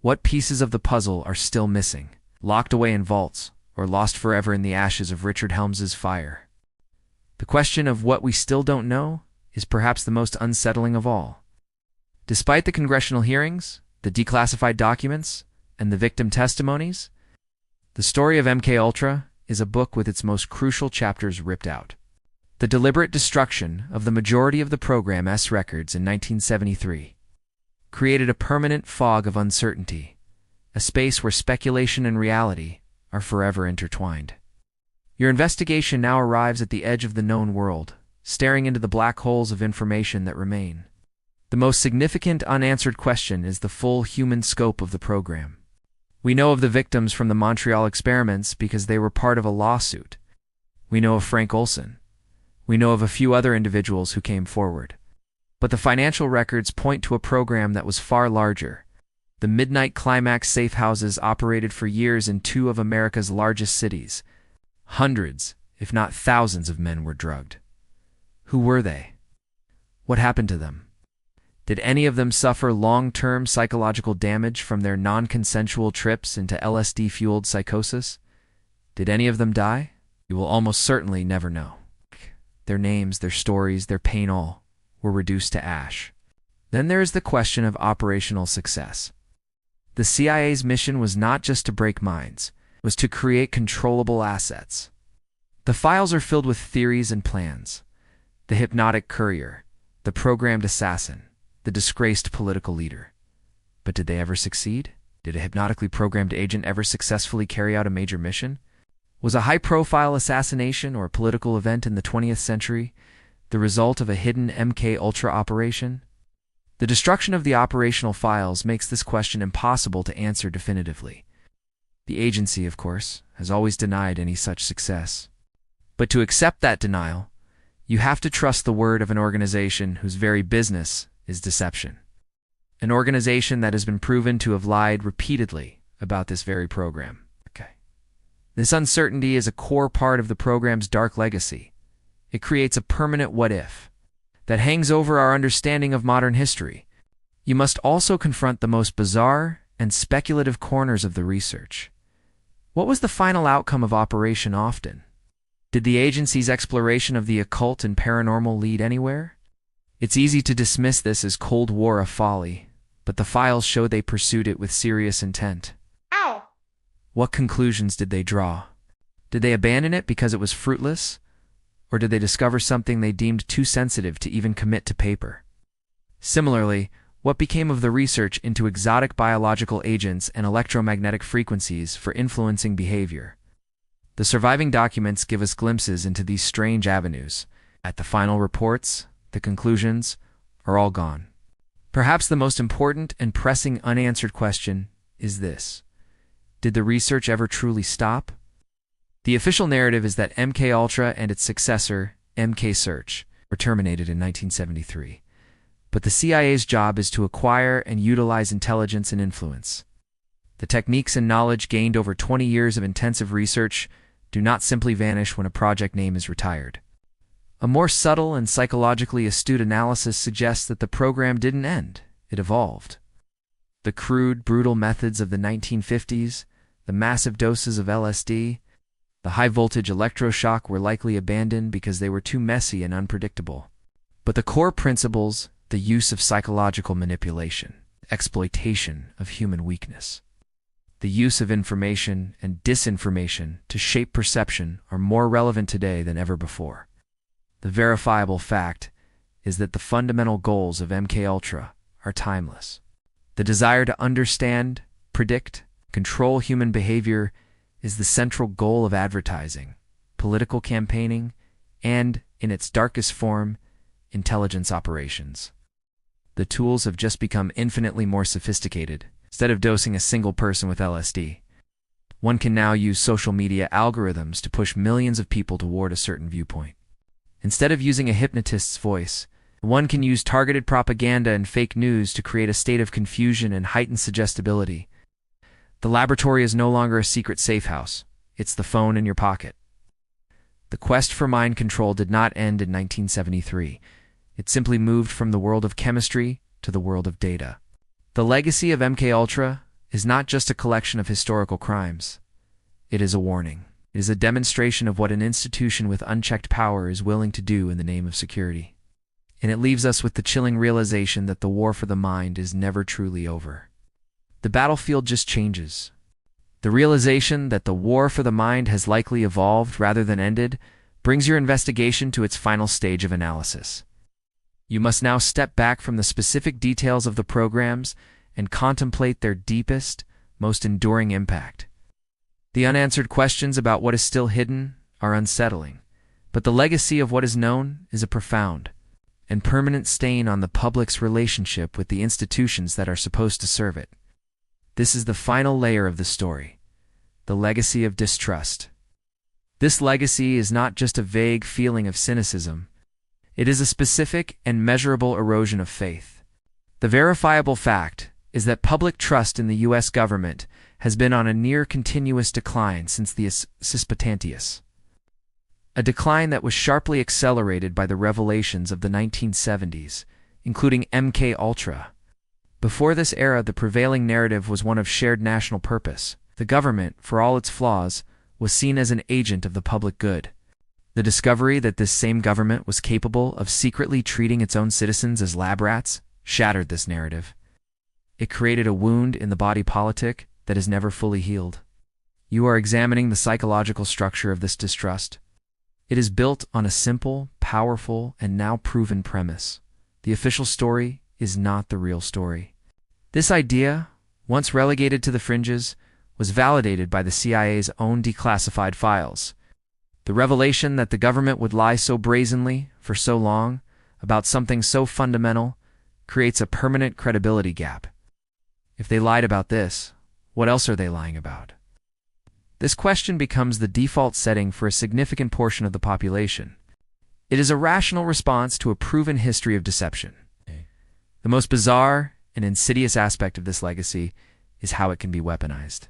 what pieces of the puzzle are still missing, locked away in vaults, or lost forever in the ashes of Richard Helms's fire? The question of what we still don't know is perhaps the most unsettling of all. Despite the congressional hearings, the declassified documents, and the victim testimonies, the story of MKUltra is a book with its most crucial chapters ripped out. The deliberate destruction of the majority of the program's records in 1973 created a permanent fog of uncertainty, a space where speculation and reality are forever intertwined. Your investigation now arrives at the edge of the known world, staring into the black holes of information that remain. The most significant unanswered question is the full human scope of the program. We know of the victims from the Montreal experiments because they were part of a lawsuit. We know of Frank Olson. We know of a few other individuals who came forward. But the financial records point to a program that was far larger. The Midnight Climax safe houses operated for years in two of America's largest cities. Hundreds, if not thousands, of men were drugged. Who were they? What happened to them? Did any of them suffer long-term psychological damage from their non-consensual trips into LSD-fueled psychosis? Did any of them die? You will almost certainly never know. Their names, their stories, their pain, all were reduced to ash. Then there is the question of operational success. The CIA's mission was not just to break minds, it was to create controllable assets. The files are filled with theories and plans. The hypnotic courier, the programmed assassin, the disgraced political leader. But did they ever succeed? Did a hypnotically programmed agent ever successfully carry out a major mission? Was a high-profile assassination or political event in the 20th century the result of a hidden MKUltra operation? The destruction of the operational files makes this question impossible to answer definitively. The agency, of course, has always denied any such success. But to accept that denial, you have to trust the word of an organization whose very business is deception. An organization that has been proven to have lied repeatedly about this very program. This uncertainty is a core part of the program's dark legacy. It creates a permanent what-if that hangs over our understanding of modern history. You must also confront the most bizarre and speculative corners of the research. What was the final outcome of Operation Often? Did the agency's exploration of the occult and paranormal lead anywhere? It's easy to dismiss this as Cold War folly, but the files show they pursued it with serious intent. Ow! What conclusions did they draw? Did they abandon it because it was fruitless? Or did they discover something they deemed too sensitive to even commit to paper? Similarly, what became of the research into exotic biological agents and electromagnetic frequencies for influencing behavior? The surviving documents give us glimpses into these strange avenues. At the final reports, the conclusions are all gone. Perhaps the most important and pressing unanswered question is this: did the research ever truly stop? The official narrative is that MKUltra and its successor, MKSearch, were terminated in 1973. But the CIA's job is to acquire and utilize intelligence and influence. The techniques and knowledge gained over 20 years of intensive research do not simply vanish when a project name is retired. A more subtle and psychologically astute analysis suggests that the program didn't end, it evolved. The crude, brutal methods of the 1950s, the massive doses of LSD, the high-voltage electroshock were likely abandoned because they were too messy and unpredictable. But the core principles, the use of psychological manipulation, exploitation of human weakness, the use of information and disinformation to shape perception are more relevant today than ever before. The verifiable fact is that the fundamental goals of MKUltra are timeless. The desire to understand, predict, control human behavior is the central goal of advertising, political campaigning, and, in its darkest form, intelligence operations. The tools have just become infinitely more sophisticated. Instead of dosing a single person with LSD, one can now use social media algorithms to push millions of people toward a certain viewpoint. Instead of using a hypnotist's voice, one can use targeted propaganda and fake news to create a state of confusion and heightened suggestibility. The laboratory is no longer a secret safe house. It's the phone in your pocket. The quest for mind control did not end in 1973. It simply moved from the world of chemistry to the world of data. The legacy of MKUltra is not just a collection of historical crimes. It is a warning. It is a demonstration of what an institution with unchecked power is willing to do in the name of security. And it leaves us with the chilling realization that the war for the mind is never truly over. The battlefield just changes. The realization that the war for the mind has likely evolved rather than ended brings your investigation to its final stage of analysis. You must now step back from the specific details of the programs and contemplate their deepest, most enduring impact. The unanswered questions about what is still hidden are unsettling, but the legacy of what is known is a profound and permanent stain on the public's relationship with the institutions that are supposed to serve it. This is the final layer of the story, the legacy of distrust. This legacy is not just a vague feeling of cynicism. It is a specific and measurable erosion of faith. The verifiable fact is that public trust in the U.S. government has been on a near-continuous decline since the Sesquicentennial, a decline that was sharply accelerated by the revelations of the 1970s, including MKUltra. Before this era, the prevailing narrative was one of shared national purpose. The government, for all its flaws, was seen as an agent of the public good. The discovery that this same government was capable of secretly treating its own citizens as lab rats shattered this narrative. It created a wound in the body politic that is never fully healed. You are examining the psychological structure of this distrust. It is built on a simple, powerful, and now proven premise. The official story is not the real story. This idea, once relegated to the fringes, was validated by the CIA's own declassified files. The revelation that the government would lie so brazenly, for so long, about something so fundamental, creates a permanent credibility gap. If they lied about this, what else are they lying about? This question becomes the default setting for a significant portion of the population. It is a rational response to a proven history of deception. The most bizarre and insidious aspect of this legacy is how it can be weaponized.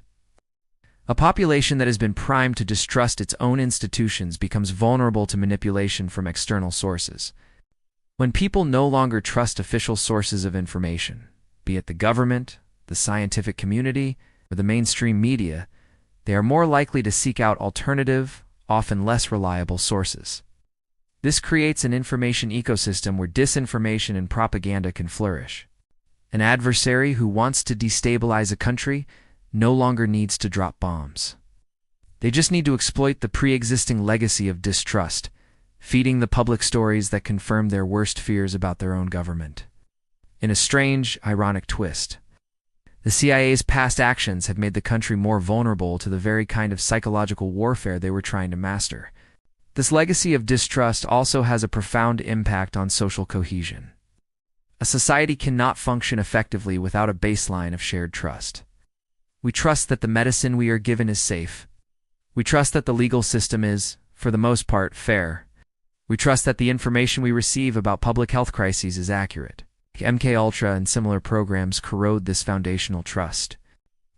A population that has been primed to distrust its own institutions becomes vulnerable to manipulation from external sources. When people no longer trust official sources of information, be it the government, the scientific community, or the mainstream media, they are more likely to seek out alternative, often less reliable sources. This creates an information ecosystem where disinformation and propaganda can flourish. An adversary who wants to destabilize a country no longer needs to drop bombs. They just need to exploit the pre-existing legacy of distrust, feeding the public stories that confirm their worst fears about their own government. In a strange, ironic twist, the CIA's past actions have made the country more vulnerable to the very kind of psychological warfare they were trying to master. This legacy of distrust also has a profound impact on social cohesion. A society cannot function effectively without a baseline of shared trust. We trust that the medicine we are given is safe. We trust that the legal system is, for the most part, fair. We trust that the information we receive about public health crises is accurate. MKUltra and similar programs corrode this foundational trust.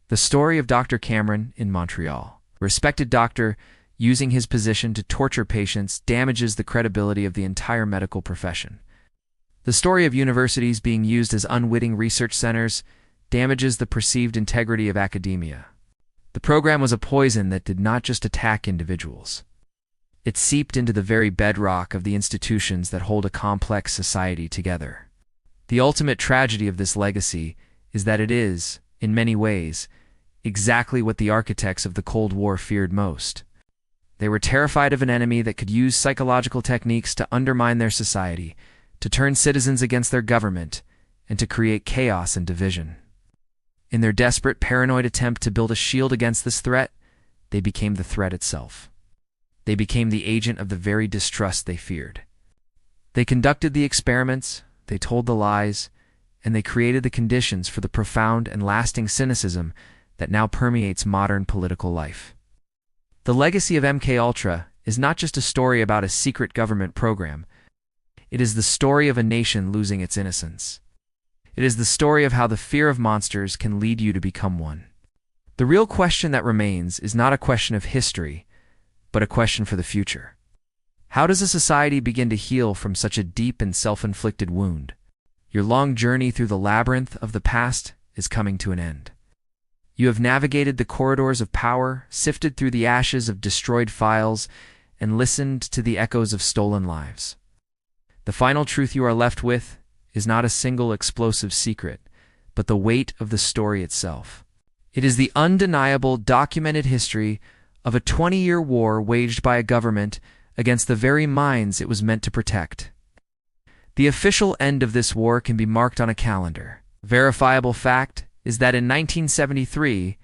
The story of Dr. Cameron in Montreal, a respected doctor using his position to torture patients, damages the credibility of the entire medical profession. The story of universities being used as unwitting research centers damages the perceived integrity of academia. The program was a poison that did not just attack individuals. It seeped into the very bedrock of the institutions that hold a complex society together. The ultimate tragedy of this legacy is that it is, in many ways, exactly what the architects of the Cold War feared most. They were terrified of an enemy that could use psychological techniques to undermine their society, to turn citizens against their government, and to create chaos and division. In their desperate, paranoid attempt to build a shield against this threat, they became the threat itself. They became the agent of the very distrust they feared. They conducted the experiments, they told the lies, and they created the conditions for the profound and lasting cynicism that now permeates modern political life. The legacy of MKUltra is not just a story about a secret government program. It is the story of a nation losing its innocence. It is the story of how the fear of monsters can lead you to become one. The real question that remains is not a question of history, but a question for the future. How does a society begin to heal from such a deep and self-inflicted wound? Your long journey through the labyrinth of the past is coming to an end. You have navigated the corridors of power, sifted through the ashes of destroyed files, and listened to the echoes of stolen lives. The final truth you are left with is not a single explosive secret, but the weight of the story itself. It is the undeniable, documented history of a 20-year war waged by a government against the very minds it was meant to protect. The official end of this war can be marked on a calendar. Verifiable fact is that in 1973,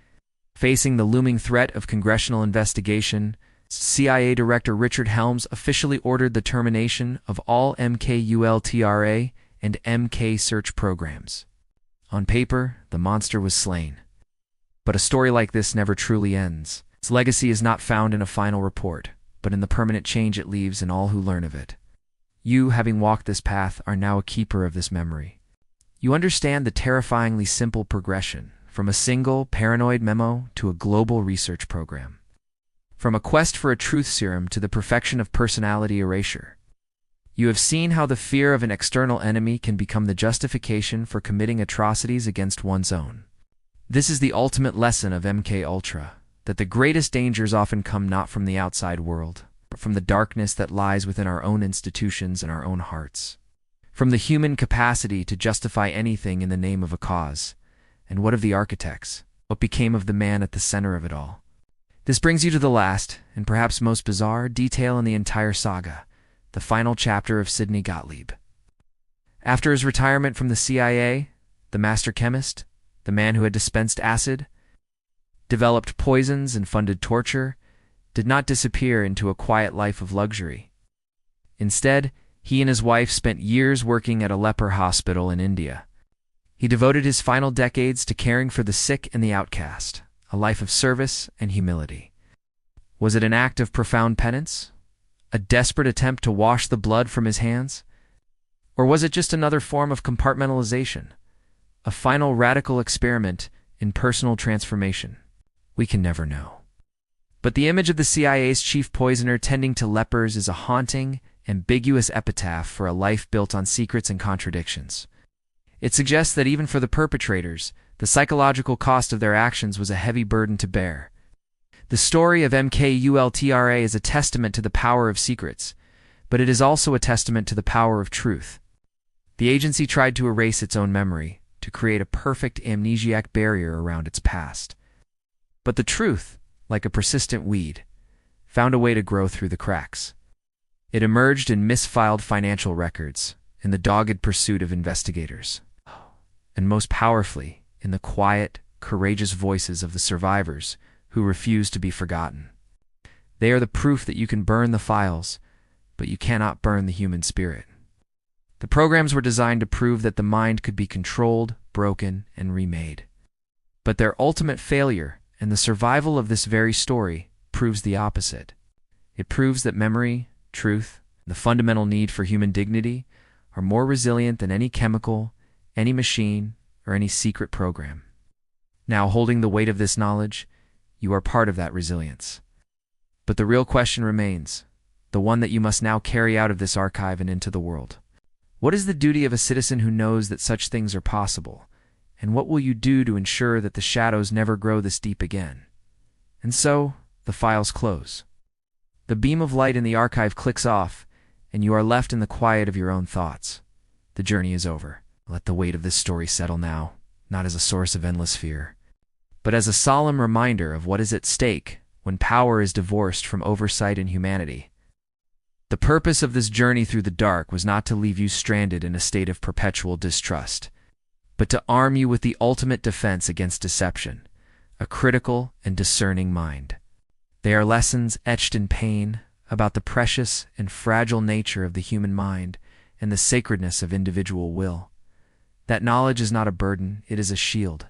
facing the looming threat of congressional investigation, CIA Director Richard Helms officially ordered the termination of all MKUltra and MK search programs. On paper, the monster was slain. But a story like this never truly ends. Its legacy is not found in a final report, but in the permanent change it leaves in all who learn of it. You, having walked this path, are now a keeper of this memory. You understand the terrifyingly simple progression, from a single, paranoid memo to a global research program. From a quest for a truth serum to the perfection of personality erasure. You have seen how the fear of an external enemy can become the justification for committing atrocities against one's own. This is the ultimate lesson of MKUltra, that the greatest dangers often come not from the outside world, but from the darkness that lies within our own institutions and our own hearts. From the human capacity to justify anything in the name of a cause. And what of the architects? What became of the man at the center of it all? This brings you to the last, and perhaps most bizarre, detail in the entire saga, the final chapter of Sidney Gottlieb. After his retirement from the CIA, the master chemist, the man who had dispensed acid, developed poisons and funded torture, did not disappear into a quiet life of luxury. Instead, he and his wife spent years working at a leper hospital in India. He devoted his final decades to caring for the sick and the outcast, a life of service and humility. Was it an act of profound penance? A desperate attempt to wash the blood from his hands? Or was it just another form of compartmentalization? A final radical experiment in personal transformation? We can never know. But the image of the CIA's chief poisoner tending to lepers is a haunting, ambiguous epitaph for a life built on secrets and contradictions. It suggests that even for the perpetrators, the psychological cost of their actions was a heavy burden to bear. The story of MKUltra is a testament to the power of secrets, but it is also a testament to the power of truth. The agency tried to erase its own memory, to create a perfect amnesiac barrier around its past. But the truth, like a persistent weed, found a way to grow through the cracks. It emerged in misfiled financial records, in the dogged pursuit of investigators, and most powerfully, in the quiet, courageous voices of the survivors who refuse to be forgotten. They are the proof that you can burn the files, but you cannot burn the human spirit. The programs were designed to prove that the mind could be controlled, broken, and remade. But their ultimate failure, and the survival of this very story, proves the opposite. It proves that memory, truth, and the fundamental need for human dignity are more resilient than any chemical, any machine, or any secret program. Now, holding the weight of this knowledge, you are part of that resilience. But the real question remains, the one that you must now carry out of this archive and into the world. What is the duty of a citizen who knows that such things are possible, and what will you do to ensure that the shadows never grow this deep again? And so, the files close. The beam of light in the archive clicks off, and you are left in the quiet of your own thoughts. The journey is over. Let the weight of this story settle now, not as a source of endless fear, but as a solemn reminder of what is at stake when power is divorced from oversight and humanity. The purpose of this journey through the dark was not to leave you stranded in a state of perpetual distrust, but to arm you with the ultimate defense against deception, a critical and discerning mind. They are lessons etched in pain about the precious and fragile nature of the human mind and the sacredness of individual will. That knowledge is not a burden, it is a shield.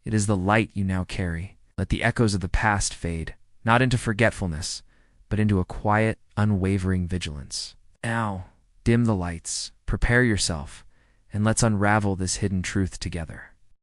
It is the light you now carry. Let the echoes of the past fade, not into forgetfulness, but into a quiet, unwavering vigilance. Now, dim the lights, prepare yourself, and let's unravel this hidden truth together.